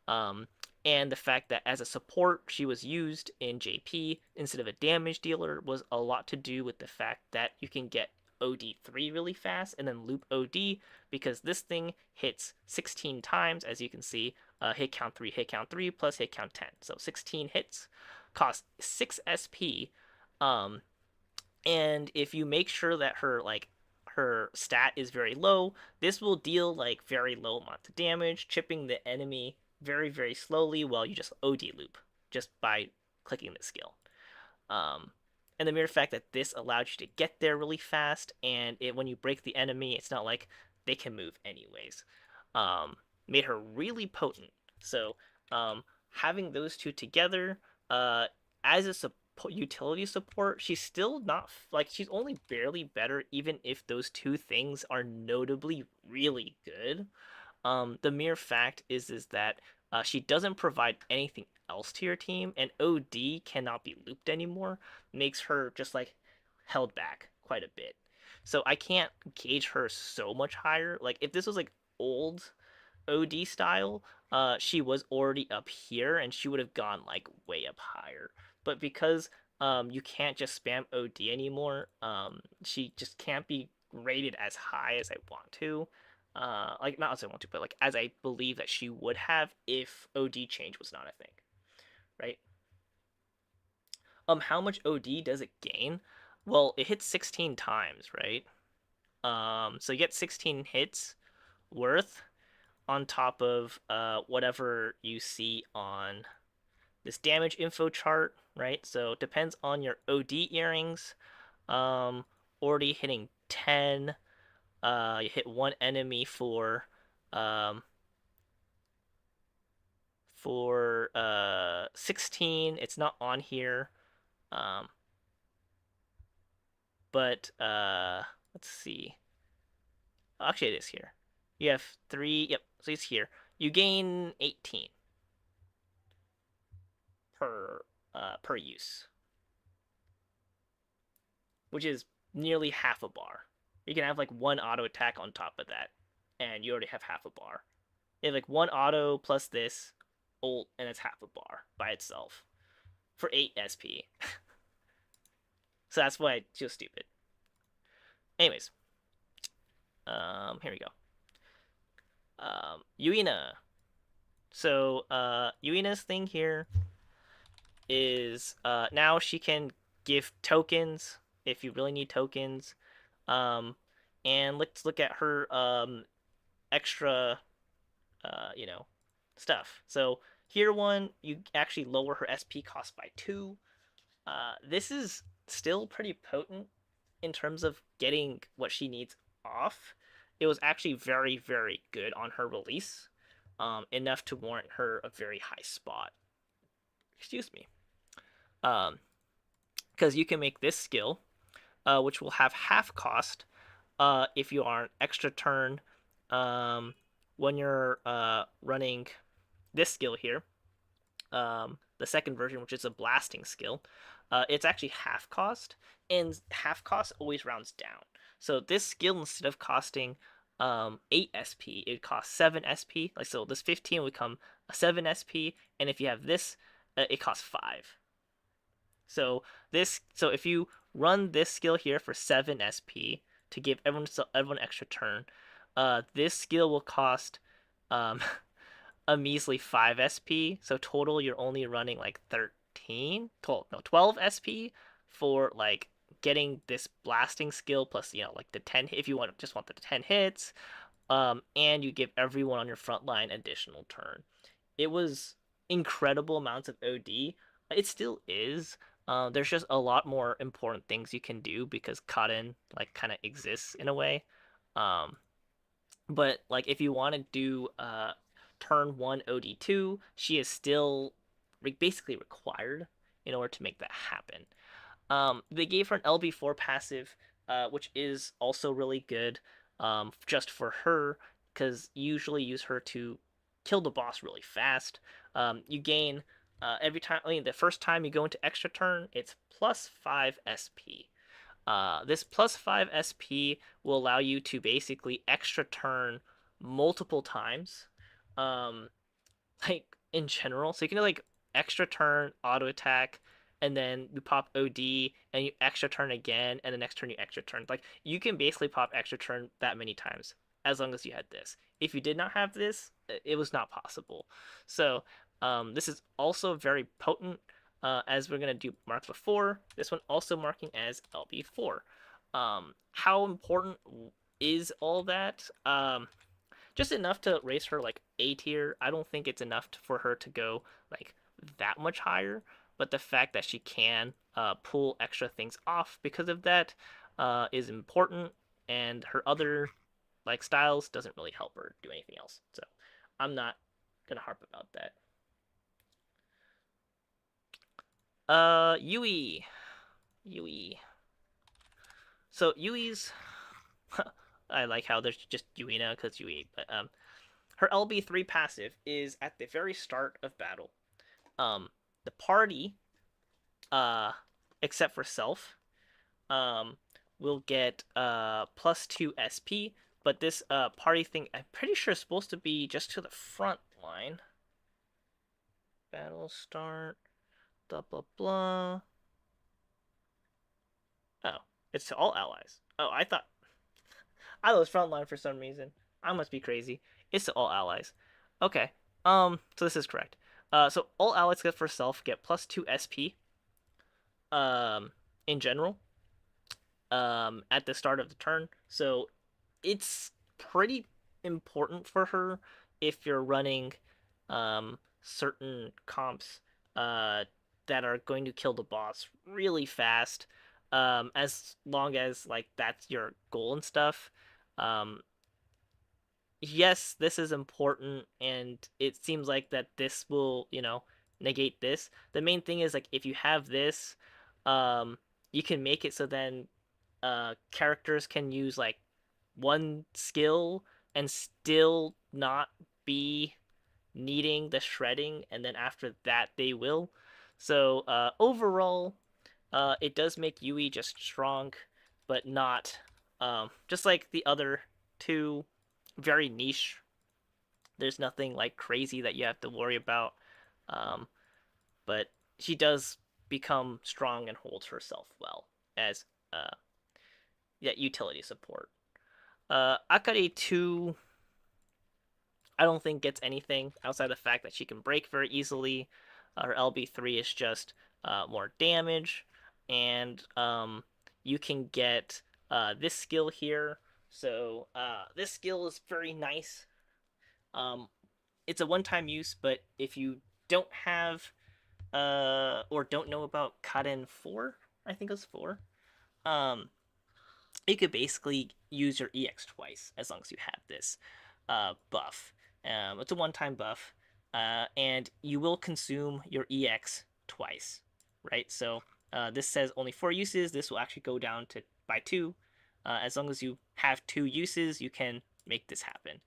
Um, and the fact that as a support she was used in JP instead of a damage dealer was a lot to do with the fact that you can get OD3 really fast and then loop OD because this thing hits 16 times, as you can see, hit count 3 plus hit count 10. So 16 hits, cost 6 SP. Um, and if you make sure that her stat is very low, this will deal like very low amounts of damage, chipping the enemy very slowly while you just OD loop just by clicking the skill. Um, and the mere fact that this allowed you to get there really fast, and when you break the enemy, it's not like they can move anyways. Um, Made her really potent. So having those two together, as a utility support, she's still not like she's only barely better, even if those two things are notably really good. The mere fact is that she doesn't provide anything else to your team, and OD cannot be looped anymore, makes her just like held back quite a bit. So I can't gauge her so much higher. Like if this was like old OD style, she was already up here and she would have gone like way up higher. But because you can't just spam OD anymore, she just can't be rated as high as I want to. Like not as I want to, but like as I believe that she would have if OD change was not a thing, right? How much OD does it gain? Well, it hits 16 times, right? So you get 16 hits worth on top of whatever you see on this damage info chart, right? So it depends on your OD earrings. Um, Already hitting 10. You hit one enemy um, for 16. It's not on here. Um, but let's see. Actually, it is here. You have 3. Yep, so it's here. You gain 18 per use, which is nearly half a bar. You can have like one auto attack on top of that, and you already have half a bar. You have like one auto plus this ult, and it's half a bar by itself for 8 SP. So that's why it's just stupid. Anyways, here we go. Yuina. So Yuina's thing here is now she can give tokens if you really need tokens. Um, and let's look at her extra you know, stuff. So here one, you actually lower her SP cost by 2. This is still pretty potent in terms of getting what she needs off. It was actually very good on her release, enough to warrant her a very high spot. Excuse me. Because you can make this skill, which will have half cost if you are an extra turn when you're running this skill here, the second version, which is a blasting skill. It's actually half cost, and half cost always rounds down. So this skill, instead of costing 8 SP, it costs 7 SP. Like so, this 15 would become a 7 SP, and if you have this, it costs 5. So if you run this skill here for 7 SP to give everyone extra turn, this skill will cost um, a measly 5 SP. So total, you're only running like 12 SP for like getting this blasting skill plus like the 10 if you want the 10 hits, and you give everyone on your front line additional turn. It was incredible amounts of OD. It still is. There's just a lot more important things you can do because Cotton like kind of exists in a way. Um, but like if you want to do turn one OD2, she is still basically required in order to make that happen. They gave her an LB4 passive, which is also really good, just for her, because you usually use her to kill the boss really fast. You gain every time. I mean, the first time you go into extra turn, it's plus 5 SP. This plus 5 SP will allow you to basically extra turn multiple times. Um, like in general. So you can do like extra turn, auto attack, and then you pop OD and you extra turn again, and the next turn you extra turn. Like you can basically pop extra turn that many times as long as you had this. If you did not have this, it was not possible. So this is also very potent. As we're gonna do mark before, this one also marking as LB4. How important is all that? Just enough to raise her like A tier. I don't think it's enough for her to go like that much higher, but the fact that she can pull extra things off because of that is important, and her other like styles doesn't really help her do anything else. So I'm not gonna harp about that. Yui, Yui. So Yui's, I like how there's just Yui now because Yui, but her LB3 passive is at the very start of battle. The party, uh, except for self, um, will get plus 2 SP. But this party thing, I'm pretty sure is supposed to be just to the front line. Battle start, blah blah blah. Oh, it's to all allies. Oh, I thought it was front line for some reason. I must be crazy. It's to all allies. Okay. So this is correct. So all allies except for self get plus 2 SP. In general, at the start of the turn. So it's pretty important for her if you're running certain comps that are going to kill the boss really fast. As long as like that's your goal and stuff. Um, yes, this is important, and it seems like that this will, negate this. The main thing is like if you have this, um, you can make it so then characters can use like one skill and still not be needing the shredding, and then after that they will. So overall, it does make Yui just strong, but not just like the other two, very niche. There's nothing like crazy that you have to worry about, um, but she does become strong and holds herself well as yeah, utility support. Akari 2, I don't think gets anything outside the fact that she can break very easily. Her LB3 is just more damage, and you can get this skill here. So this skill is very nice. Um, it's a one-time use, but if you don't have or don't know about Kaden 4, I think it was 4, um, you could basically use your EX twice as long as you have this buff. It's a one-time buff, and you will consume your EX twice, right? So this says only 4 uses. This will actually go down to by 2. As long as you have 2 uses, you can make this happen.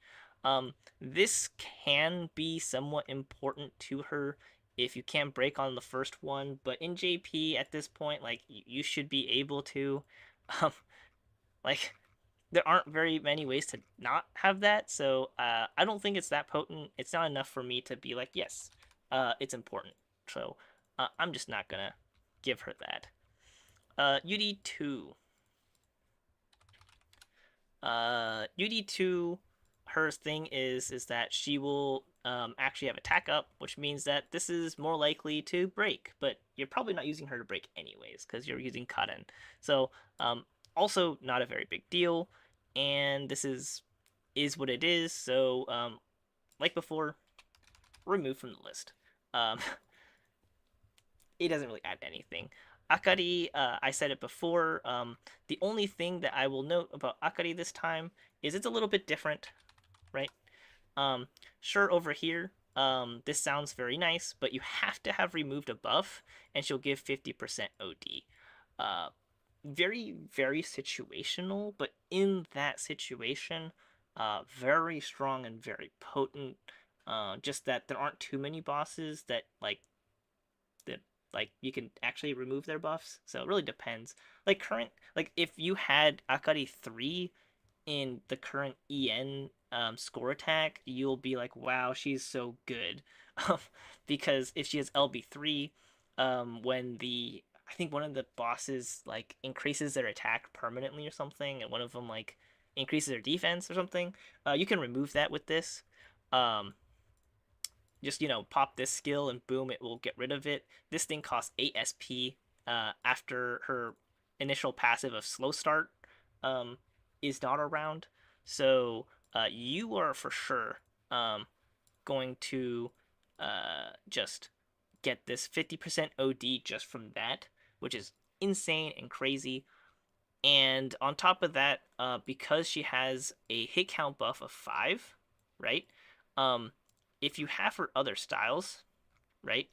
This can be somewhat important to her if you can't break on the first one, but in JP at this point, like you should be able to. Um, like there aren't very many ways to not have that, so I don't think it's that potent. It's not enough for me to be like, yes, it's important. So I'm just not gonna give her that. UD2. UD2, her thing is that she will actually have attack up, which means that this is more likely to break, but you're probably not using her to break anyways because you're using Kaden. So also not a very big deal, and this is what it is. So like before, remove from the list. Um, it doesn't really add anything. Akari, I said it before. The only thing that I will note about Akari this time is it's a little bit different, right? Um, sure, over here, this sounds very nice, but you have to have removed a buff, and she'll give 50% OD. Uh, very, very situational, but in that situation, very strong and very potent. Just that there aren't too many bosses that like you can actually remove their buffs. So it really depends. Like if you had Akari 3 in the current EN score attack, you'll be like, wow, she's so good. Because if she has LB3, when I think one of the bosses like increases their attack permanently or something, and one of them like increases their defense or something, you can remove that with this. Um, just pop this skill and boom, it will get rid of it. This thing costs 8 SP after her initial passive of slow start um, is not around. So you are for sure um, going to just get this 50% OD just from that, which is insane and crazy. And on top of that, because she has a hit count buff of 5, right? Um, if you have her other styles, right?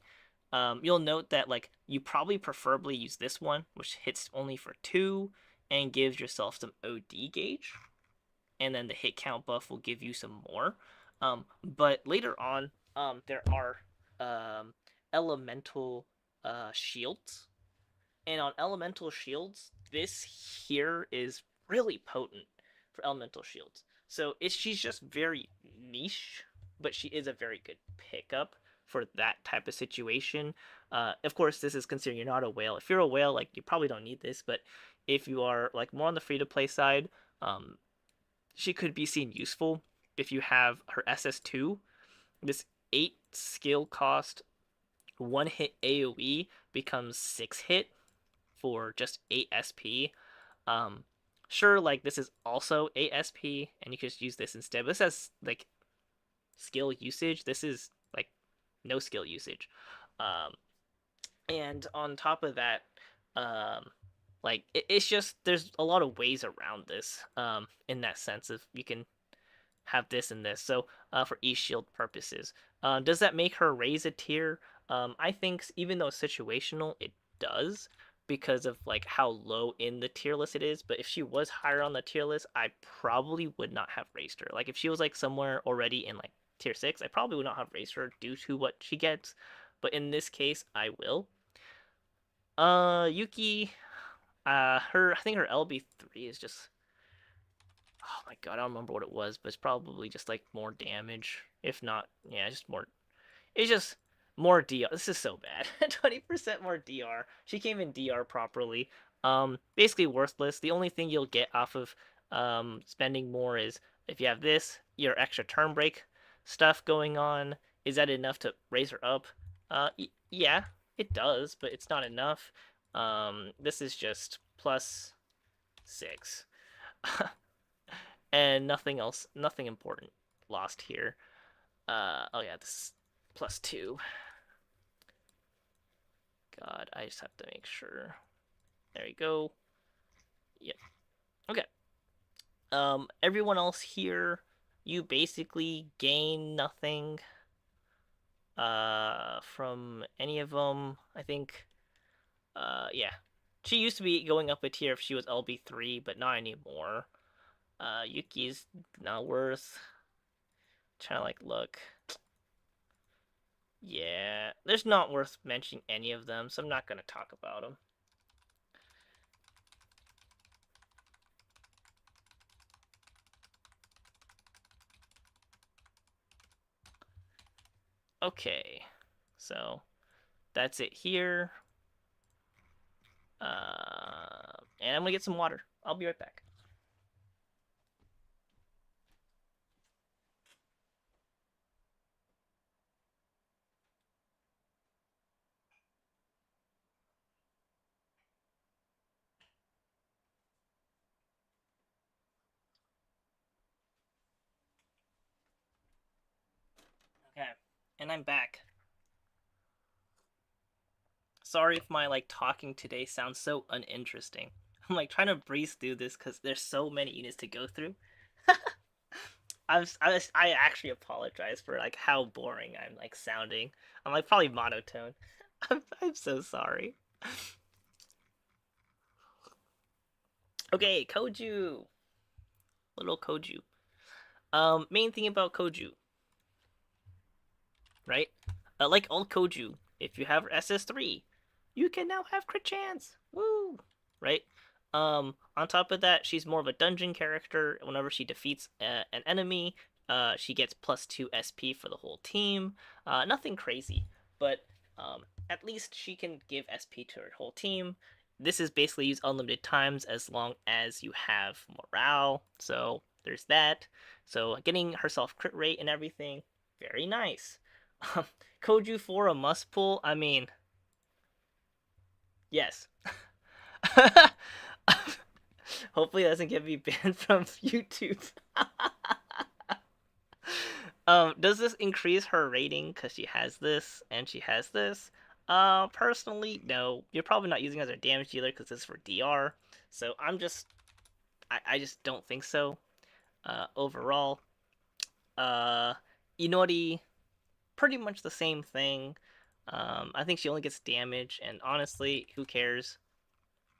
You'll note that like you probably preferably use this one, which hits only for 2 and gives yourself some OD gauge, and then the hit count buff will give you some more. But later on, there are um, elemental shields, and on elemental shields, this here is really potent for elemental shields. So she's just very niche, but she is a very good pickup for that type of situation. Of course, this is considering you're not a whale. If you're a whale, like you probably don't need this, but if you are like more on the free to play side, um, she could be seen useful. If you have her SS2, this 8 skill cost 1 hit AoE becomes 6 hit for just 8 SP. Um, sure, like this is also 8 SP, and you could just use this instead. But this has like skill usage. This is like no skill usage. Um, and on top of that, um, like it's just there's a lot of ways around this. In that sense of you can have this and this. So for e-shield purposes, does that make her raise a tier? I think even though it's situational, it does because of like how low in the tier list it is. But if she was higher on the tier list, I probably would not have raised her. Like if she was like somewhere already in like tier 6, I probably would not have raised her due to what she gets. But in this case, I will. Yuki, her I think her LB3 is just oh my god, I don't remember what it was, but it's probably just like more damage. If not, yeah, just more. It's just more DR. This is so bad. 20% more DR. She came in DR properly. Basically worthless. The only thing you'll get off of spending more is if you have this, your extra turn break stuff going on. Is that enough to raise her up? Yeah, it does, but it's not enough. This is just plus 6. And nothing else, nothing important lost here. Oh yeah, this is plus 2. God, I just have to make sure. There you go. Yep. Okay. Everyone else here, you basically gain nothing from any of them. I think yeah. She used to be going up a tier if she was LB3, but not anymore. Yuki's not worth trying to like look. Yeah, there's not worth mentioning any of them, so I'm not gonna talk about them. Okay, so that's it here. And I'm gonna get some water. I'll be right back. Okay, and I'm back. Sorry if my like talking today sounds so uninteresting. I'm like trying to breeze through this because there's so many units to go through. I actually apologize for like how boring I'm like sounding. I'm like probably monotone. I'm so sorry. Okay, Koju, little Koju. Main thing about Koju, right? Like all Koju, if you have SS3, you can now have crit chance. Woo! Right? On top of that, she's more of a dungeon character. Whenever she defeats an enemy, she gets +2 SP for the whole team. Nothing crazy, but at least she can give SP to her whole team. This is basically used unlimited times as long as you have morale. So there's that. So getting herself crit rate and everything, very nice. Koju for a must pull. I mean, yes. Hopefully, it doesn't get me banned from YouTube. Does this increase her rating because she has this and she has this? Personally, no. You're probably not using it as a damage dealer because this is for DR. So I just don't think so. Overall, uh, Inori, pretty much the same thing. I think she only gets damage, and honestly, who cares?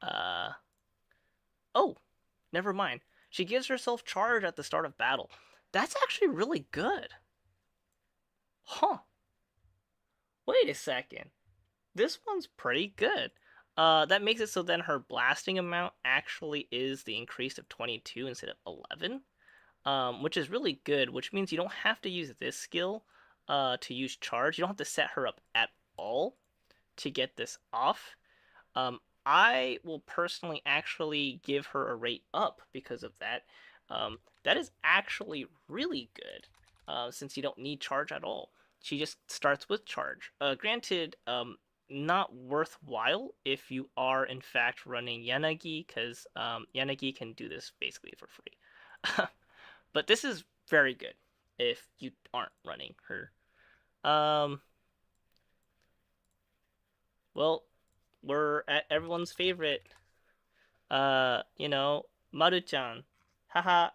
Uh, oh, never mind. She gives herself charge at the start of battle. That's actually really good. Huh. Wait a second. This one's pretty good. That makes it so then her blasting amount actually is the increase of 22 instead of 11. Which is really good, which means you don't have to use this skill to use charge. You don't have to set her up at all to get this off. I will personally actually give her a rate up because of that. That is actually really good since you don't need charge at all. She just starts with charge. Granted, not worthwhile if you are in fact running Yanagi because Yanagi can do this basically for free. But this is very good if you aren't running her. Um, well, we're at everyone's favorite. You know, Maru-chan. Haha.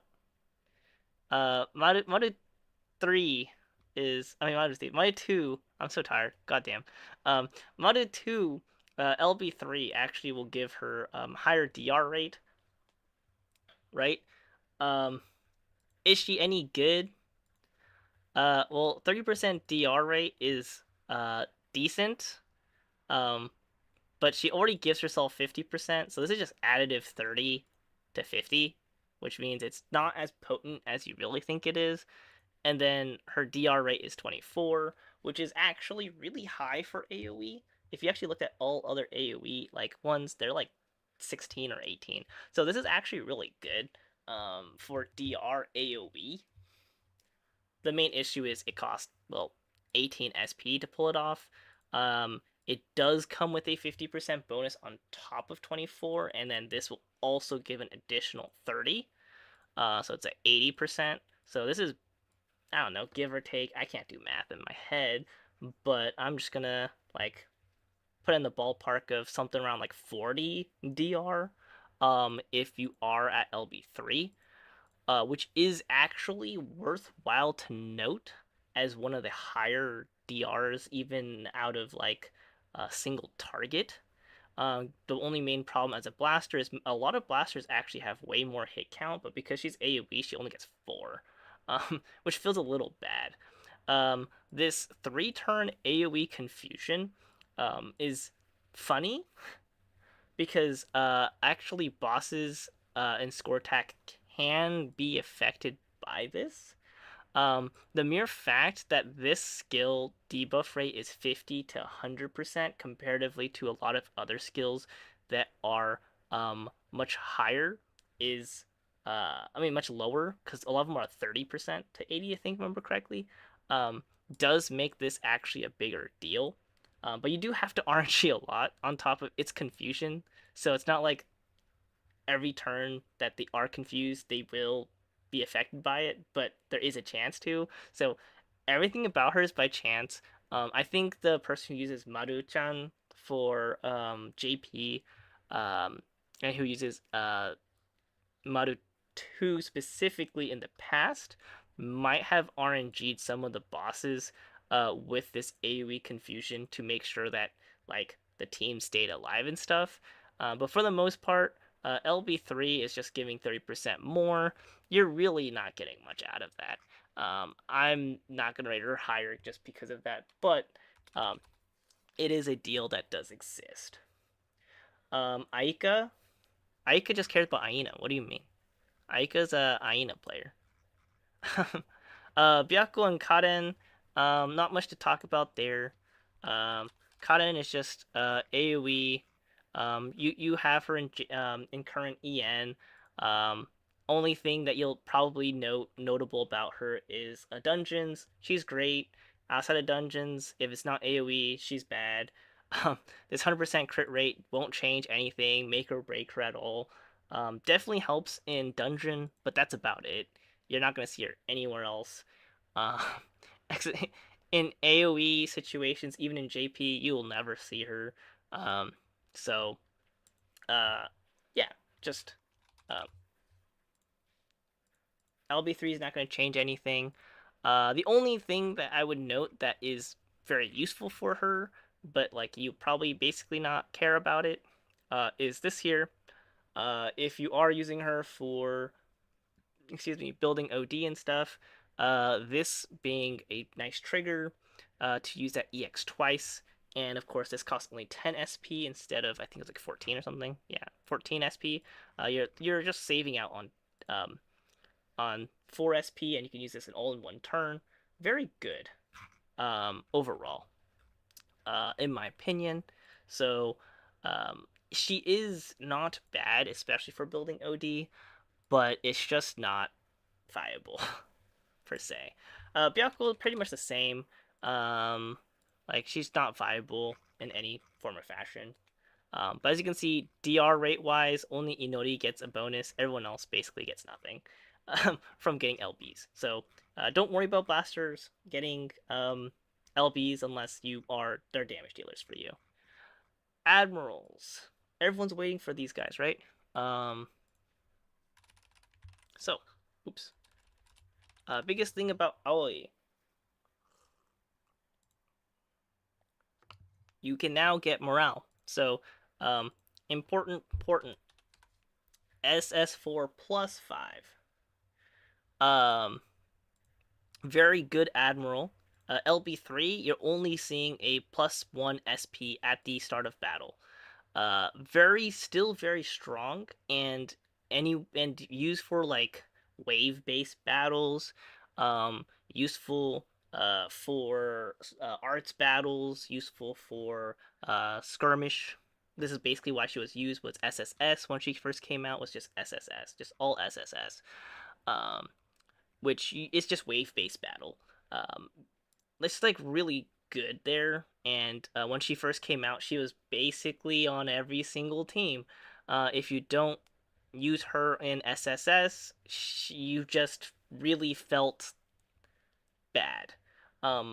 Maru 3 is Maru 3. Maru 2. I'm so tired. Goddamn. Maru 2. LB3 actually will give her higher DR rate, right? Um, is she any good? Well, 30% DR rate is decent. Um, but she already gives herself 50%, so this is just additive 30 to 50, which means it's not as potent as you really think it is. And then her DR rate is 24, which is actually really high for AoE. If you actually looked at all other AoE like ones, they're like 16 or 18. So this is actually really good for DR AoE. The main issue is it costs, well, 18 SP to pull it off. It does come with a 50% bonus on top of 24, and then this will also give an additional 30. So it's at 80%. So this is, I don't know, give or take. I can't do math in my head, but I'm just gonna like put in the ballpark of something around like 40 DR. If you are at LB3, which is actually worthwhile to note as one of the higher DRs, even out of like a single target. The only main problem as a blaster is a lot of blasters actually have way more hit count, but because she's AoE, she only gets 4, which feels a little bad. This 3-turn AoE confusion is funny because actually bosses in score attack can be affected by this. The mere fact that this skill debuff rate is 50 to 100% comparatively to a lot of other skills that are much higher is, much lower because a lot of them are 30% to 80, I think, if I remember correctly, um, does make this actually a bigger deal. But you do have to RNG a lot on top of its confusion, so it's not like every turn that they are confused, they will be affected by it, but there is a chance to. So everything about her is by chance. I think the person who uses Maru-chan for JP, and who uses Maru 2 specifically in the past, might have RNG'd some of the bosses with this AoE confusion to make sure that like the team stayed alive and stuff. But for the most part, LB3 is just giving 30% more. You're really not getting much out of that. I'm not gonna rate her higher just because of that, but it is a deal that does exist. Aika, Aika just cares about Aina. What do you mean? Aika's a Aina player. Byakko and Karen, not much to talk about there. Karen is just AoE. You have her in current EN. Um, Only thing that you'll probably note notable about her is dungeons. She's great. Outside of dungeons, if it's not AoE, she's bad. This 100% crit rate won't change anything, make or break her at all. Definitely helps in dungeon, but that's about it. You're not gonna see her anywhere else. Uh, in AOE situations, even in JP, you will never see her. Um, so, uh, yeah, just um, LB3 is not going to change anything. The only thing that I would note that is very useful for her, but like you probably basically not care about it, is this here. If you are using her for, excuse me, building OD and stuff, this being a nice trigger to use that EX twice. And of course, this costs only 10 SP instead of I think it's like 14 or something. Yeah, 14 SP. You're just saving out um, on 4 SP, and you can use this in all in one turn. Very good overall, in my opinion. So she is not bad, especially for building OD, but it's just not viable per se. Byakko pretty much the same. Um, like she's not viable in any form or fashion. But as you can see, DR rate wise, only Inori gets a bonus. Everyone else basically gets nothing from getting LBs. So don't worry about blasters getting LBs unless they're damage dealers for you. Admirals. Everyone's waiting for these guys, right? Um, so, oops. Biggest thing about Aoi. You can now get morale. So, important. SS4 plus 5. Very good Admiral. LB3, you're only seeing a +1 SP at the start of battle. Still very strong, and used for like wave-based battles. Useful for arts battles. Useful for skirmish. This is basically why she was used. Was SSS when she first came out? Was just SSS, just all SSS. Um, which is just wave-based battle. Um, it's like really good there. And when she first came out, she was basically on every single team. If you don't use her in SSS, you just really felt bad.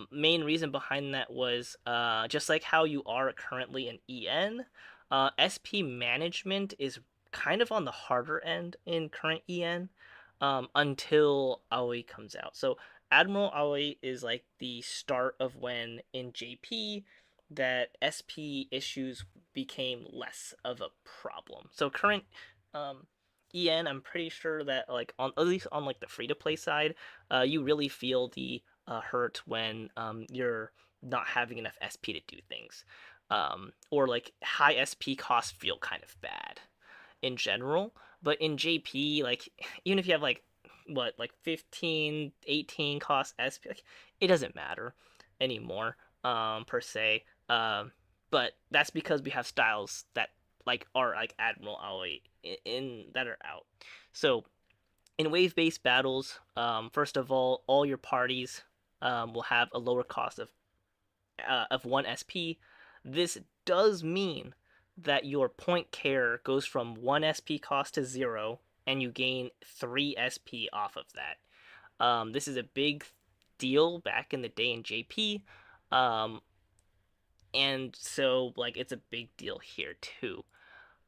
Main reason behind that was just like how you are currently in EN, SP management is kind of on the harder end in current EN until Aoi comes out. So Admiral Aoi is like the start of when in JP that SP issues became less of a problem. So current um, EN, I'm pretty sure that like on at least on like the free to play side, you really feel the hurt when you're not having enough SP to do things, or like high SP costs feel kind of bad in general. But in JP, like even if you have like what like 15, 18 cost SP, like, it doesn't matter anymore per se. But that's because we have styles that like are like Admiral Aoi in that are out. So in wave-based battles, first of all your parties will have a lower cost of 1 SP. This does mean that your point care goes from 1 SP cost to 0, and you gain 3 SP off of that. This is a big deal back in the day in JP. Um, And so like it's a big deal here too.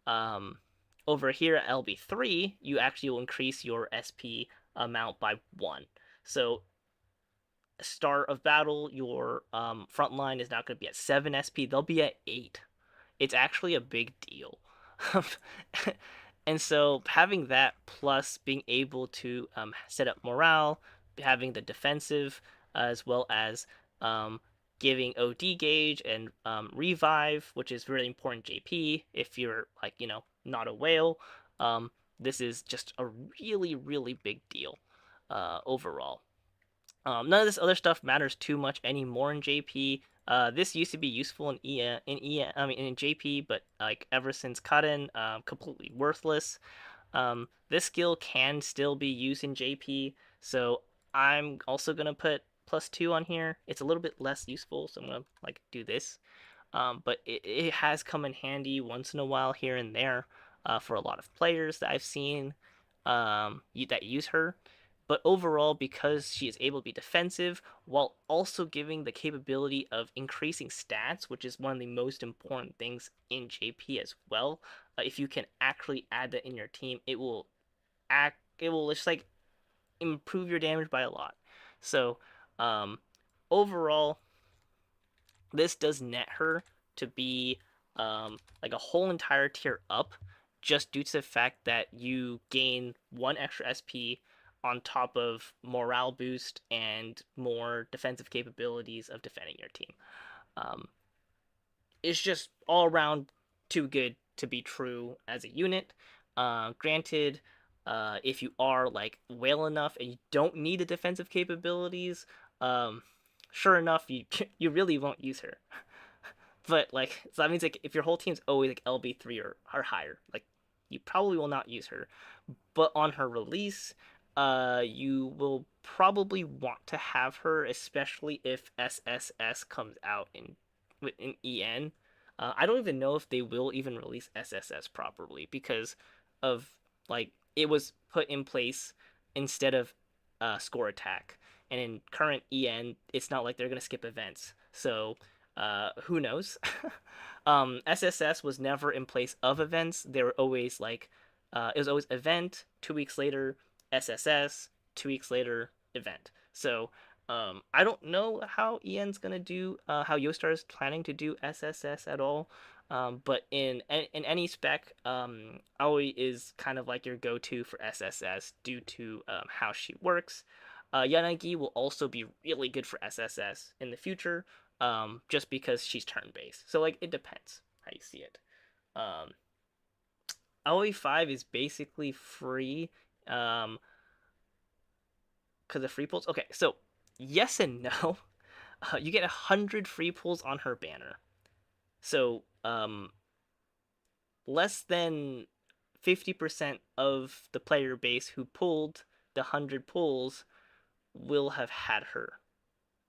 Um, Over here at LB3, you actually will increase your SP amount by 1. So start of battle, your front line is not going to be at 7 SP. They'll be at 8. It's actually a big deal. And so having that plus being able to set up morale, having the defensive as well as um, giving OD gauge and revive, which is really important JP if you're like, not a whale. This is just a really, really big deal overall. None of this other stuff matters too much anymore in JP. This used to be useful in JP, but like ever since Karen, completely worthless. This skill can still be used in JP, so I'm also gonna put +2 on here. It's a little bit less useful, so I'm gonna like do this. But it has come in handy once in a while here and there for a lot of players that I've seen that use her. But overall, because she is able to be defensive while also giving the capability of increasing stats, which is one of the most important things in JP as well. If you can actually add that in your team, it will just like improve your damage by a lot. So overall, this does net her to be like a whole entire tier up, just due to the fact that you gain 1 extra SP on top of morale boost and more defensive capabilities of defending your team. Um, it's just all around too good to be true as a unit. Granted, if you are like whale enough and you don't need the defensive capabilities, sure enough, you really won't use her. But like, so that means like if your whole team's always like LB3 or higher, like you probably will not use her. But on her release, you will probably want to have her, especially if SSS comes out in EN. I don't even know if they will even release SSS properly because of like it was put in place instead of score attack, and in current EN, it's not like they're gonna skip events. So who knows? SSS was never in place of events. They were always like, it was always event, 2 weeks later, SSS, 2 weeks later, event. So I don't know how EN's gonna do, how Yostar is planning to do SSS at all. But in any spec, Aoi is kind of like your go-to for SSS due to how she works. Yanagi will also be really good for SSS in the future, just because she's turn based. So like it depends how you see it. Aoi 5 is basically free, because of free pulls. Okay, so yes and no. You get 100 free pulls on her banner. So less than 50% of the player base who pulled the 100 pulls will have had her.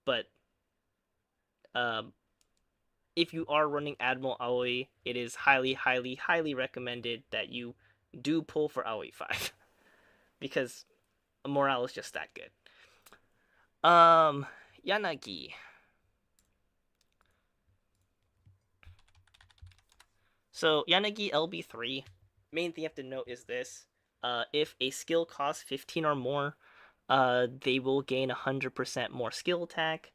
But um, if you are running Admiral Aoi, it is highly, highly, highly recommended that you do pull for Aoi 5 because morale is just that good. Yanagi. So Yanagi LB3, main thing you have to note is this: if a skill costs 15 or more, they will gain 100% more skill attack.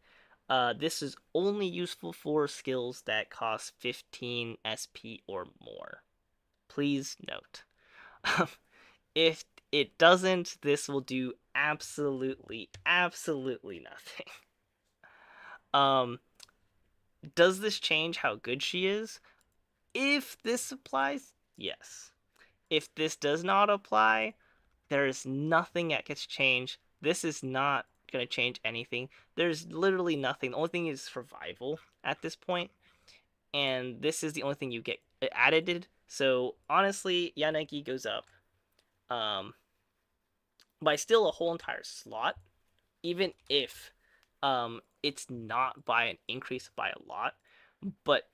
This is only useful for skills that cost 15 SP or more. Please note. If it doesn't, this will do absolutely, absolutely nothing. Does this change how good she is? If this applies, yes. If this does not apply, there is nothing that gets changed. This is not going to change anything. There's literally nothing. The only thing is survival at this point, and this is the only thing you get added. So honestly, Yanagi goes up by still a whole entire slot, even if it's not by an increase by a lot. But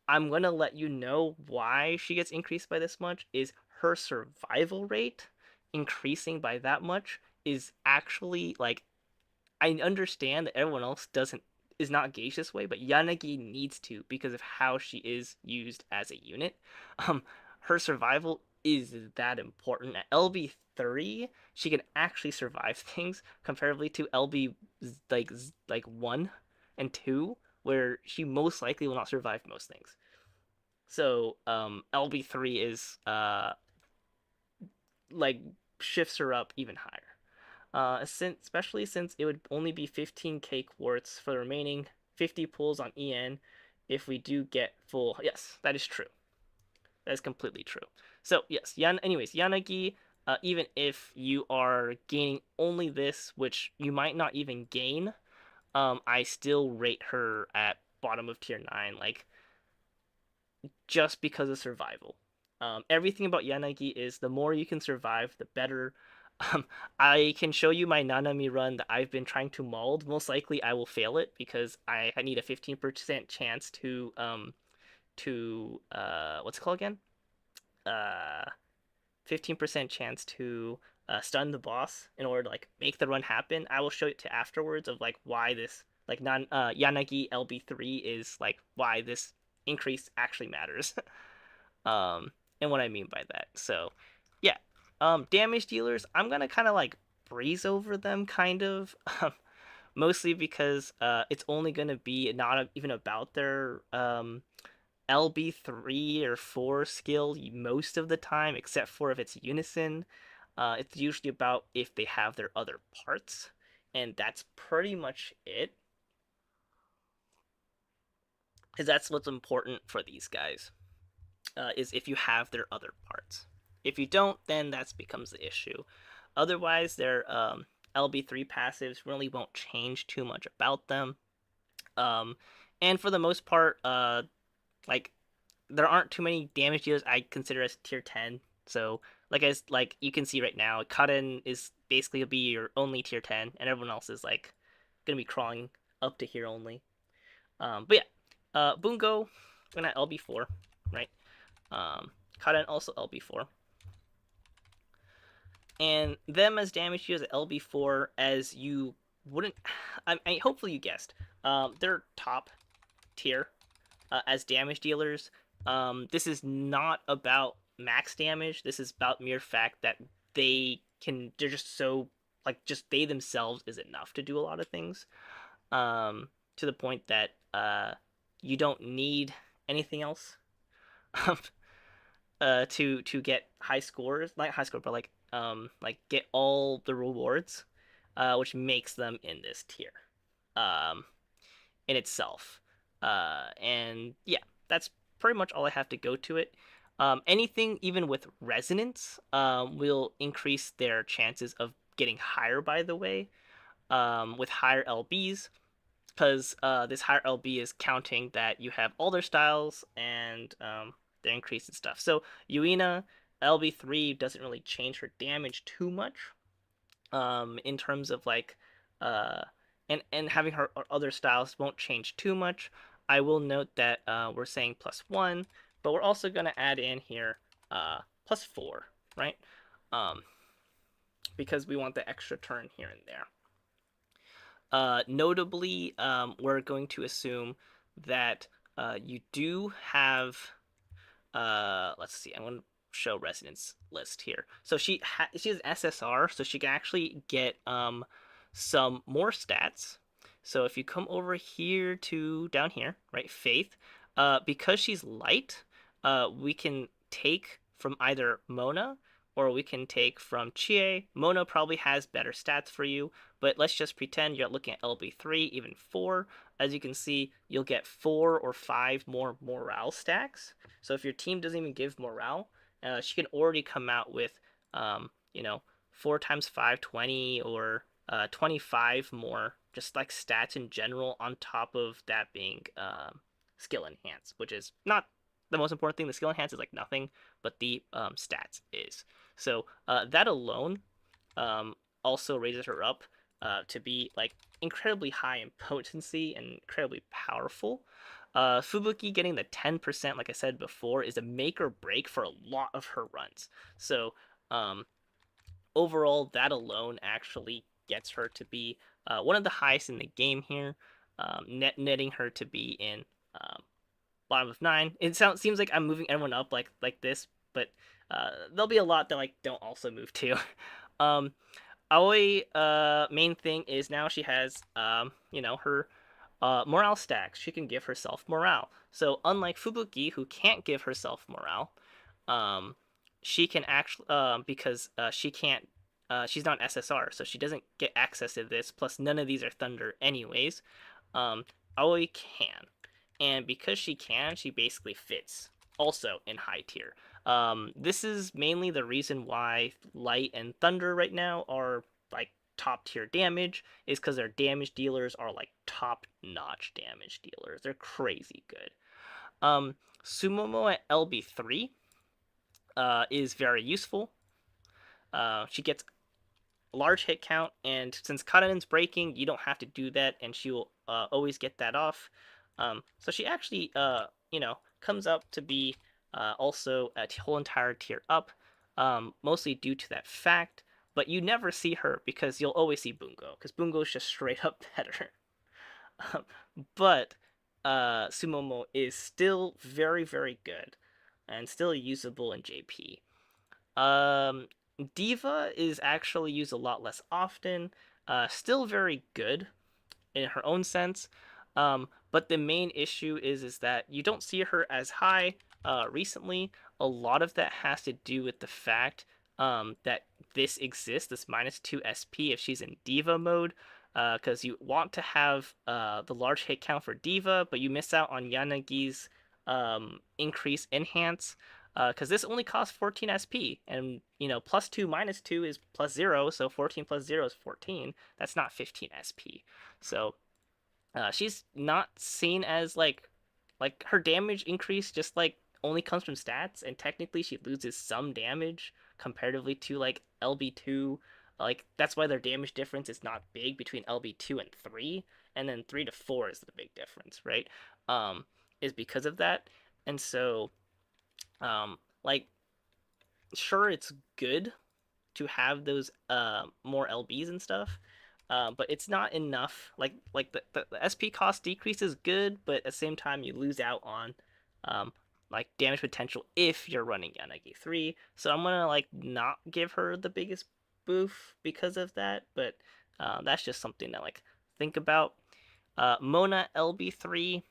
I'm going to let you know why she gets increased by this much is her survival rate increasing by that much is actually like, I understand that everyone else doesn't is not gauged this way, but Yanagi needs to because of how she is used as a unit. Um, her survival is that important. At LB3, she can actually survive things comparatively to LB like 1 and 2, where she most likely will not survive most things. So LB3 is like shifts her up even higher. Especially since it would only be 15k quartz for the remaining 50 pulls on EN if we do get full. Yes, that is true. That is completely true. So yes, anyways, Yanagi, even if you are gaining only this, which you might not even gain, I still rate her at bottom of tier 9, like just because of survival. Everything about Yanagi is the more you can survive, the better. Um, I can show you my Nanami run that I've been trying to mold. Most likely, I will fail it because I need a 15% chance to what's it called again? 15% chance to stun the boss in order to like make the run happen. I will show it to afterwards of like why this like non Yanagi LB3 is like why this increase actually matters. um, and what I mean by that. So, yeah, damage dealers. I'm gonna kind of like breeze over them, kind of, mostly because it's only gonna be not even about their LB3 or 4 skill most of the time, except for if it's unison. It's usually about if they have their other parts, and that's pretty much it. Because that's what's important for these guys. Is if you have their other parts. If you don't, then that becomes the issue. Otherwise, their LB3 passives really won't change too much about them. Um, and for the most part, like there aren't too many damage dealers I consider as tier 10. So as like you can see right now, Karen is basically gonna be your only tier 10, and everyone else is like gonna be crawling up to here only. But yeah, Bungo, we're at LB4, right? Karen also LB4. And them as damage dealers at LB4, as you wouldn't. Hopefully you guessed. They're top tier as damage dealers. This is not about max damage. This is about mere fact that they're just so like just they themselves is enough to do a lot of things. To the point that you don't need anything else. To get high scores, not high score, but like get all the rewards, which makes them in this tier, um, in itself. And yeah, that's pretty much all I have to go to it. Anything even with resonance will increase their chances of getting higher. By the way, with higher LBs, because this higher LB is counting that you have all their styles and their increase and stuff. So Yuina LB3 doesn't really change her damage too much in terms of like uh, and having her other styles won't change too much. I will note that we're saying +1, but we're also going to add in here +4, right? Um, because we want the extra turn here and there. Notably, we're going to assume that you do have. Let's see. I'm going to show resonance list here. So she has SSR, so she can actually get some more stats. So if you come over here to down here, right, Faith, because she's light, we can take from either Mona or we can take from Chie. Mona probably has better stats for you, but let's just pretend you're looking at LB3, even 4. As you can see, you'll get 4 or 5 more morale stacks. So if your team doesn't even give morale, she can already come out with, 4 times 5, 20, or 25 more, just like stats in general, on top of that being skill enhance, which is not the most important thing. The skill enhance is like nothing, but the stats is. So that alone also raises her up to be like incredibly high in potency and incredibly powerful. Fubuki getting the 10%, like I said before, is a make or break for a lot of her runs. So overall, that alone actually gets her to be one of the highest in the game here. netting her to be in bottom of 9. Seems like I'm moving everyone up like this, but there'll be a lot that like don't also move too. um, Aoi main thing is now she has her morale stacks. She can give herself morale. So unlike Fubuki, who can't give herself morale, um, she can actually because she can't. She's not SSR, so she doesn't get access to this. Plus, none of these are Thunder, anyways. Um, Aoi can, and because she can, she basically fits. Also in high tier. This is mainly the reason why Light and Thunder right now are like top tier damage, is because their damage dealers are like top notch damage dealers. They're crazy good. Um, Sumomo at LB3 is very useful. She gets a large hit count, and since Katanin's breaking, you don't have to do that, and she will always get that off. So she actually, comes up to be also a whole entire tier up, mostly due to that fact. But you never see her because you'll always see Bungo, because Bungo is just straight up better. But Sumomo is still very, very good and still usable in JP. Um, Diva is actually used a lot less often. Still very good in her own sense. But the main issue is that you don't see her as high recently. A lot of that has to do with the fact that this exists, this -2 SP if she's in Diva mode. Because you want to have the large hit count for Diva, but you miss out on Yanagi's increase enhance. Because this only costs 14 SP, and +2 -2 is +0, so 14 plus 0 is 14. That's not 15 SP. So she's not seen as like her damage increase just like only comes from stats, and technically she loses some damage comparatively to like LB2. Like that's why their damage difference is not big between LB2 and 3, and then 3 to 4 is the big difference, right? Is because of that. And so like sure it's good to have those more LBs and stuff. But it's not enough. The SP cost decrease is good, but at the same time you lose out on um, like damage potential if you're running Yanagi 3. So I'm gonna like not give her the biggest boof because of that, but that's just something to like think about. Mona LB3.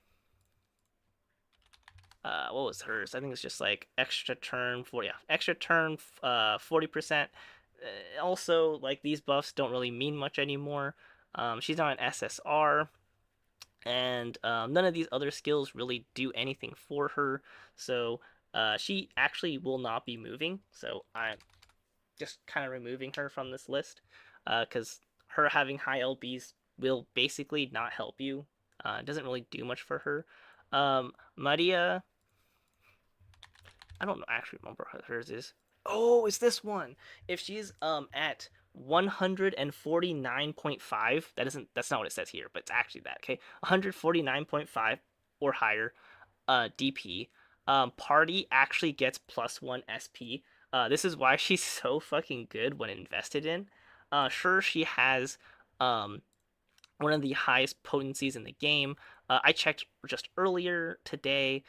What was hers? I think it's just like extra turn for extra turn 40%. Also, like these buffs don't really mean much anymore. She's not an SSR, and none of these other skills really do anything for her. So she actually will not be moving. So I'm just kind of removing her from this list because her having high LBs will basically not help you. It doesn't really do much for her. Maria, I don't actually remember what hers is. Oh, it's this one. If she's at 149.5, that's not what it says here, but it's actually that, okay? 149.5 or higher DP. Party actually gets +1 SP. This is why she's so fucking good when invested in. Sure, she has um one of the highest potencies in the game. I checked just earlier today.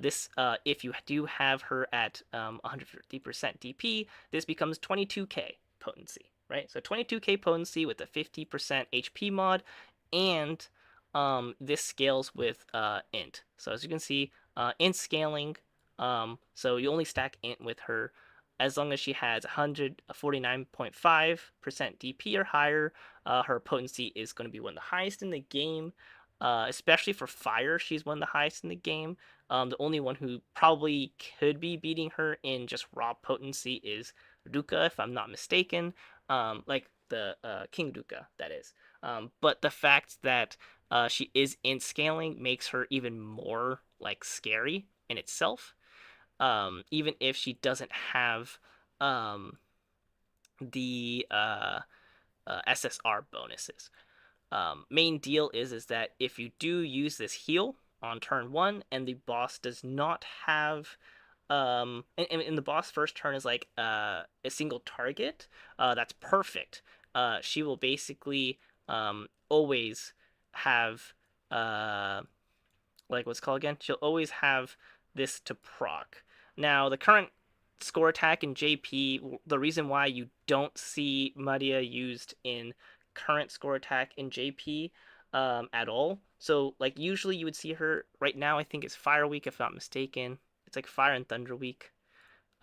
This, if you do have her at 150% DP, this becomes 22k potency, right? So 22k potency with a 50% HP mod, and this scales with int. So as you can see, int scaling. So you only stack int with her as long as she has 149.5% DP or higher. Her potency is going to be one of the highest in the game, especially for fire. She's one of the highest in the game. The only one who probably could be beating her in just raw potency is Luca, if I'm not mistaken. Like the King Luca, that is. But the fact that she is in scaling makes her even more like scary in itself. Even if she doesn't have um, the SSR bonuses. Main deal is that if you do use this heal on turn 1 and the boss does not have and the boss first turn is like a single target, that's perfect. She will basically always have like what's called again? She'll always have this to proc. Now, the current score attack in JP, the reason why you don't see Maria used in current score attack in JP at all. So, like, usually you would see her right now, I think it's Fire Week, if I'm not mistaken. It's like Fire and Thunder Week.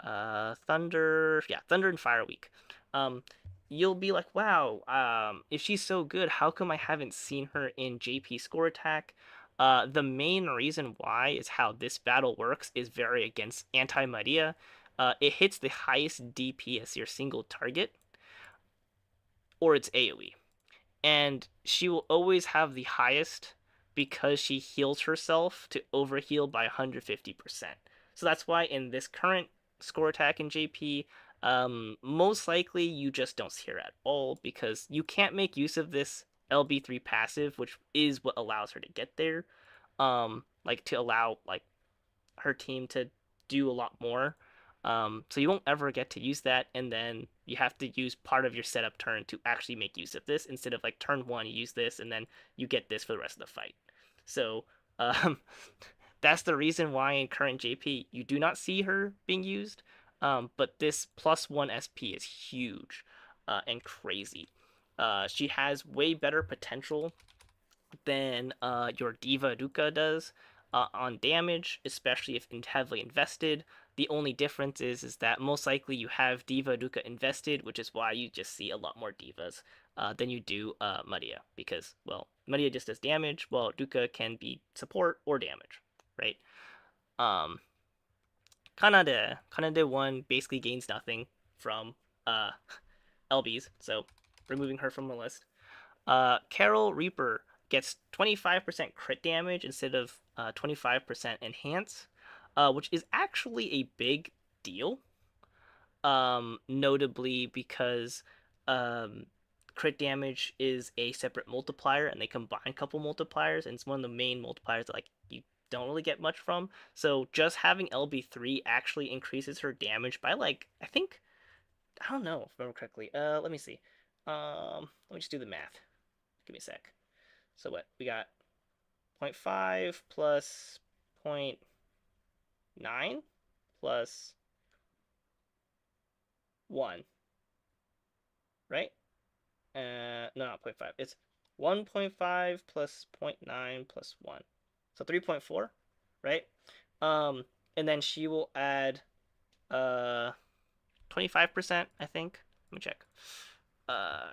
Thunder and Fire Week. Um, you'll be like, wow, if she's so good, how come I haven't seen her in JP Score Attack? The main reason why is how this battle works is very against anti-Maria. It hits the highest DP as your single target, or it's AoE, and she will always have the highest because she heals herself to overheal by 150%. So that's why in this current score attack in JP, most likely you just don't see her at all because you can't make use of this LB3 passive, which is what allows her to get there. Like to allow like her team to do a lot more. So you won't ever get to use that, and then you have to use part of your setup turn to actually make use of this instead of like turn one you use this and then you get this for the rest of the fight. So um, that's the reason why in current JP you do not see her being used. But this +1 SP is huge and crazy. She has way better potential than your Diva Luca does on damage, especially if heavily invested. The only difference is that most likely you have Diva Luca invested, which is why you just see a lot more Divas than you do Maria, because, well, Maria just does damage, while Luca can be support or damage, right? Um, Kanade 1 basically gains nothing from uh, LBs, so removing her from the list. Carol Reaper gets 25% crit damage instead of 25% enhance, which is actually a big deal. Notably because um, crit damage is a separate multiplier, and they combine a couple multipliers, and it's one of the main multipliers that like you don't really get much from. So just having LB3 actually increases her damage by like I think I don't know if I remember correctly. Let me see. Let me just do the math. Give me a sec. So what? We got 0.5 plus 0.9 plus 1, right? No, not 0.5. It's 1.5 plus 0.9 plus 1. So 3.4, right? Um, and then she will add 25%, I think. Let me check.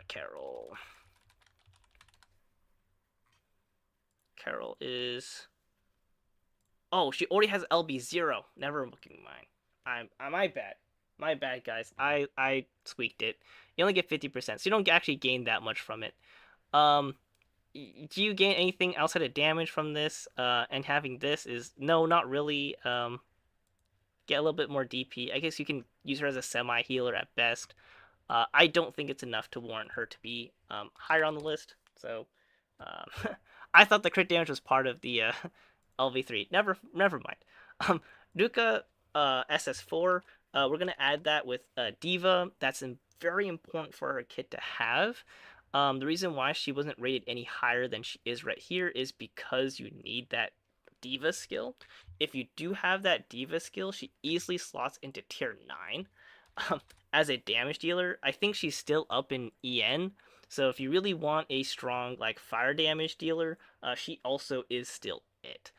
Carol. Carol is. Oh, she already has LB0. Never looking mine. My bad. My bad, guys. I squeaked it. You only get 50%, so you don't actually gain that much from it. Um, do you gain anything outside of damage from this? And having this is no, not really. Get a little bit more DP. I guess you can use her as a semi healer at best. I don't think it's enough to warrant her to be higher on the list. So, I thought the crit damage was part of the LV3. Never mind. Luca SS4. We're gonna add that with Diva. That's very important for her kit to have. The reason why she wasn't rated any higher than she is right here is because you need that Diva skill. If you do have that Diva skill, she easily slots into tier 9. As a damage dealer, I think she's still up in EN. So if you really want a strong like fire damage dealer, she also is still it.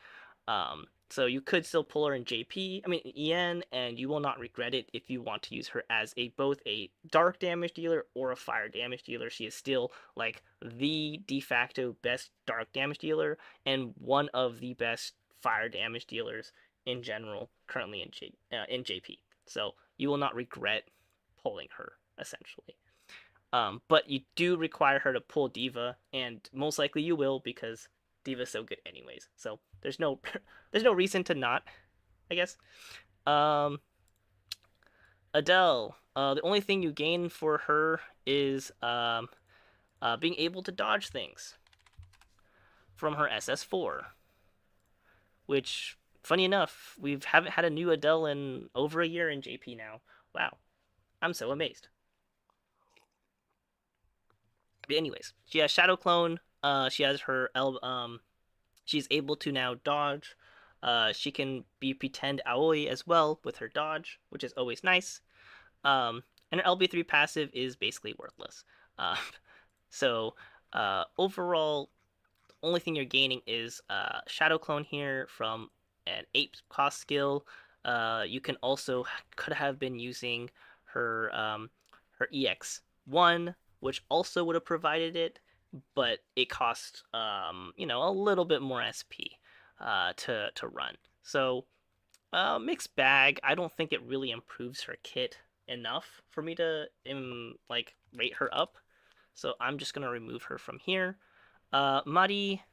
So you could still pull her in JP, I mean EN, and you will not regret it if you want to use her as a both a dark damage dealer or a fire damage dealer. She is still like the de facto best dark damage dealer and one of the best fire damage dealers in general currently in JP. So you will not regret pulling her essentially. But you do require her to pull Diva, and most likely you will because Diva's so good anyways. So there's no there's no reason to not, I guess. Um, Adele. The only thing you gain for her is being able to dodge things from her SS4, which funny enough we haven't had a new Adele in over a year in JP now. Wow, I'm so amazed. But anyways, she has Shadow Clone. She has her She's able to now dodge. She can be pretend Aoi as well with her dodge, which is always nice. And her LB3 passive is basically worthless. Uh, so overall, the only thing you're gaining is Shadow Clone here from an 8 cost skill. You can also could have been using her EX1, which also would have provided it, but it costs a little bit more SP to run. So mixed bag. I don't think it really improves her kit enough for me to rate her up. So I'm just gonna remove her from here. Mari,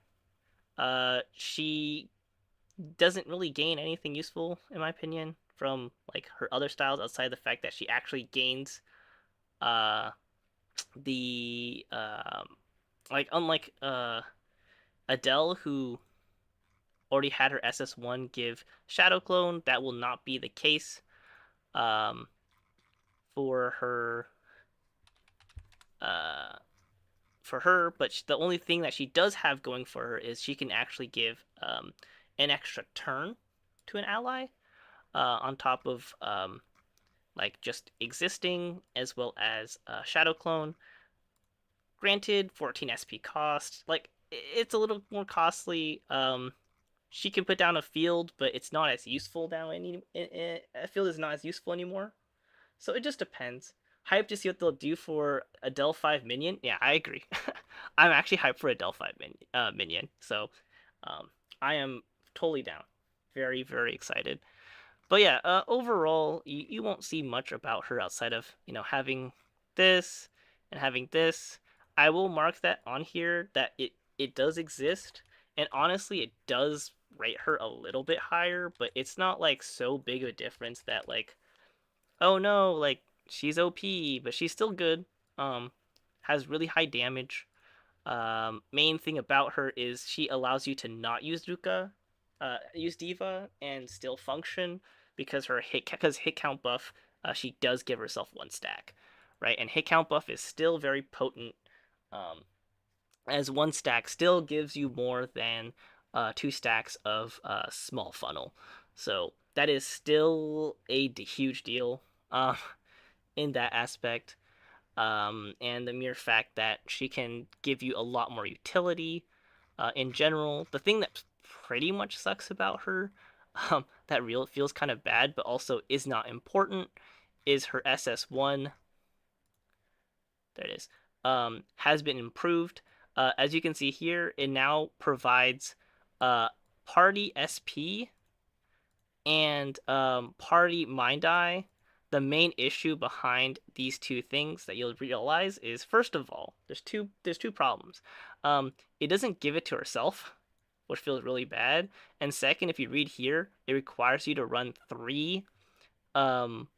she doesn't really gain anything useful in my opinion from like her other styles outside the fact that she actually gains uh the like unlike Adele who already had her SS1 give Shadow Clone, that will not be the case um for her uh for her, but the only thing that she does have going for her is she can actually give an extra turn to an ally on top of like just existing as well as Shadow Clone. Granted, 14 SP cost, like it's a little more costly. She can put down a field, but it's not as useful now. A field is not as useful anymore. So it just depends. Hyped to see what they'll do for a Del 5 minion. Yeah, I agree. I'm actually hyped for a Del 5 minion. So I am totally down. Very, very excited. But yeah, overall, you won't see much about her outside of, having this and having this. I will mark that on here that it does exist. And honestly, it does rate her a little bit higher, but it's not like so big of a difference that like oh no, like she's OP, but she's still good. Um, has really high damage. Main thing about her is she allows you to not use Luca, use Diva, and still function because hit count buff. She does give herself 1 stack, right? And hit count buff is still very potent. Um, as 1 stack still gives you more than 2 stacks of small funnel. So that is still a huge deal in that aspect. And the mere fact that she can give you a lot more utility in general. The thing that pretty much sucks about her, that real feels kind of bad, but also is not important, is her SS1. There it is. Has been improved. As you can see here, it now provides party SP and party mind eye. The main issue behind these two things that you'll realize is, first of all, there's two problems. It doesn't give it to herself, which feels really bad. And second, if you read here, it requires you to run 3 um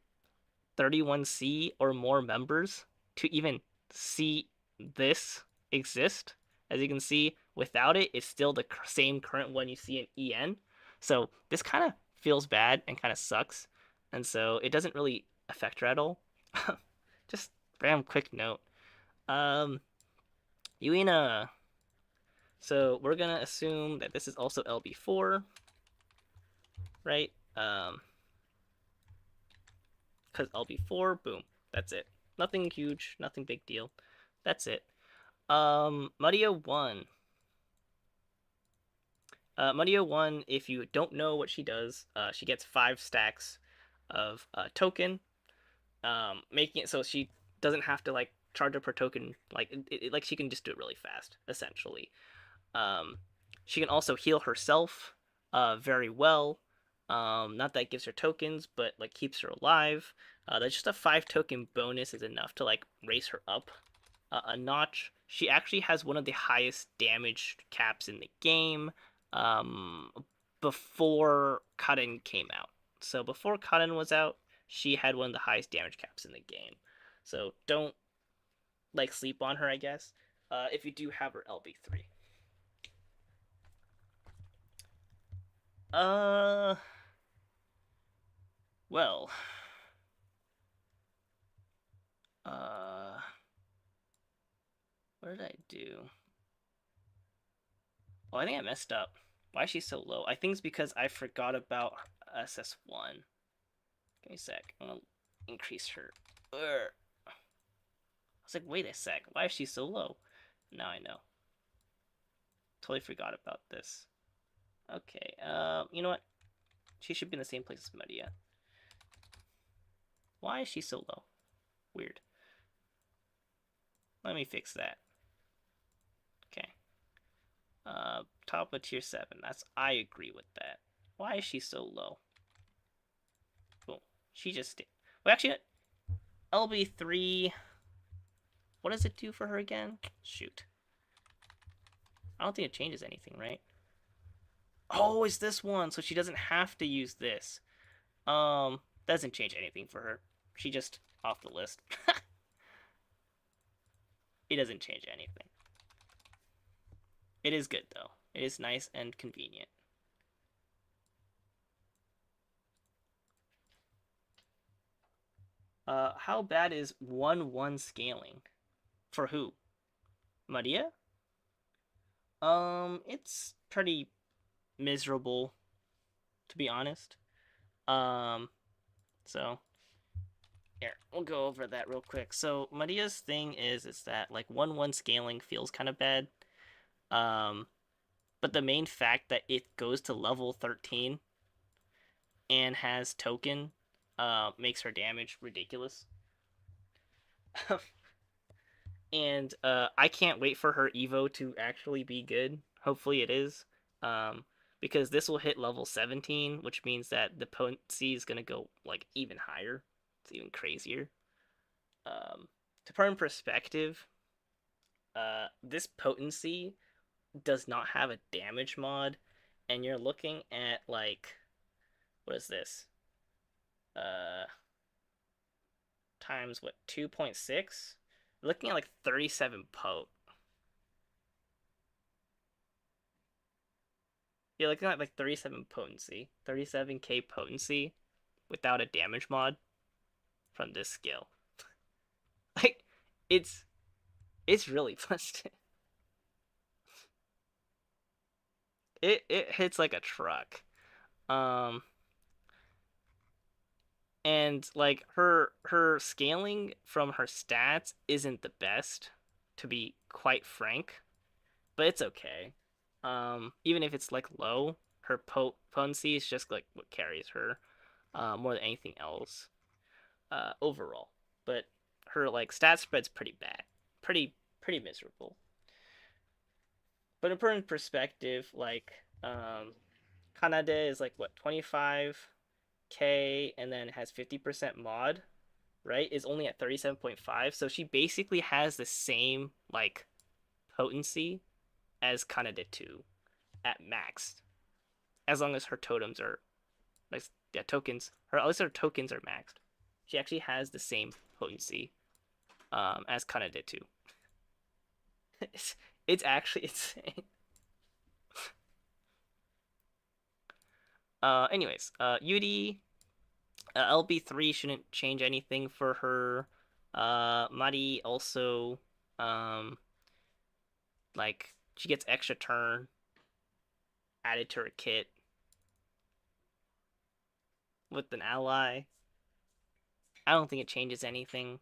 31C or more members to even see this exist. As you can see, without it, it's still the same current one you see in EN. So this kind of feels bad and kind of sucks. And so it doesn't really affect her at all. Just random quick note. Um, Yuina. So we're gonna assume that this is also LB4, right? Because LB4, boom, that's it. Nothing huge, nothing big deal. That's it. Mario 1. Mario 1, if you don't know what she does, she gets 5 stacks of token, making it so she doesn't have to like charge up her token. Like she can just do it really fast, essentially. Um, she can also heal herself very well. Not that it gives her tokens, but like keeps her alive. That's just a 5 token bonus is enough to like raise her up a notch. She actually has one of the highest damage caps in the game um, before Cutting came out. So before Cutting was out, she had one of the highest damage caps in the game. So don't like sleep on her, I guess. If you do have her LB3. Uh, well, uh, what did I do? Oh, I think I messed up. Why is she so low? I think it's because I forgot about SS1. Give me a sec. I'm gonna increase her. I was like, wait a sec. Why is she so low? Now I know. Totally forgot about this. Okay. You know what? She should be in the same place as Maria. Why is she so low? Weird. Let me fix that. Okay. Top of tier 7. I agree with that. Why is she so low? Boom. She just did. Well, actually, LB3. What does it do for her again? Shoot. I don't think it changes anything, right? Oh, it's this one, so she doesn't have to use this. Doesn't change anything for her. She just off the list. It doesn't change anything. It is good though. It is nice and convenient. How bad is 1-1 scaling? For who? Maria? It's pretty miserable, to be honest. Um, so here, we'll go over that real quick. So Maria's thing is that like 1-1 scaling feels kind of bad. Um, but the main fact that it goes to level 13 and has token makes her damage ridiculous. And I can't wait for her Evo to actually be good. Hopefully it is. Because this will hit level 17, which means that the potency is gonna go like even higher. It's even crazier. To put in perspective, this potency does not have a damage mod, and you're looking at like what is this? Uh, times what 2.6? Looking at like 37 pot. You're looking at like 37 potency, 37k potency without a damage mod from this skill. Like it's it's really busted. It hits like a truck. Um and like her scaling from her stats isn't the best, to be quite frank, but it's okay. Even if it's like low, her potency is just like what carries her more than anything else overall. But her like stat spread's pretty bad, pretty miserable. But in current perspective, like Kanade is like what 25k and then has 50% mod, right? Is only at 37.5, so she basically has the same like potency as Kanade 2 at max, as long as her totems are like yeah tokens. Her at least her tokens are maxed. She actually has the same potency as Kanade 2. It's actually insane. Anyways, Yuri, LB3 shouldn't change anything for her. Mari also, um, like she gets extra turn added to her kit with an ally. I don't think it changes anything,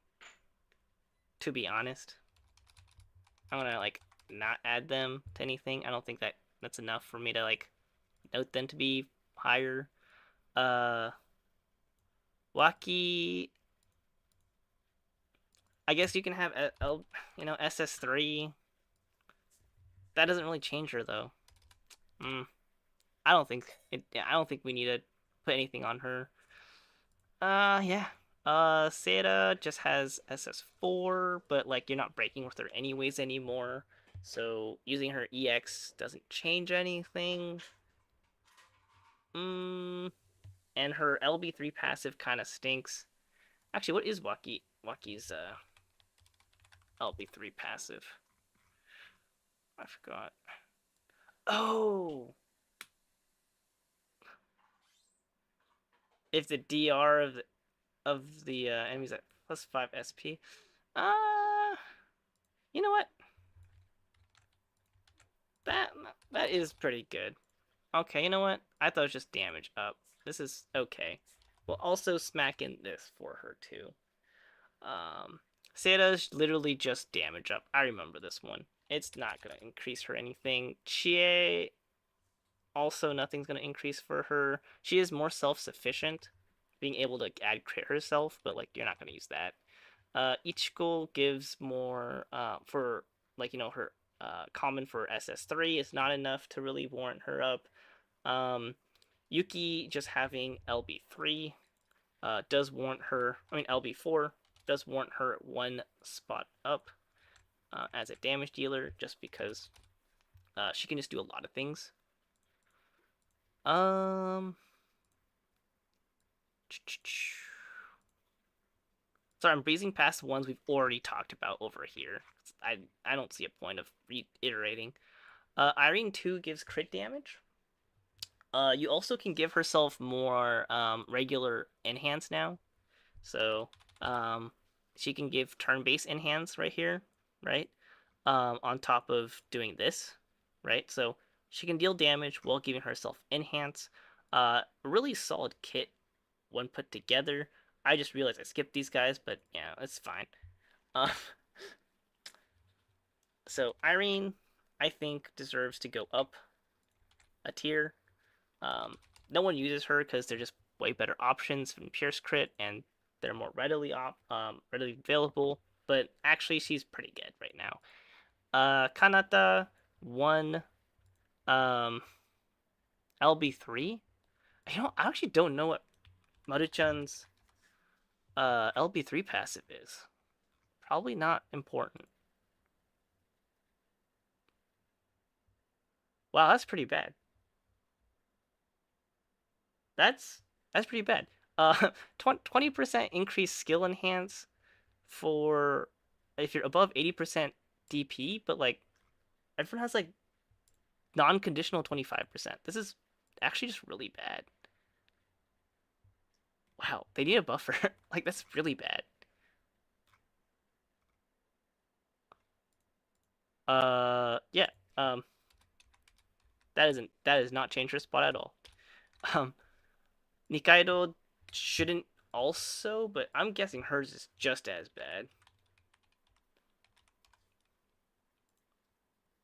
to be honest. I'm gonna like not add them to anything. I don't think that's enough for me to like note them to be higher. Uh, Waki, I guess you can have SS3. That doesn't really change her though. I don't think it. I don't think we need to put anything on her. Yeah. Seda just has SS4, but like you're not breaking with her anyways anymore. So using her EX doesn't change anything. And her LB3 passive kind of stinks. Actually, what is Waki's LB3 passive? I forgot. Oh, if the DR of the enemies at +5 SP. Uh, you know what? That that is pretty good. Okay, you know what? I thought it was just damage up. This is okay. We'll also smack in this for her too. Um, Seida's literally just damage up. I remember this one. It's not gonna increase her anything. Chie, also nothing's gonna increase for her. She is more self-sufficient, being able to add crit herself, but like you're not gonna use that. Ichiko gives more for like her common for SS3 is not enough to really warrant her up. Yuki just having LB3 does warrant her. I mean LB4 does warrant her one spot up as a damage dealer, just because she can just do a lot of things. So I'm breezing past the ones we've already talked about over here. I don't see a point of reiterating. Irene 2 gives crit damage. You also can give herself more regular enhance now. So she can give turn-based enhance right here, right? On top of doing this, right? So she can deal damage while giving herself enhance. Really solid kit when put together. I just realized I skipped these guys, but yeah, it's fine. Uh, so Irene, I think, deserves to go up a tier. Um, no one uses her because they're just way better options from Pierce Crit, and they're more readily available. But actually, she's pretty good right now. Kanata 1, LB3. I actually don't know what Maruchan's LB3 passive is. Probably not important. Wow, that's pretty bad. That's that's pretty bad. 20% increased skill enhance for if you're above 80% DP, but like everyone has like non-conditional 25%. This is actually just really bad. Wow, they need a buffer. Like that's really bad. Yeah. Um, that is not change her spot at all. Um, Nikaido shouldn't also, but I'm guessing hers is just as bad.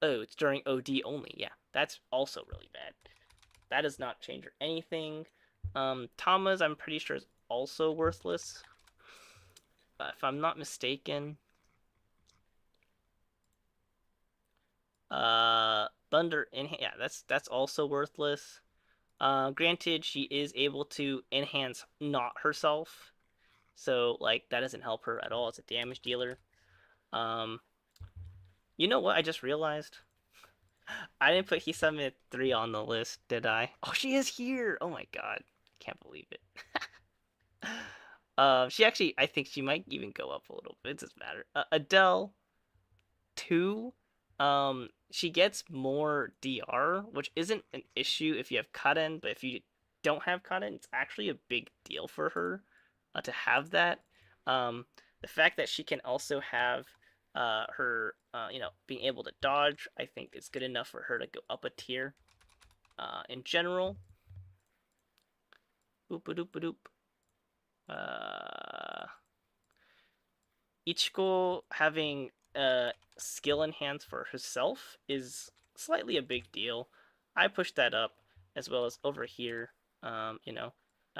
Oh, it's during OD only. Yeah, that's also really bad. That does not change or anything. Tama's, I'm pretty sure, is also worthless. If I'm not mistaken. Thunder yeah, that's also worthless. Granted, she is able to enhance not herself, so like that doesn't help her at all as a damage dealer. Um, you know what? I just realized I didn't put Hisame 3 on the list, did I? Oh, she is here! Oh my god. Can't believe it. She actually, I think she might even go up a little bit. It doesn't matter. Adele 2, she gets more DR, which isn't an issue if you have cut-in, but if you don't have cut-in, it's actually a big deal for her to have that. The fact that she can also have her, being able to dodge, I think is good enough for her to go up a tier in general. Boop a doop a doop. Ichiko having skill enhance for herself is slightly a big deal. I pushed that up as well as over here.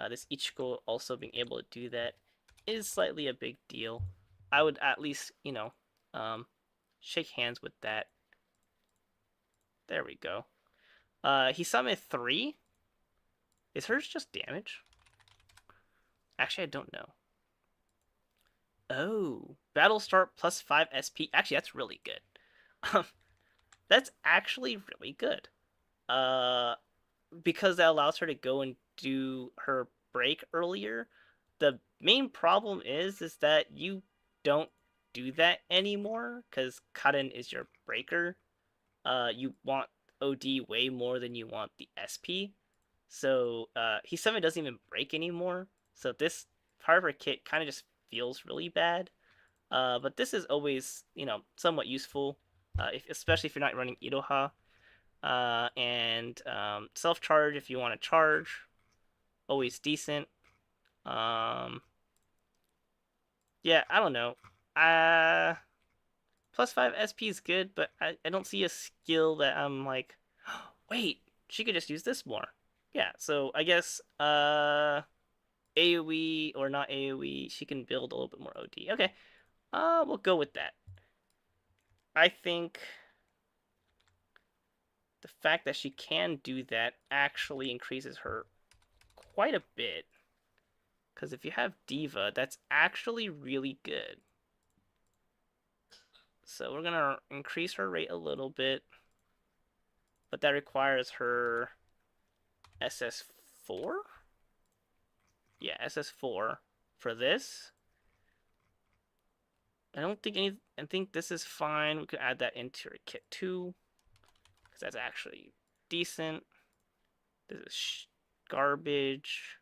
This Ichiko also being able to do that is slightly a big deal. I would at least, shake hands with that. There we go. Hisame 3. Is hers just damage? Actually, I don't know. Oh, battle start plus 5 SP. Actually, that's really good. That's actually really good. Uh, because that allows her to go and do her break earlier. The main problem is that you don't do that anymore because Cuttin is your breaker. You want OD way more than you want the SP. So Hisame doesn't even break anymore. So this part of her kit kind of just feels really bad. But this is always, somewhat useful, especially if you're not running Iroha. And self-charge if you want to charge. Always decent. Yeah, I don't know. Plus 5 SP is good, but I don't see a skill that I'm like, wait, she could just use this more. Yeah, so I guess AoE or not AoE, she can build a little bit more OD. Okay, we'll go with that. I think the fact that she can do that actually increases her quite a bit. Because if you have Diva, that's actually really good. So we're gonna increase her rate a little bit, but that requires her SS4? Yeah, SS4 for this. I think this is fine. We could add that into your kit too, because that's actually decent. This is garbage,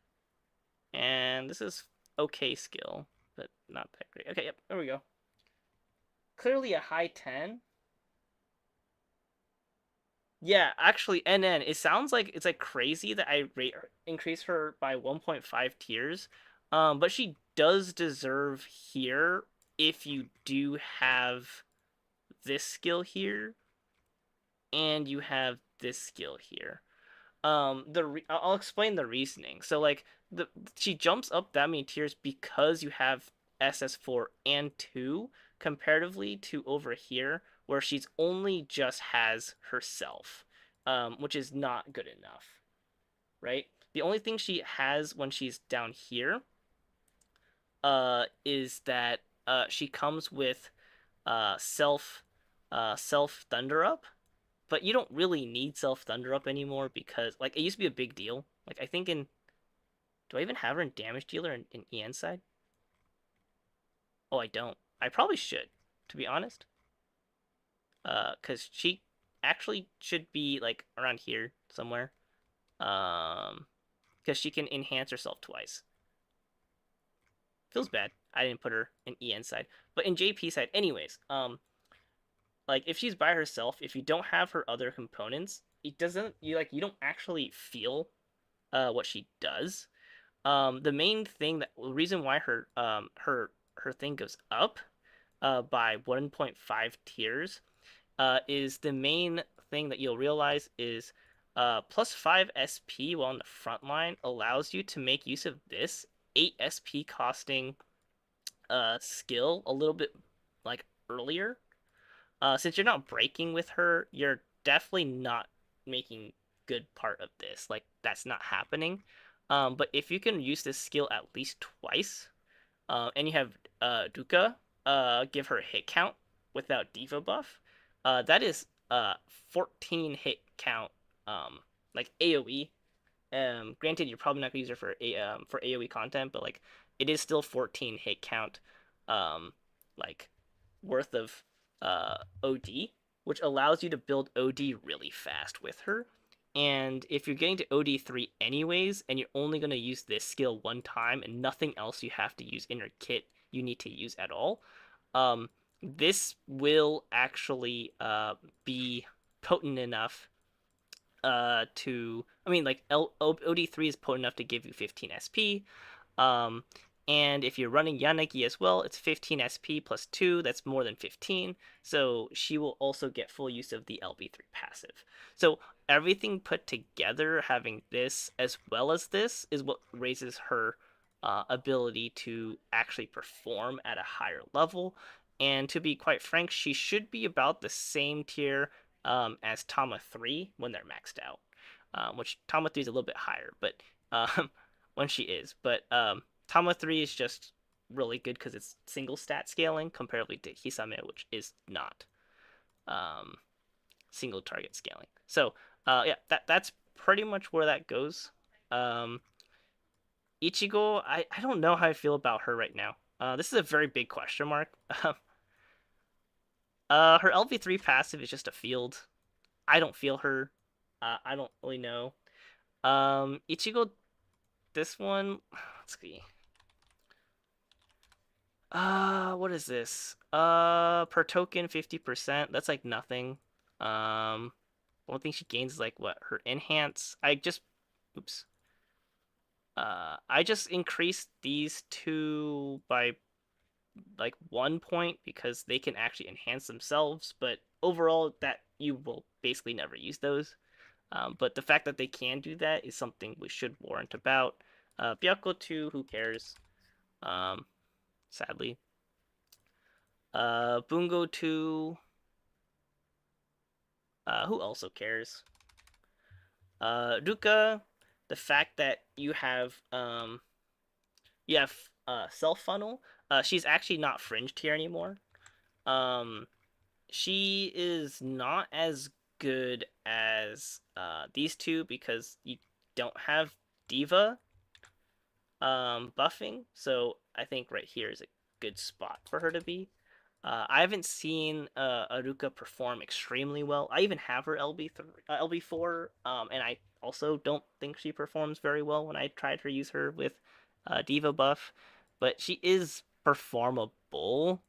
and this is okay skill, but not that great. Okay, yep, there we go. Clearly a high 10. Yeah, actually, NN. It sounds like it's like crazy that I increase her by 1.5 tiers, but she does deserve here if you do have this skill here and you have this skill here. I'll explain the reasoning. So like the she jumps up that many tiers because you have SS4 and 2 comparatively to over here where she's only just has herself, which is not good enough, right? The only thing she has when she's down here is that she comes with self thunder up, but you don't really need self thunder up anymore because like it used to be a big deal. Like I think in do I even have her in damage dealer in EN side? Oh, I don't. I probably should, to be honest. Cause she actually should be like around here somewhere. Um, because she can enhance herself twice. Feels bad. I didn't put her in EN side, but in JP side, anyways. Like if she's by herself, if you don't have her other components, it doesn't you don't actually feel what she does. The main thing that the reason why her thing goes up by 1.5 tiers is the main thing that you'll realize is plus 5 SP while on the front line allows you to make use of this 8 SP costing skill a little bit like earlier. Since you're not breaking with her, you're definitely not making good part of this. Like that's not happening. But if you can use this skill at least twice, and you have Duca give her a hit count without Diva buff, that is 14 hit count, like AOE. Granted, you're probably not gonna use her for AOE content, but like it is still 14 hit count, like worth of OD, which allows you to build OD really fast with her. And if you're getting to OD3 anyways, and you're only going to use this skill one time and nothing else you have to use in your kit you need to use at all, this will actually be potent enough I mean, like OD3 is potent enough to give you 15 SP. Um, and if you're running Yanagi as well, it's 15 SP plus 2. That's more than 15. So she will also get full use of the LB3 passive. So everything put together, having this as well as this, is what raises her ability to actually perform at a higher level. And to be quite frank, she should be about the same tier as Tama 3 when they're maxed out. Which Tama 3 is a little bit higher, but when she is. But Tama 3 is just really good because it's single stat scaling comparatively to Hisame, which is not um, single target scaling. So yeah, that's pretty much where that goes. Um, Ichigo, I don't know how I feel about her right now. This is a very big question mark. Her LV3 passive is just a field. I don't feel her. I don't really know. Ichigo, this one, let's see. What is this? Per token 50%. That's like nothing. Um, one thing she gains is like what her enhance. Oops. I just increased these two by like 1 point because they can actually enhance themselves, but overall that you will basically never use those. But the fact that they can do that is something we should warrant about. Byakko 2, who cares? Um, Sadly. Bungo 2, who also cares? Luca, the fact that you have self funnel. She's actually not fringed here anymore. Um, she is not as good as these two because you don't have diva buffing. So I think right here is a good spot for her to be. I haven't seen Aruka perform extremely well. I even have her LB4, and I also don't think she performs very well when I tried to use her with Diva buff, but she is performable.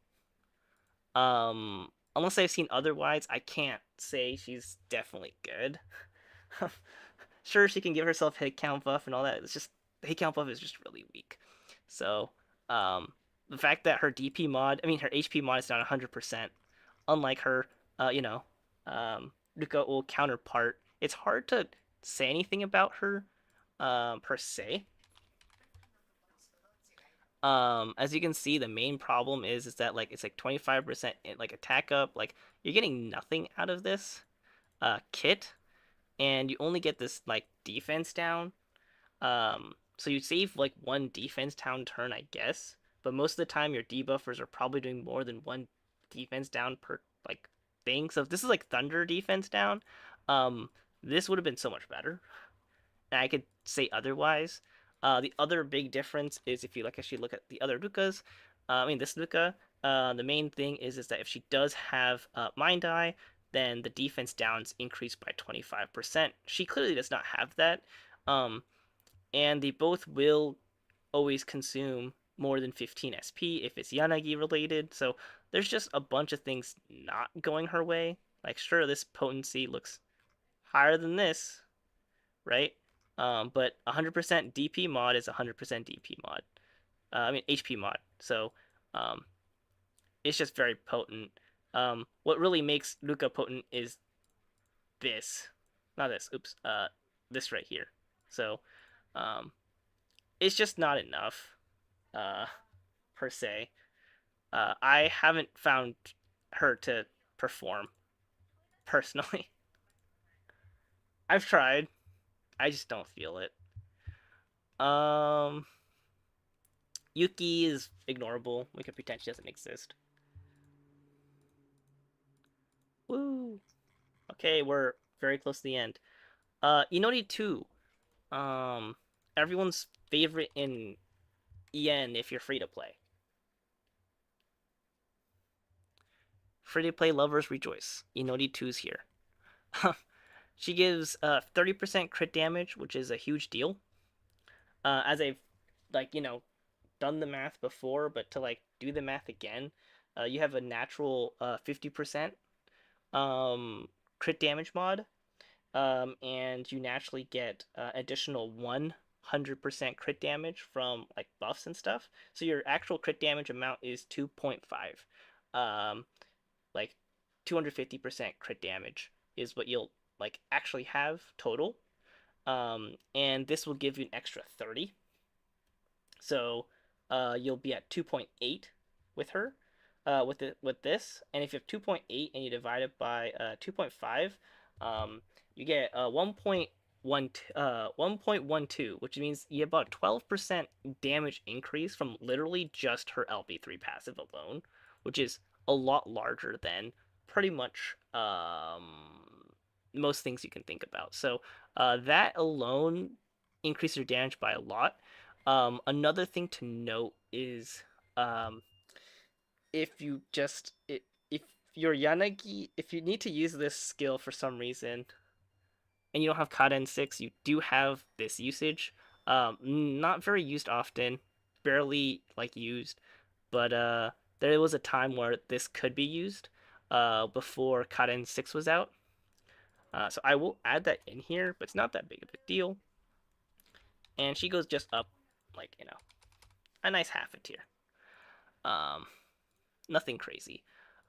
Unless I've seen otherwise, I can't say she's definitely good. Sure, she can give herself hit count buff and all that. It's just the hit count buff is just really weak. So, the fact that her DP mod, I mean her HP mod is not 100%, unlike her, you know, Luca will counterpart. It's hard to say anything about her, per se. As you can see, the main problem is that like it's like 25% like attack up. Like you're getting nothing out of this kit, and you only get this like defense down. So you save like one defense down turn, I guess, but most of the time your debuffers are probably doing more than one defense down per like thing. So if this is like thunder defense down, um, this would have been so much better. And I could say otherwise. The other big difference is if you like actually look at the other Lukas, I mean this Luca, the main thing is that if she does have Mind Eye, then the defense downs increase by 25%. She clearly does not have that. Um, and they both will always consume more than 15 SP if it's Yanagi related. So there's just a bunch of things not going her way. Like, sure, this potency looks higher than this, right? But 100% DP mod is 100% DP mod. I mean HP mod. So um, it's just very potent. What really makes Luca potent is this, not this. Oops. This right here. So um, it's just not enough. Uh, per se. I haven't found her to perform personally. I've tried. I just don't feel it. Um, Yuki is ignorable. We can pretend she doesn't exist. Woo. Okay, we're very close to the end. Inori 2. Um, Everyone's favorite in EN if you're free to play. Free to play lovers rejoice. Inori 2's here. She gives 30% crit damage, which is a huge deal. As I've like done the math before, but to like do the math again, you have a natural 50% um, crit damage mod, and you naturally get additional 100% crit damage from like buffs and stuff. So your actual crit damage amount is 2.5. Like 250% crit damage is what you'll like actually have total. And this will give you an extra 30. So you'll be at 2.8 with her, with this. And if you have 2.8 and you divide it by 2.5, you get 1.12, which means you have about 12% damage increase from literally just her LB3 passive alone, which is a lot larger than pretty much most things you can think about. So that alone increases your damage by a lot. Another thing to note is um, if you just if you're Yanagi, if you need to use this skill for some reason and you don't have Kaden 6, you do have this usage. Not very used often, barely like used, but there was a time where this could be used before Kaden 6 was out. So I will add that in here, but it's not that big of a deal. And she goes just up, like, a nice half a tier. Um, Nothing crazy.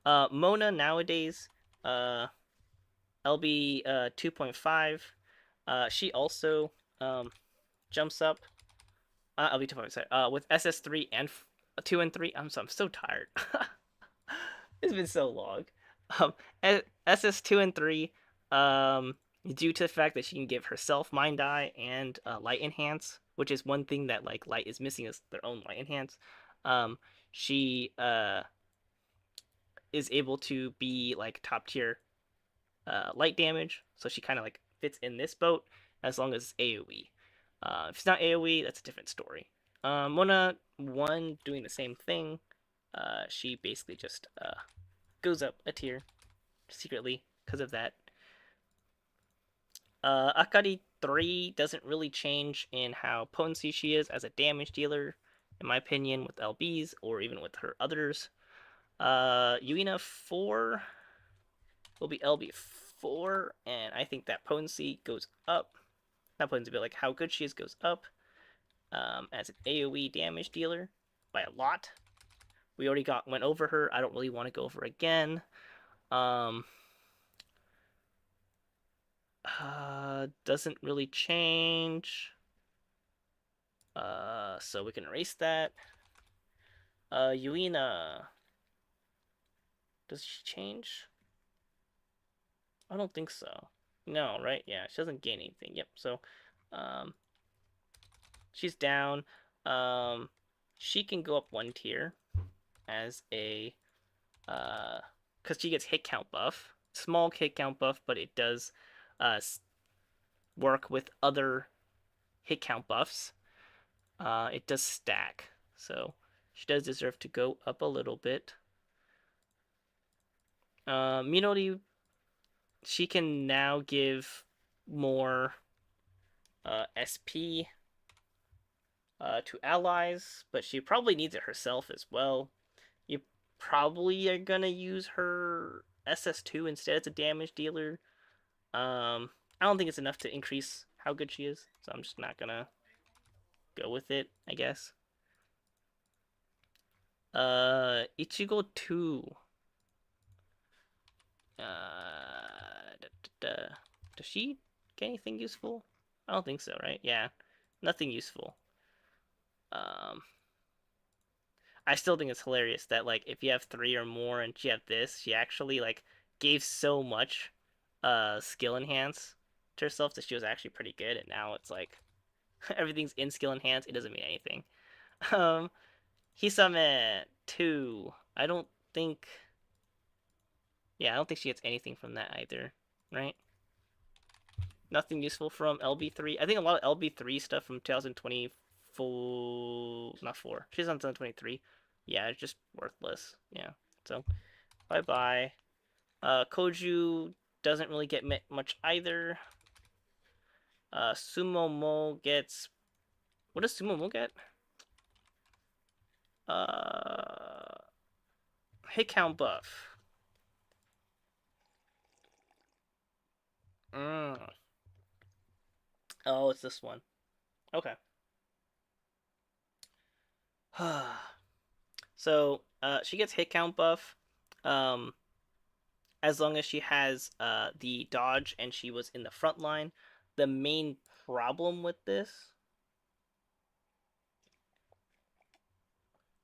Mona nowadays, uh, LB 2.5. She also jumps up. LB 2.5. Sorry. With SS3 and 2 and 3. I'm so tired. It's been so long. Um, SS2 and 3. Due to the fact that she can give herself Mind Eye and Light Enhance, which is one thing that like Light is missing is their own Light Enhance. She is able to be like top tier light damage, so she kind of like fits in this boat as long as it's AoE. If it's not AoE, that's a different story. Mona 1 doing the same thing. She basically just goes up a tier secretly because of that. Akari 3 doesn't really change in how potency she is as a damage dealer, in my opinion, with LBs or even with her others. Yuina 4 will be LB4, and I think that potency goes up. Not potency, but like how good she is goes up as an AoE damage dealer by a lot. We already went over her. I don't really want to go over again. Doesn't really change. So we can erase that. Yuina. Does she change? I don't think so. No, right? Yeah, she doesn't gain anything. Yep. So, um, she's down. She can go up 1 tier as a, because she gets hit count buff. Small hit count buff, but it does, work with other hit count buffs. It does stack, so she does deserve to go up a little bit. Minori, she can now give more SP to allies, but she probably needs it herself as well. You probably are gonna use her SS2 instead as a damage dealer. I don't think it's enough to increase how good she is, so I'm just not gonna go with it, I guess. Ichigo 2. Does she get anything useful? I don't think so, right? Yeah, nothing useful. Um, I still think it's hilarious that like if you have 3 or more and she have this, she actually like gave so much skill enhance to herself that she was actually pretty good, and now it's like everything's in skill enhance. It doesn't mean anything. Um, Hisame 2. I don't think. Yeah, I don't think she gets anything from that either, right? Nothing useful from LB3. I think a lot of LB3 stuff from 2024, not 4. She's on 2023. Yeah, it's just worthless. Yeah. So, bye bye. Koju doesn't really get much either. Sumo Mo gets. What does Sumo Mo get? Hit count buff. Mm. Oh, it's this one. Okay. So, she gets hit count buff. Um, as long as she has the dodge and she was in the front line. The main problem with this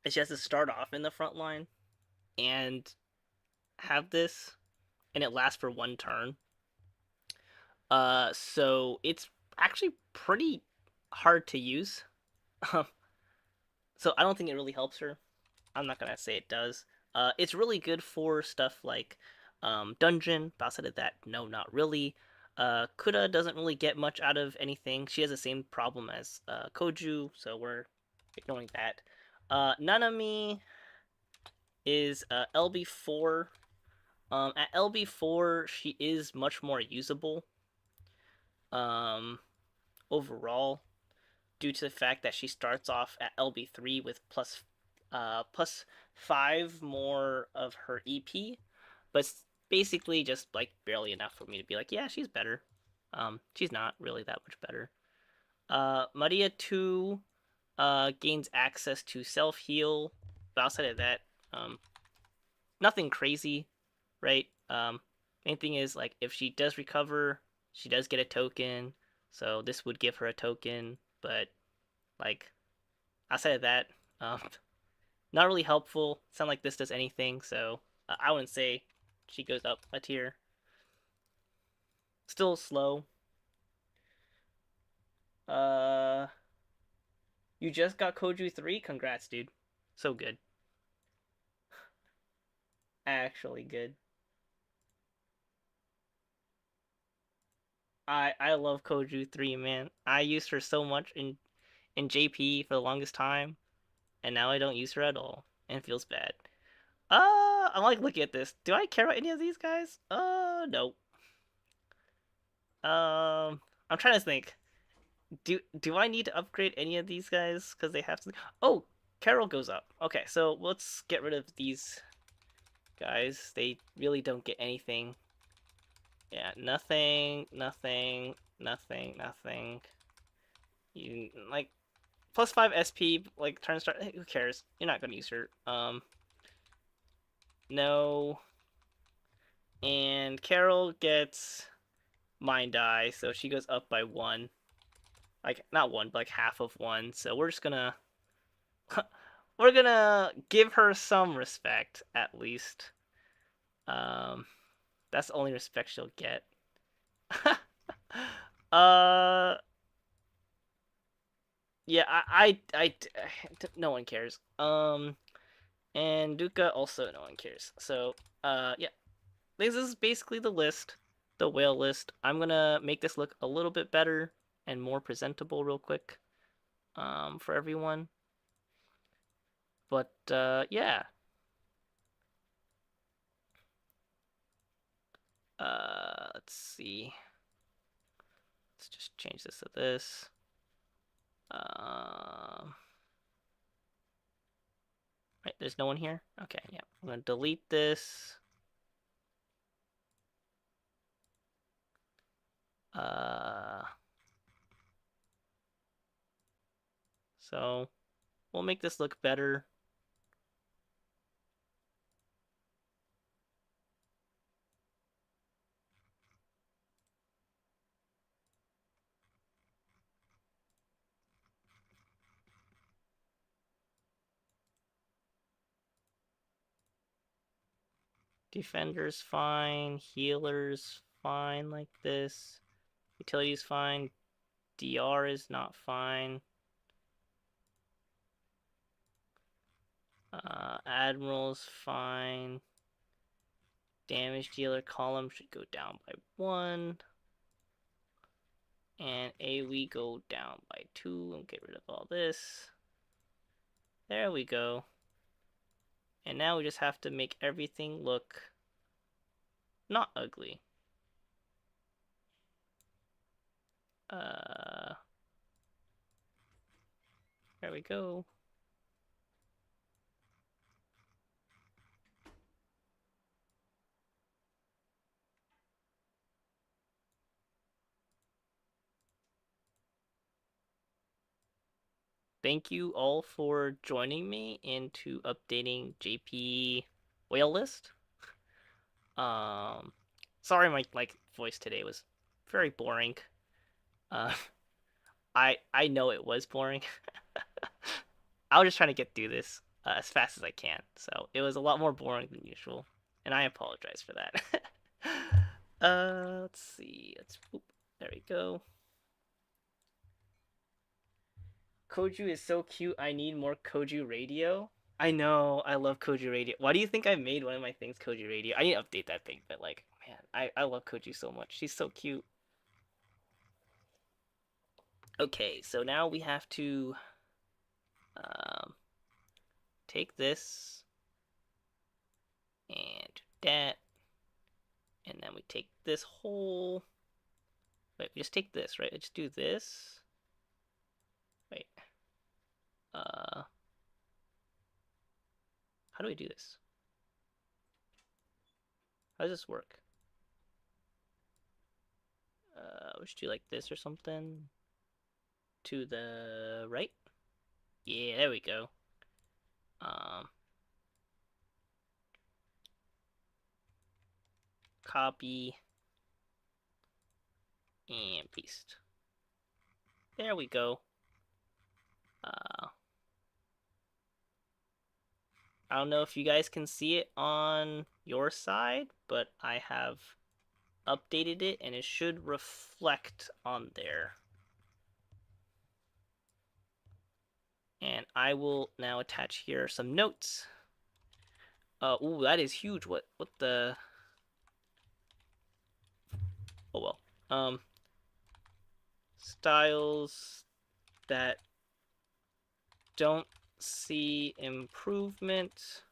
is she has to start off in the front line and have this, and it lasts for 1 turn. So it's actually pretty hard to use. So I don't think it really helps her. I'm not gonna say it does. It's really good for stuff like dungeon. But outside of that, no, not really. Kuda doesn't really get much out of anything. She has the same problem as Koju, so we're ignoring that. Nanami is LB4. At LB4, she is much more usable um, overall, due to the fact that she starts off at LB3 with plus 5 more of her EP, but basically just like barely enough for me to be like, yeah, she's better. She's not really that much better. Maria 2 gains access to self heal. But outside of that, nothing crazy, right? Main thing is like if she does recover, she does get a token. So this would give her a token, but like outside of that, um, not really helpful. It's not like this does anything, so I wouldn't say she goes up a tier. Still slow. Uh, you just got Koju 3? Congrats, dude. So good. Actually good. I love Koju 3, man. I used her so much in JP for the longest time, and now I don't use her at all, and it feels bad. I'm like looking at this. Do I care about any of these guys? No. I'm trying to think. Do I need to upgrade any of these guys because they have to? Oh, Carol goes up. Okay, so let's get rid of these guys. They really don't get anything. Yeah, nothing, nothing, nothing, nothing. You like plus 5 SP like turn start. Who cares? You're not gonna use her. No. And Carol gets Mind Eye, so she goes up by 1. Like not 1, but like half of 1. So we're just gonna we're gonna give her some respect at least. Um, that's the only respect she'll get. uh, yeah, no one cares. And Luca also no one cares. So, yeah, this is basically the list, the whale list. I'm gonna make this look a little bit better and more presentable real quick, for everyone. But yeah. Let's see. Let's just change this to this. Right, there's no one here? Okay, yeah. I'm gonna delete this. Uh, so we'll make this look better. Defender's fine. Healer's fine like this. Utility's fine. DR is not fine. Admiral's fine. Damage dealer column should go down by 1. And AoE go down by 2. And get rid of all this. There we go. And now we just have to make everything look not ugly. There we go. Thank you all for joining me into updating JP whale list. Sorry my voice today was very boring. Uh, I know it was boring. I was just trying to get through this as fast as I can, so it was a lot more boring than usual, and I apologize for that. Let's see. There we go. Koju is so cute. I need more Koju radio. I know. I love Koju radio. Why do you think I made one of my things Koju radio? I need to update that thing, but like, man, I love Koju so much. She's so cute. Okay, so now we have to um, take this and do that, and then we take this whole. Wait, we just take this, right? I just do this. Wait. How do we do this? How does this work? We should do like this or something. To the right? Yeah, there we go. Um, Copy and paste. There we go. Uh, I don't know if you guys can see it on your side, but I have updated it and it should reflect on there. And I will now attach here some notes. Ooh, that is huge. What the? Oh well. Styles that don't see improvement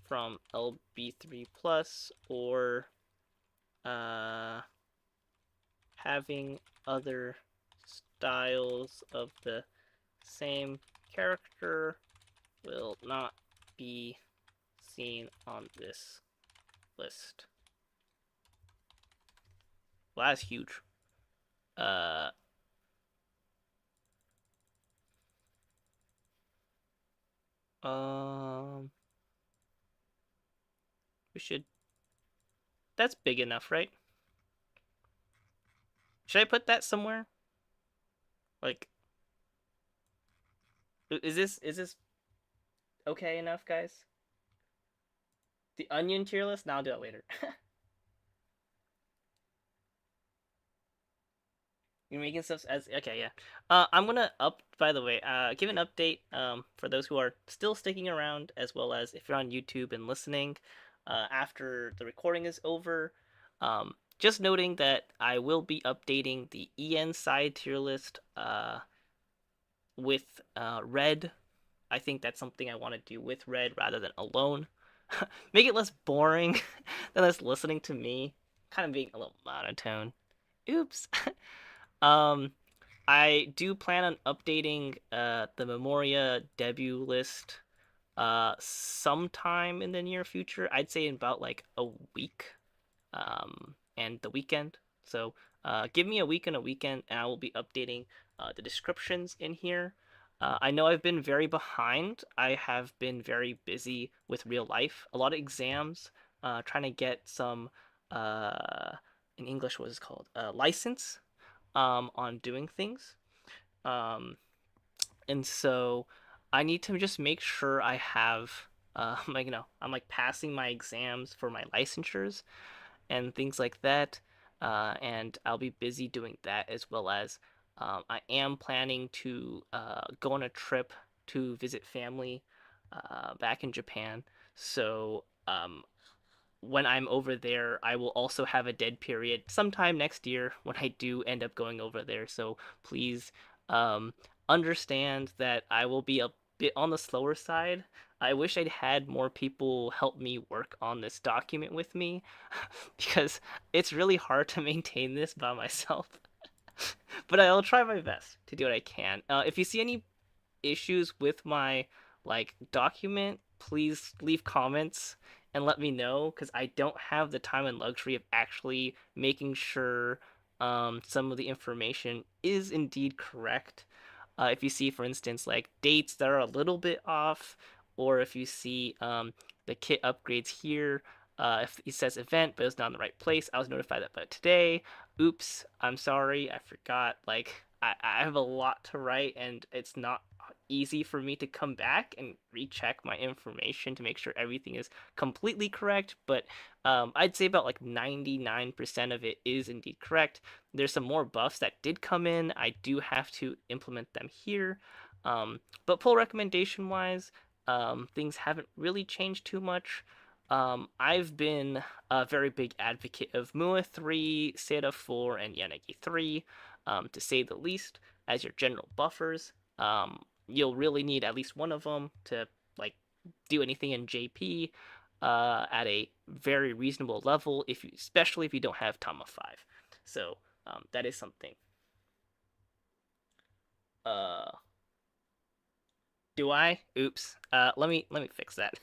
from LB3 plus or having other styles of the same character will not be seen on this list. Well, that's huge. Uh, um, we should. That's big enough, right? Should I put that somewhere? Like, is this okay enough, guys? The onion tier list? Now I'll do that later. You're making stuff as okay, yeah. I'm gonna by the way, give an update for those who are still sticking around, as well as if you're on YouTube and listening after the recording is over. Just noting that I will be updating the EN side tier list with red. I think that's something I want to do with red rather than alone. Make it less boring than us listening to me, kind of being a little monotone. Oops. um, I do plan on updating the Memoria debut list sometime in the near future. I'd say in about like a week and the weekend. So give me a week and a weekend, and I will be updating the descriptions in here. I know I've been very behind. I have been very busy with real life, a lot of exams, trying to get some, in English, what is it called? License on doing things. Um, and so I need to just make sure I have, like, I'm like passing my exams for my licensures and things like that. And I'll be busy doing that as well as I am planning to go on a trip to visit family back in Japan. So when I'm over there, I will also have a dead period sometime next year when I do end up going over there. So please um, understand that I will be a bit on the slower side. I wish I'd had more people help me work on this document with me because it's really hard to maintain this by myself. But I'll try my best to do what I can. If you see any issues with my like document, please leave comments and let me know because I don't have the time and luxury of actually making sure some of the information is indeed correct. If you see, for instance, like dates that are a little bit off, or if you see the kit upgrades here, if it says event but it's not in the right place, I was notified about today. Oops, I'm sorry, I forgot. Like, I have a lot to write, and it's not easy for me to come back and recheck my information to make sure everything is completely correct. But I'd say about like 99% of it is indeed correct. There's some more buffs that did come in. I do have to implement them here. But pull recommendation wise, things haven't really changed too much. I've been a very big advocate of Mua 3, Seda 4, and Yanagi 3, to say the least, as your general buffers. You'll really need at least one of them to like do anything in JP at a very reasonable level, if you, especially if you don't have Tama 5. So that is something. Uh, do I? Oops. Let me fix that.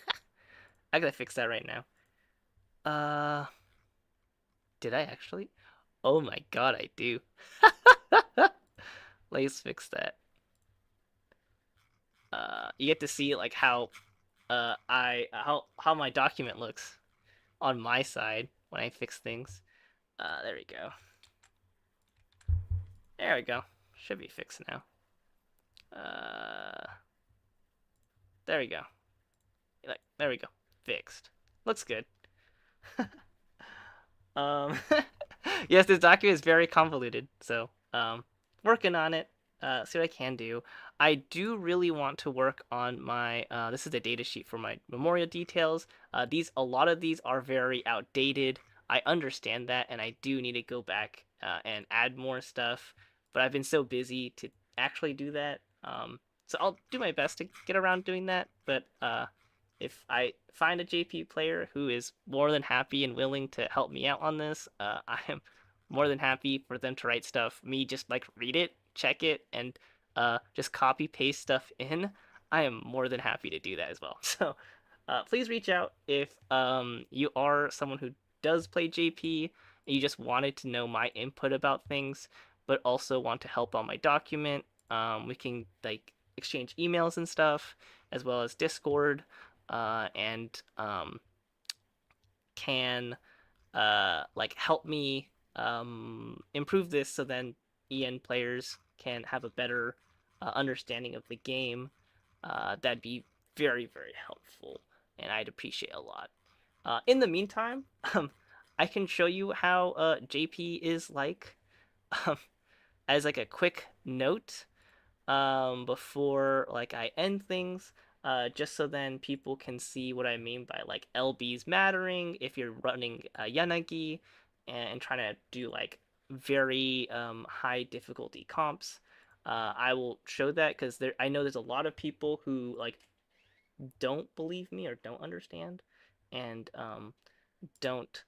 I gotta fix that right now. Uh, Did I actually? Oh my god, I do. Let's fix that. You get to see like how how my document looks on my side when I fix things. There we go. There we go. Should be fixed now. Uh, there we go. Like there we go. Fixed. Looks good. Um, yes, this document is very convoluted, so working on it. See what I can do. I do really want to work on my. This is the data sheet for my memorial details. A lot of these are very outdated. I understand that, and I do need to go back and add more stuff. But I've been so busy to actually do that. So I'll do my best to get around doing that. But if I find a JP player who is more than happy and willing to help me out on this, I am more than happy for them to write stuff. Me just like read it, check it, and just copy paste stuff in. I am more than happy to do that as well. So please reach out if you are someone who does play JP and you just wanted to know my input about things, but also want to help on my document. We can like exchange emails and stuff, as well as Discord and can like help me improve this so then EN players can have a better understanding of the game. That'd be very, very helpful, and I'd appreciate a lot. In the meantime, I can show you how JP is like um, as like a quick note before like I end things, just so then people can see what I mean by like LBs mattering if you're running Yanagi and trying to do like very high difficulty comps. I will show that because there I know there's a lot of people who like don't believe me or don't understand and don't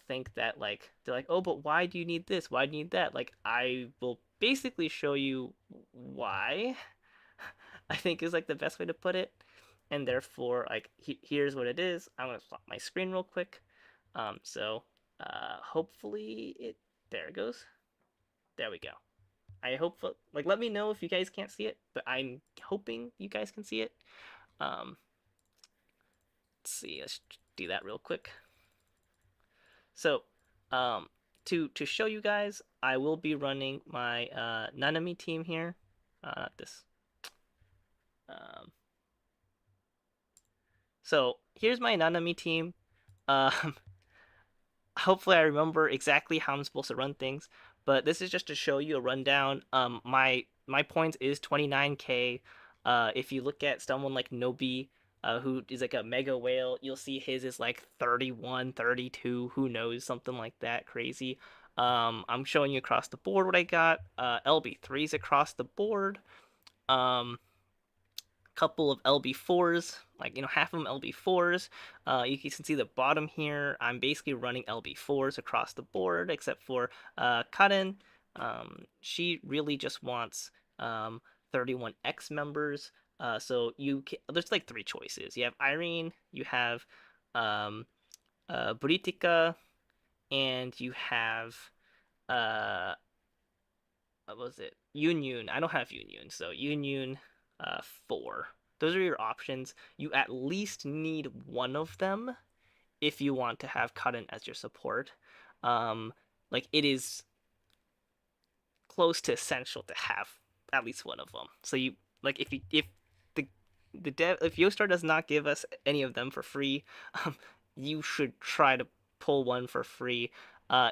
think that like they're like, oh, but why do you need this, why do you need that? Like I will basically show you why. I think is like the best way to put it, and therefore like here's what it is. I'm gonna swap my screen real quick. Hopefully it, there it goes, there we go. I hope like let me know if you guys can't see it, but I'm hoping you guys can see it. um let's see, let's do that real quick. So, to show you guys, I will be running my Nanami team here. Not this. Um, so here's my Nanami team. Um, hopefully I remember exactly how I'm supposed to run things, but this is just to show you a rundown. My points is 29k. If you look at someone like Nobi, who is like a mega whale, you'll see his is like 31, 32, who knows, something like that, crazy. I'm showing you across the board what I got. LB3s across the board. Um, couple of LB4s, like, half of them LB4s. You can see the bottom here. I'm basically running LB4s across the board, except for Karen. She really just wants 31X members. So there's like three choices. You have Irene, you have Britika, and you have uh, what was it? Union. I don't have Union, so Union 4. Those are your options. You at least need one of them if you want to have Cuttin as your support. Um, like it is close to essential to have at least one of them. So you like if the dev if Yostar does not give us any of them for free, you should try to pull one for free.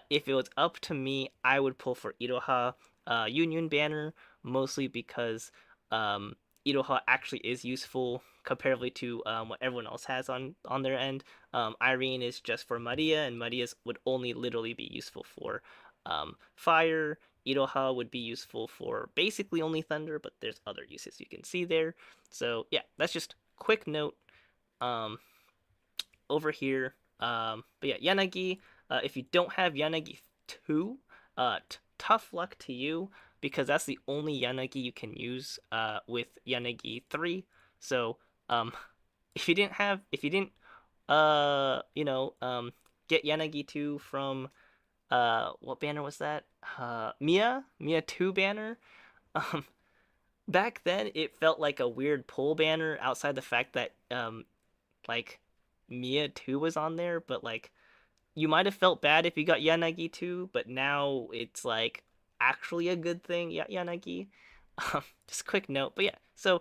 If it was up to me, I would pull for Iroha Union banner, mostly because um, Iroha actually is useful comparatively to what everyone else has on their end. Irene is just for Maria, and Maria's would only literally be useful for fire. Iroha would be useful for basically only thunder, but there's other uses you can see there. So yeah, that's just quick note um, over here. But yeah, Yanagi. If you don't have Yanagi 2, tough luck to you because that's the only Yanagi you can use with Yanagi 3. So if you didn't get Yanagi 2 from what banner was that? Mia 2 banner. Um, Back then it felt like a weird pull banner outside the fact that like Mia 2 was on there, but like you might have felt bad if you got Yanagi too, but now it's like actually a good thing. Yeah, Yanagi. Just a quick note, but yeah. So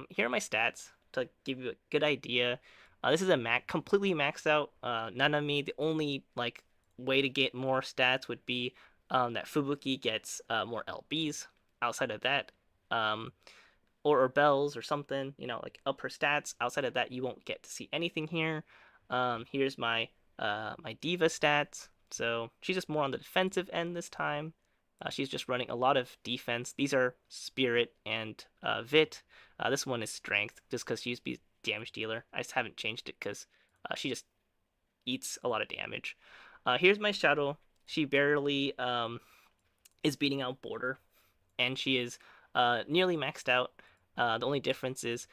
here are my stats to give you a good idea. This is a completely maxed out Nanami. The only like way to get more stats would be that Fubuki gets more LBs. Outside of that, um, or bells or something, like up her stats. Outside of that, you won't get to see anything here. Here's my diva stats. So she's just more on the defensive end this time. She's just running a lot of defense. These are spirit and vit. This one is strength, just because she used to be damage dealer. I just haven't changed it because she just eats a lot of damage. Here's my shadow. She barely is beating out border, and she is nearly maxed out. The only difference is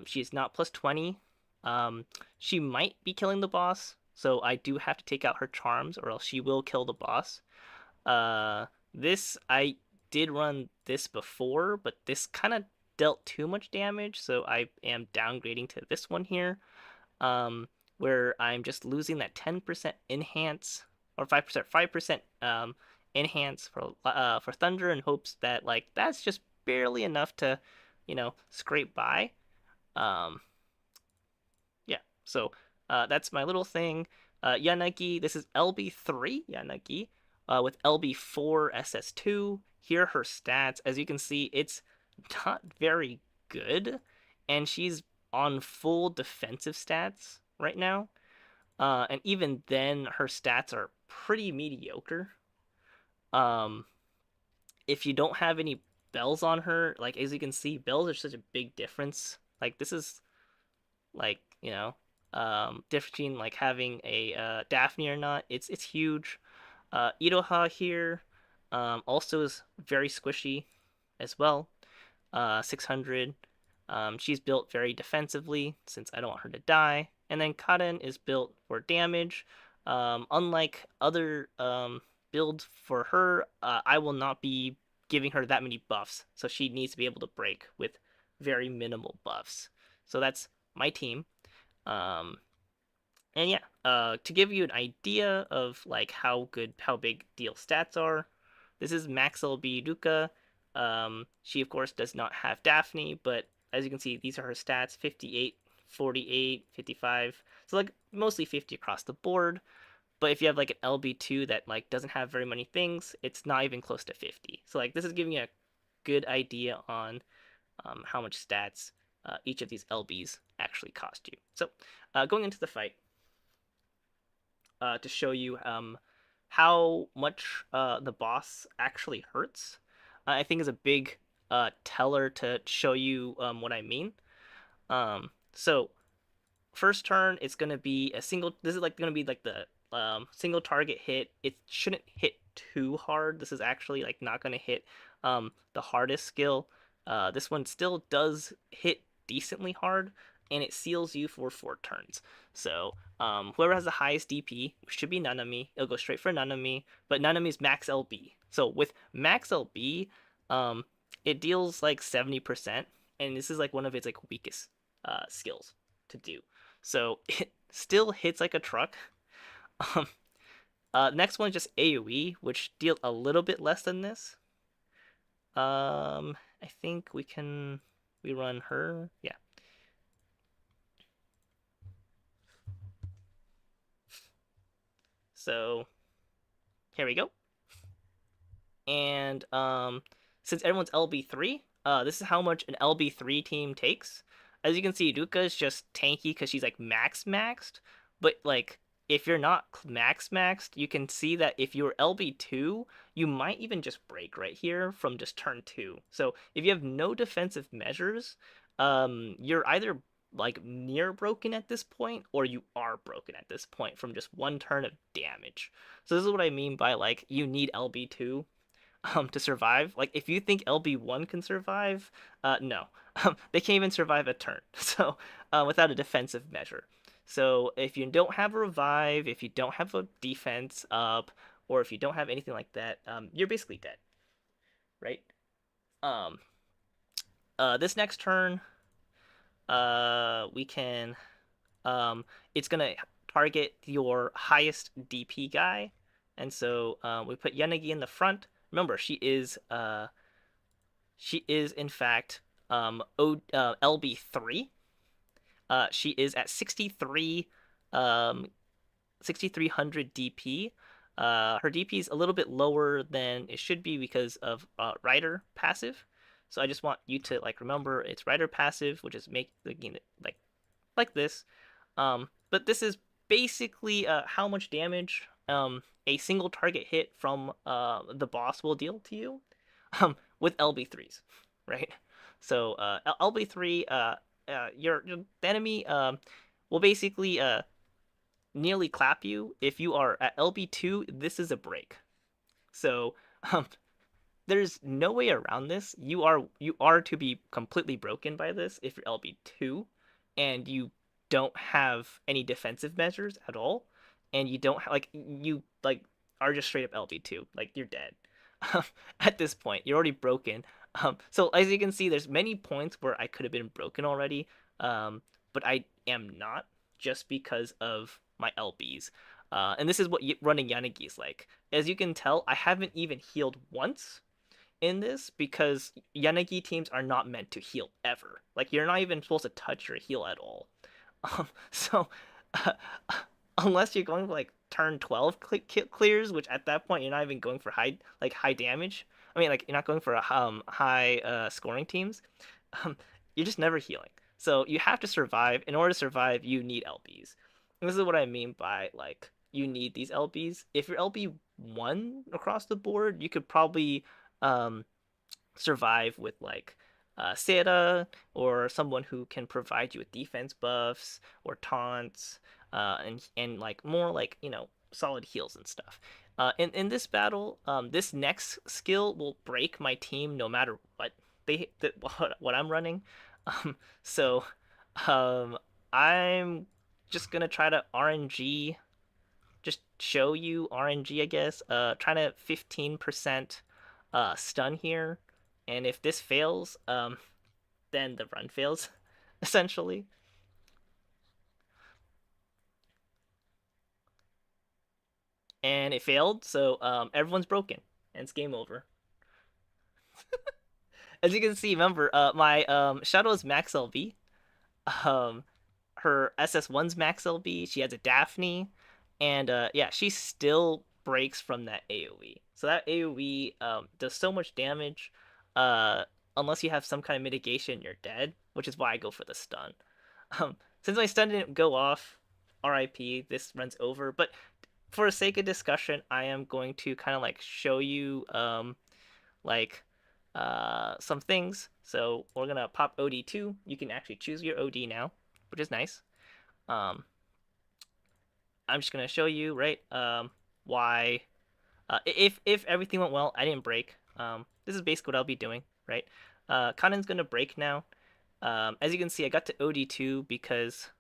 she is not plus 20. She might be killing the boss, so I do have to take out her charms, or else she will kill the boss. This I did run this before, but this kind of dealt too much damage, so I am downgrading to this one here, um, where I'm just losing that 10% enhance or 5% enhance for thunder in hopes that like that's just barely enough to, scrape by. Um, yeah, so that's my little thing. Yanagi, this is LB3 Yanagi with LB4 SS2. Here are her stats. As you can see, it's not very good, and she's on full defensive stats right now. And even then, her stats are pretty mediocre. Um, if you don't have any bells on her, like as you can see, bells are such a big difference. Like this is like difference between like having a Daphne or not. It's huge. Iroha here also is very squishy as well. 600. She's built very defensively since I don't want her to die. And then Karen is built for damage. Unlike other builds for her, I will not be giving her that many buffs. So she needs to be able to break with very minimal buffs. So that's my team. Um, and yeah, to give you an idea of like how big deal stats are, this is Max LB Luca. She of course does not have Daphne, but as you can see, these are her stats: 58, 48, 55. So like mostly 50 across the board. But if you have like an LB2 that like doesn't have very many things, it's not even close to 50. So like this is giving you a good idea on how much stats each of these LBs actually cost you. So going into the fight, to show you how much the boss actually hurts, I think is a big teller to show you what I mean. So first turn, it's gonna be a single. This is like gonna be like the single target hit. It shouldn't hit too hard. This is actually like not gonna hit the hardest skill. This one still does hit decently hard, and it seals you for 4 turns. So whoever has the highest DP, which should be Nanami, it'll go straight for Nanami. But Nanami's max LB. So with max LB, it deals like 70%, and this is like one of its like weakest skills to do. So it still hits like a truck. Um, Next one is just AoE, which deals a little bit less than this. I think we run her. Yeah. So here we go. And since everyone's LB3, this is how much an LB3 team takes. As you can see, Luca is just tanky because she's like maxed. But like if you're not maxed, you can see that if you're LB2, you might even just break right here from just turn 2. So if you have no defensive measures, you're either like near broken at this point, or you are broken at this point from just 1 turn of damage. So this is what I mean by like you need LB2 to survive. Like if you think LB1 can survive, no. They can't even survive a turn. So without a defensive measure. So if you don't have a revive, if you don't have a defense up, or if you don't have anything like that, you're basically dead, right? Um, this next turn, we can, it's gonna target your highest DP guy, and so we put Yanagi in the front. Remember, she is in fact LB3. She is at 63 um 6300 DP. Her DP is a little bit lower than it should be because of Rider passive. So I just want you to like remember it's Rider passive, which is make the game like this. But this is basically how much damage a single target hit from the boss will deal to you with LB3s, right? So LB3, your enemy will basically nearly clap you. If you are at LB2, this is a break. So um, there's no way around this. You are to be completely broken by this if you're LB2 and you don't have any defensive measures at all, and you don't like you like are just straight up LB2. Like you're dead. At this point. You're already broken. So as you can see, there's many points where I could have been broken already, but I am not just because of my LBs. And this is what running Yanagi is like. As you can tell, I haven't even healed once in this because Yanagi teams are not meant to heal ever. Like you're not even supposed to touch your heal at all. So uh, unless you're going for like turn 12 clears, which at that point you're not even going for high damage. I mean, like you're not going for high scoring teams. Um, you're just never healing. So you have to survive. In order to survive, you need LBs. And this is what I mean by like you need these LBs. If you're LB1 across the board, you could probably um survive with like Seta or someone who can provide you with defense buffs or taunts, and like more like solid heals and stuff. In this battle, this next skill will break my team no matter what what I'm running. Um, so um, I'm just gonna try to RNG, just show you RNG, I guess. Trying to 15% stun here, and if this fails, then the run fails, essentially. And it failed, so everyone's broken, and it's game over. As you can see, remember, my Shadow is max LB. Um, her SS1's max LB. She has a Daphne, and yeah, she still breaks from that AOE. So that AOE does so much damage. Uh, Unless you have some kind of mitigation, you're dead, which is why I go for the stun. Since my stun didn't go off, RIP, this runs over. But for the sake of discussion, I am going to kind of like show you like some things. So we're gonna pop OD2. You can actually choose your OD now, which is nice. Um, I'm just gonna show you right why if everything went well, I didn't break. This is basically what I'll be doing, right? Kanen's gonna break now. As you can see, I got to OD2 because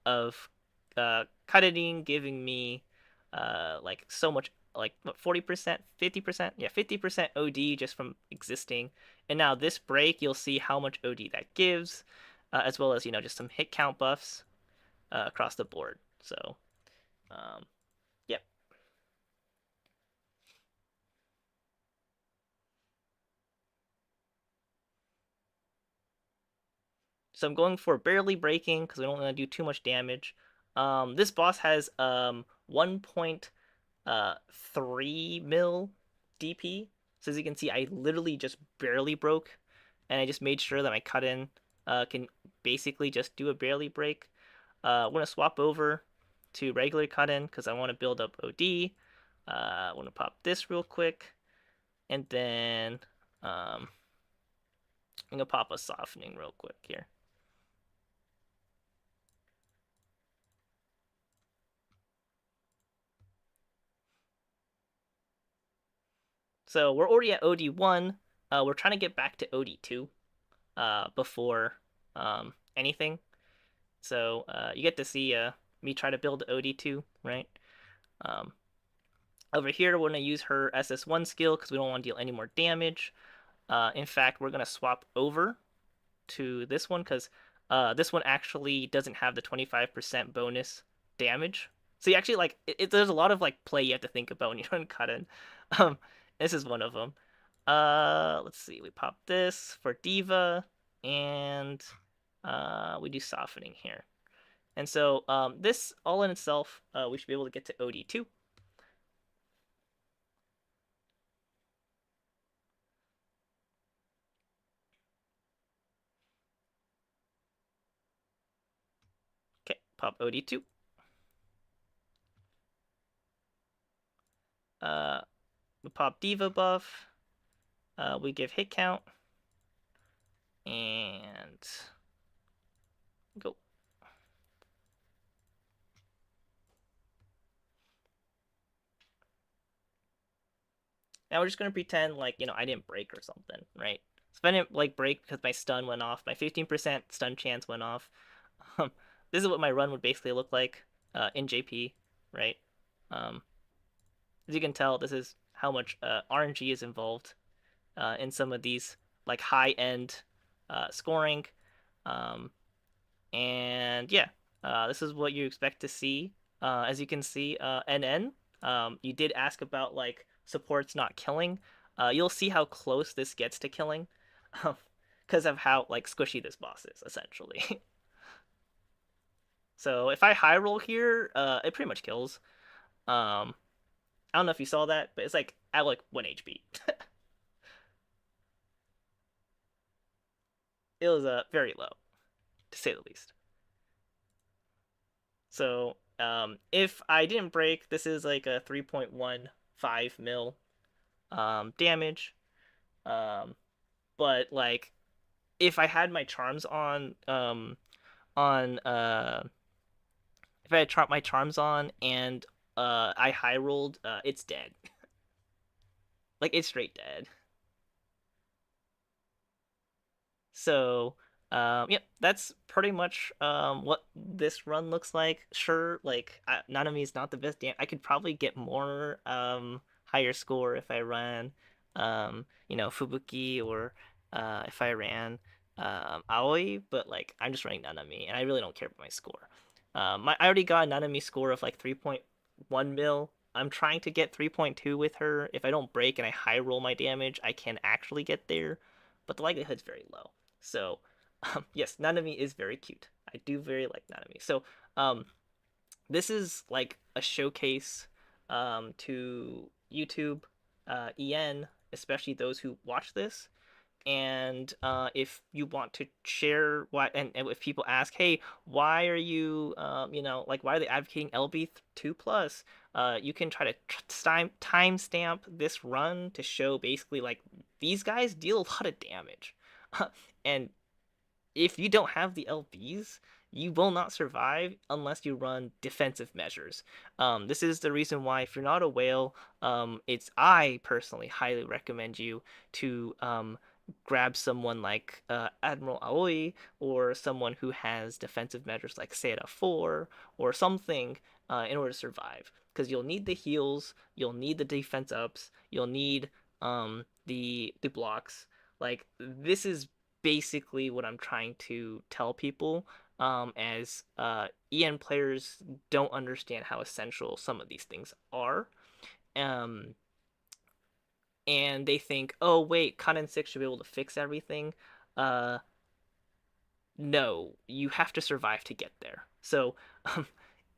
of Karenin giving me like so much, like what, 40%, 50%, yeah, 50% OD just from existing. And now this break, you'll see how much OD that gives, as well as just some hit count buffs across the board. So um, yep. So I'm going for barely breaking because I don't want to do too much damage. This boss has 1.3 mil DP. So as you can see, I literally just barely broke, and I just made sure that my cut in can basically just do a barely break. We're gonna swap over to regular cut in because I want to build up OD. I want to pop this real quick, and then I'm gonna pop a softening real quick here. So we're already at OD1. We're trying to get back to OD2 before anything. So you get to see me try to build OD2, right? Um, Over here, we're going to use her SS1 skill because we don't want to deal any more damage. In fact, we're going to swap over to this one because this one actually doesn't have the 25% bonus damage. So you actually like there's a lot of like play you have to think about when you run Karin. Um, this is one of them. Let's see. We pop this for Diva, and we do softening here. And so this all in itself, we should be able to get to OD2. Okay, pop OD2. Uh, we pop Diva buff. We give hit count. And go. Now we're just gonna pretend like I didn't break or something, right? So if I didn't like break because my stun went off, my 15% stun chance went off. Um, this is what my run would basically look like in JP, right? Um, as you can tell, this is how much RNG is involved in some of these like high end scoring. Um, and yeah, this is what you expect to see. As you can see, NN, you did ask about like supports not killing. You'll see how close this gets to killing because of how like squishy this boss is essentially. So if I high roll here, it pretty much kills. Um, I don't know if you saw that, but it's like at like 1 HP. It was very low, to say the least. So if I didn't break, this is like a 3.15 mil damage. Um, but like if I had my charms on if I had my charms on and I high rolled, it's dead. Like it's straight dead. So, yep, that's pretty much what this run looks like. Sure, like Nanami is not the best. I could probably get more higher score if I ran, Fubuki or if I ran Aoi, but like I'm just running Nanami, and I really don't care about my score. I already got a Nanami score of like 3.1 mil. I'm trying to get 3.2 with her. If I don't break and I high roll my damage, I can actually get there, but the likelihood's very low. So, yes, Nanami is very cute. I do very like Nanami. So, um, this is like a showcase to YouTube, EN, especially those who watch this. And if you want to share why, and if people ask, hey, why are you, like, why are they advocating LB2 plus? You can try to timestamp this run to show basically like these guys deal a lot of damage. And if you don't have the LBs, you will not survive unless you run defensive measures. This is the reason why, if you're not a whale, I personally highly recommend you to grab someone like Admiral Aoi or someone who has defensive measures like Seda 4 or something in order to survive. Because you'll need the heals, you'll need the defense ups, you'll need the blocks. Like this is basically what I'm trying to tell people. As EN players don't understand how essential some of these things are. Um, and they think, oh wait, Cut 6 should be able to fix everything. Uh, no, you have to survive to get there. So, um,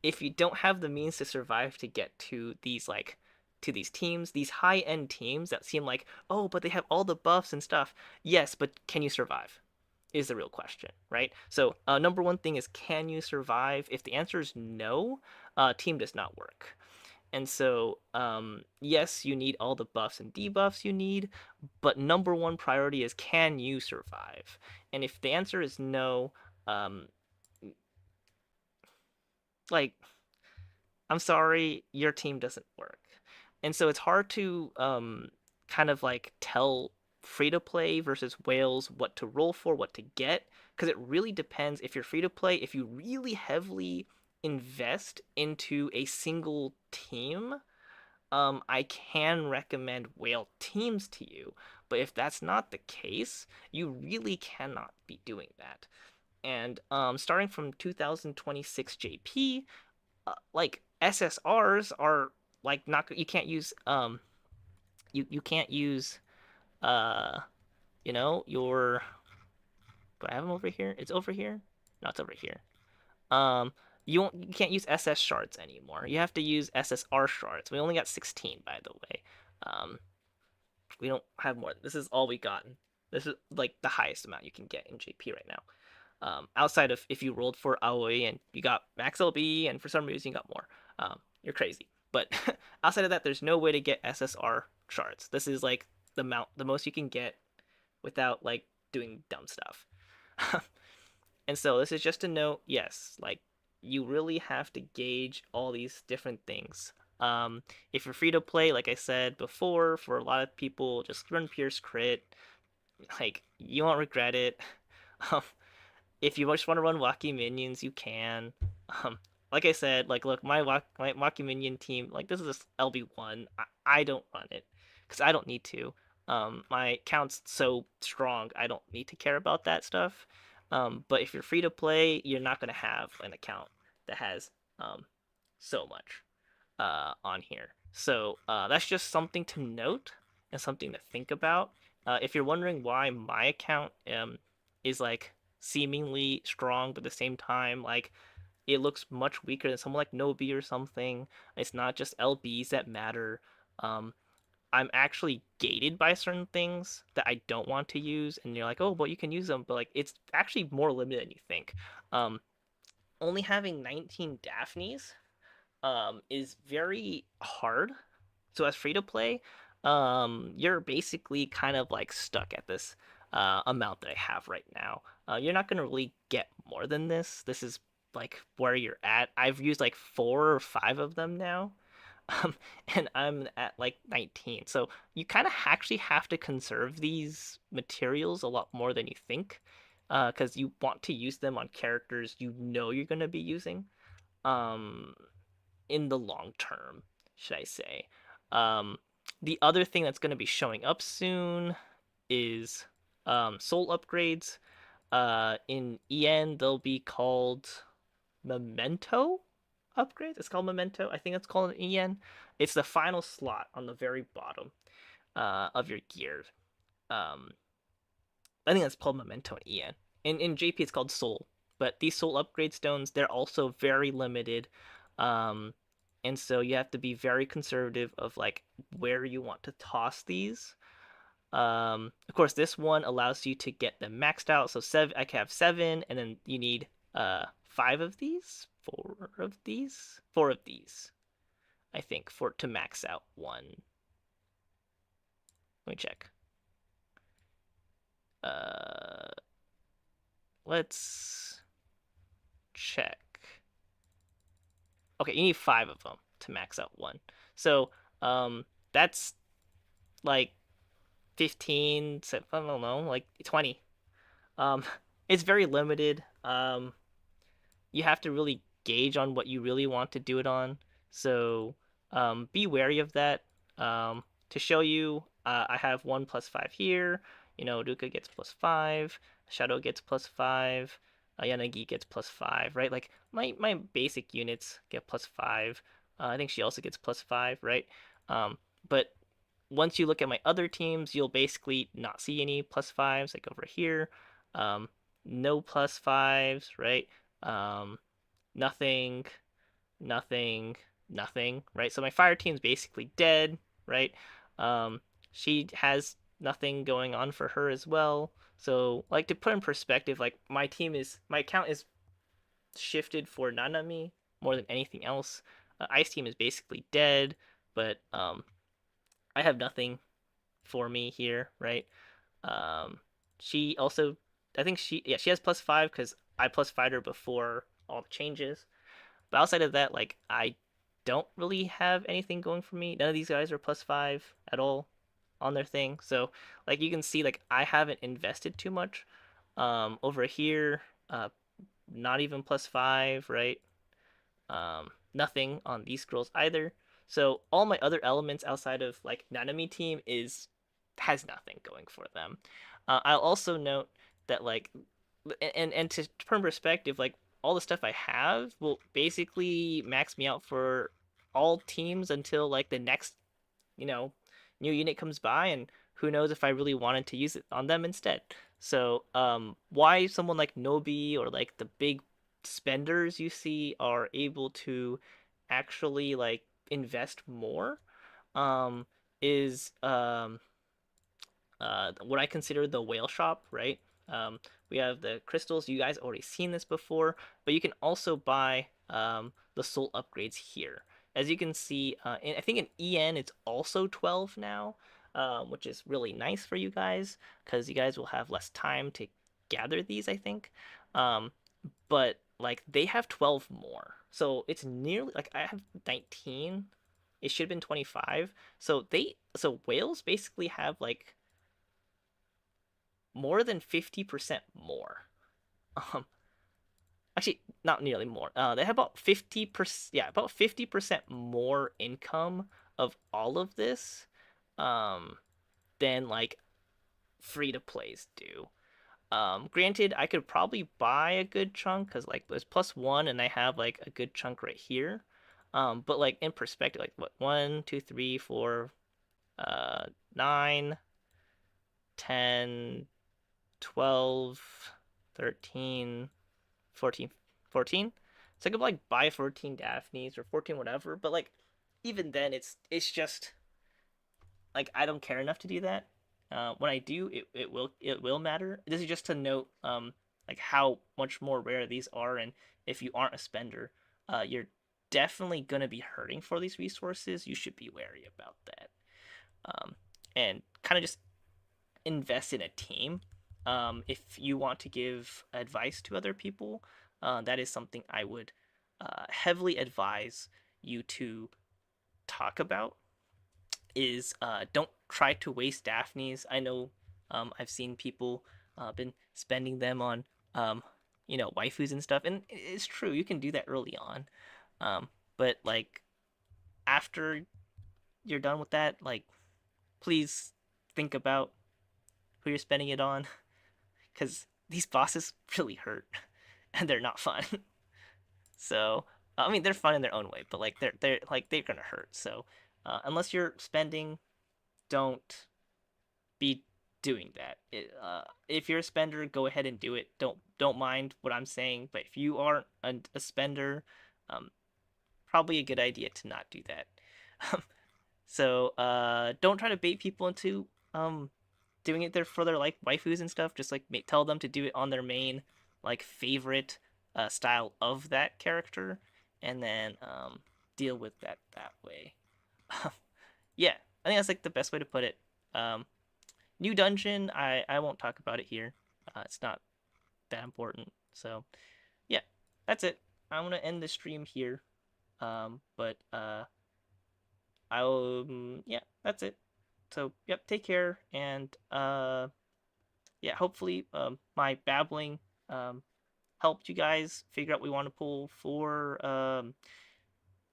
if you don't have the means to survive to get to these teams, these high end teams that seem like, oh, but they have all the buffs and stuff. Yes, but can you survive? Is the real question, right? So, number one thing is, can you survive? If the answer is no, team does not work. And so, yes, you need all the buffs and debuffs you need, but number one priority is, can you survive? And if the answer is no, um, like, I'm sorry, your team doesn't work. And so it's hard to kind of like tell free to play versus whales what to roll for, what to get, because it really depends. If you're free to play, if you really heavily invest into a single team, I can recommend whale teams to you, but if that's not the case, you really cannot be doing that. And starting from 2026 JP, like SSRs are like not you can't use you can't use uh your do I have them over here? It's over here. No, it's over here. Um, you can't use SS shards anymore. You have to use SSR shards. We only got 16, by the way. Um, we don't have more. This is all we gotten. This is like the highest amount you can get in JP right now. Outside of if you rolled for Aoi and you got max LB and for some reason you got more, you're crazy. But outside of that, there's no way to get SSR shards. This is like the most you can get without like doing dumb stuff. And so this is just a note, yes, like you really have to gauge all these different things. If you're free to play, like I said before, for a lot of people, just run Pierce Crit. Like you won't regret it. Um, if you just want to run Wacky Minions, you can. Um, like I said, like look, my Wacky Minion team, like this is LB1. I don't run it because I don't need to. My account's so strong, I don't need to care about that stuff. But if you're free to play, you're not gonna have an account that has so much on here. So that's just something to note and something to think about. If you're wondering why my account is like seemingly strong, but at the same time like it looks much weaker than someone like Nobi or something. It's not just LBs that matter. Um, I'm actually gated by certain things that I don't want to use, and you're like, oh, but you can use them, but like it's actually more limited than you think. Um, Only having 19 Daphnes is very hard. So as free to play, you're basically kind of like stuck at this amount that I have right now. You're not gonna really get more than this. This is like where you're at. I've used like 4 or 5 of them now. Um, and I'm at like 19. So you kind of actually have to conserve these materials a lot more than you think, because you want to use them on characters you know you're gonna be using. Um, in the long term, should I say. Um, the other thing that's going to be showing up soon is soul upgrades. In EN, they'll be called Memento upgrades. It's called Memento. I think it's called an EN. It's the final slot on the very bottom of your gear. Um, I think that's called Memento in EN. In JP, it's called Soul. But these Soul upgrade stones, they're also very limited. Um, and so you have to be very conservative of like where you want to toss these. Of course, this one allows you to get them maxed out. So seven, I can have 7, and then you need 5 of these, 4 of these, I think, for to max out one. Let me check. Uh, let's check. Okay, you need 5 of them to max out one. So that's like 15, I don't know, like 20. Um, it's very limited. You have to really gauge on what you really want to do it on. So be wary of that. To show you, I have 1+5 here. Luca gets +5. Shadow gets +5. Yanagi gets +5, right? Like my basic units get +5. I think she also gets +5, right? But once you look at my other teams, you'll basically not see any +5s like over here. No +5s, right? Um, Nothing, nothing, nothing, right? So my fire team's basically dead, right? Um, she has nothing going on for her as well. So, like, to put in perspective, like my account is shifted for Nanami more than anything else. Ice team is basically dead, but I have nothing for me here, right? Um, she also, I think she has +5 because I +5'd her before all the changes. But outside of that, like I don't really have anything going for me. None of these guys are +5 at all on their thing. So like you can see, like I haven't invested too much. Over here, not even +5, right? Nothing on these scrolls either. So all my other elements outside of like Nanami team is has nothing going for them. I'll also note that like and to put in perspective, like all the stuff I have will basically max me out for all teams until like the next, you know, new unit comes by, and who knows if I really wanted to use it on them instead. So, why someone like Nobi or like the big spenders you see are able to actually like invest more, um, is what I consider the whale shop, right? Um, we have the crystals. You guys already seen this before, but you can also buy the soul upgrades here. As you can see, I think in EN it's also 12 now, which is really nice for you guys because you guys will have less time to gather these, I think. Um, but like they have 12 more, so it's nearly like I have 19. It should have been 25. So whales basically have like more than 50% more. Um, Actually, not nearly more. They have about 50%, yeah, about 50% more income of all of this, um, than like free to plays do. Granted, I could probably buy a good chunk because like there's +1 and I have like a good chunk right here. But like in perspective, like what 1, 2, 3, 4, 9, 10, 12, 13, 14, 14. So I could like buy 14 Daphnes or 14 whatever, but like even then it's just like I don't care enough to do that. When I do, it will matter. This is just to note like how much more rare these are, and if you aren't a spender, you're definitely gonna be hurting for these resources. You should be wary about that. Um, and kind of just invest in a team. If you want to give advice to other people, that is something I would heavily advise you to talk about. Is don't try to waste Daphnes. I know I've seen people been spending them on waifus and stuff, and it's true you can do that early on. But like after you're done with that, like please think about who you're spending it on, because these bosses really hurt and they're not fun. So I mean they're fun in their own way, but like they're gonna hurt. So unless you're spending, don't be doing that. If you're a spender, go ahead and do it. Don't mind what I'm saying, but if you aren't a spender, um, probably a good idea to not do that. So don't try to bait people into doing it there for their like waifus and stuff. Just like tell them to do it on their main like favorite style of that character, and then deal with that way. Yeah, I think that's like the best way to put it. Um, New dungeon, I won't talk about it here. It's not that important. So yeah, that's it. I'm gonna end the stream here. But I'll yeah, that's it. So yep, take care, and yeah, hopefully my babbling helped you guys figure out what we want to pull for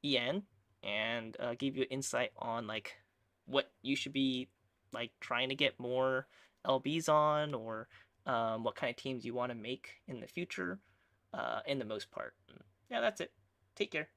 EN, and give you insight on like what you should be like trying to get more LBs on, or what kind of teams you want to make in the future, in the most part. Yeah, that's it. Take care.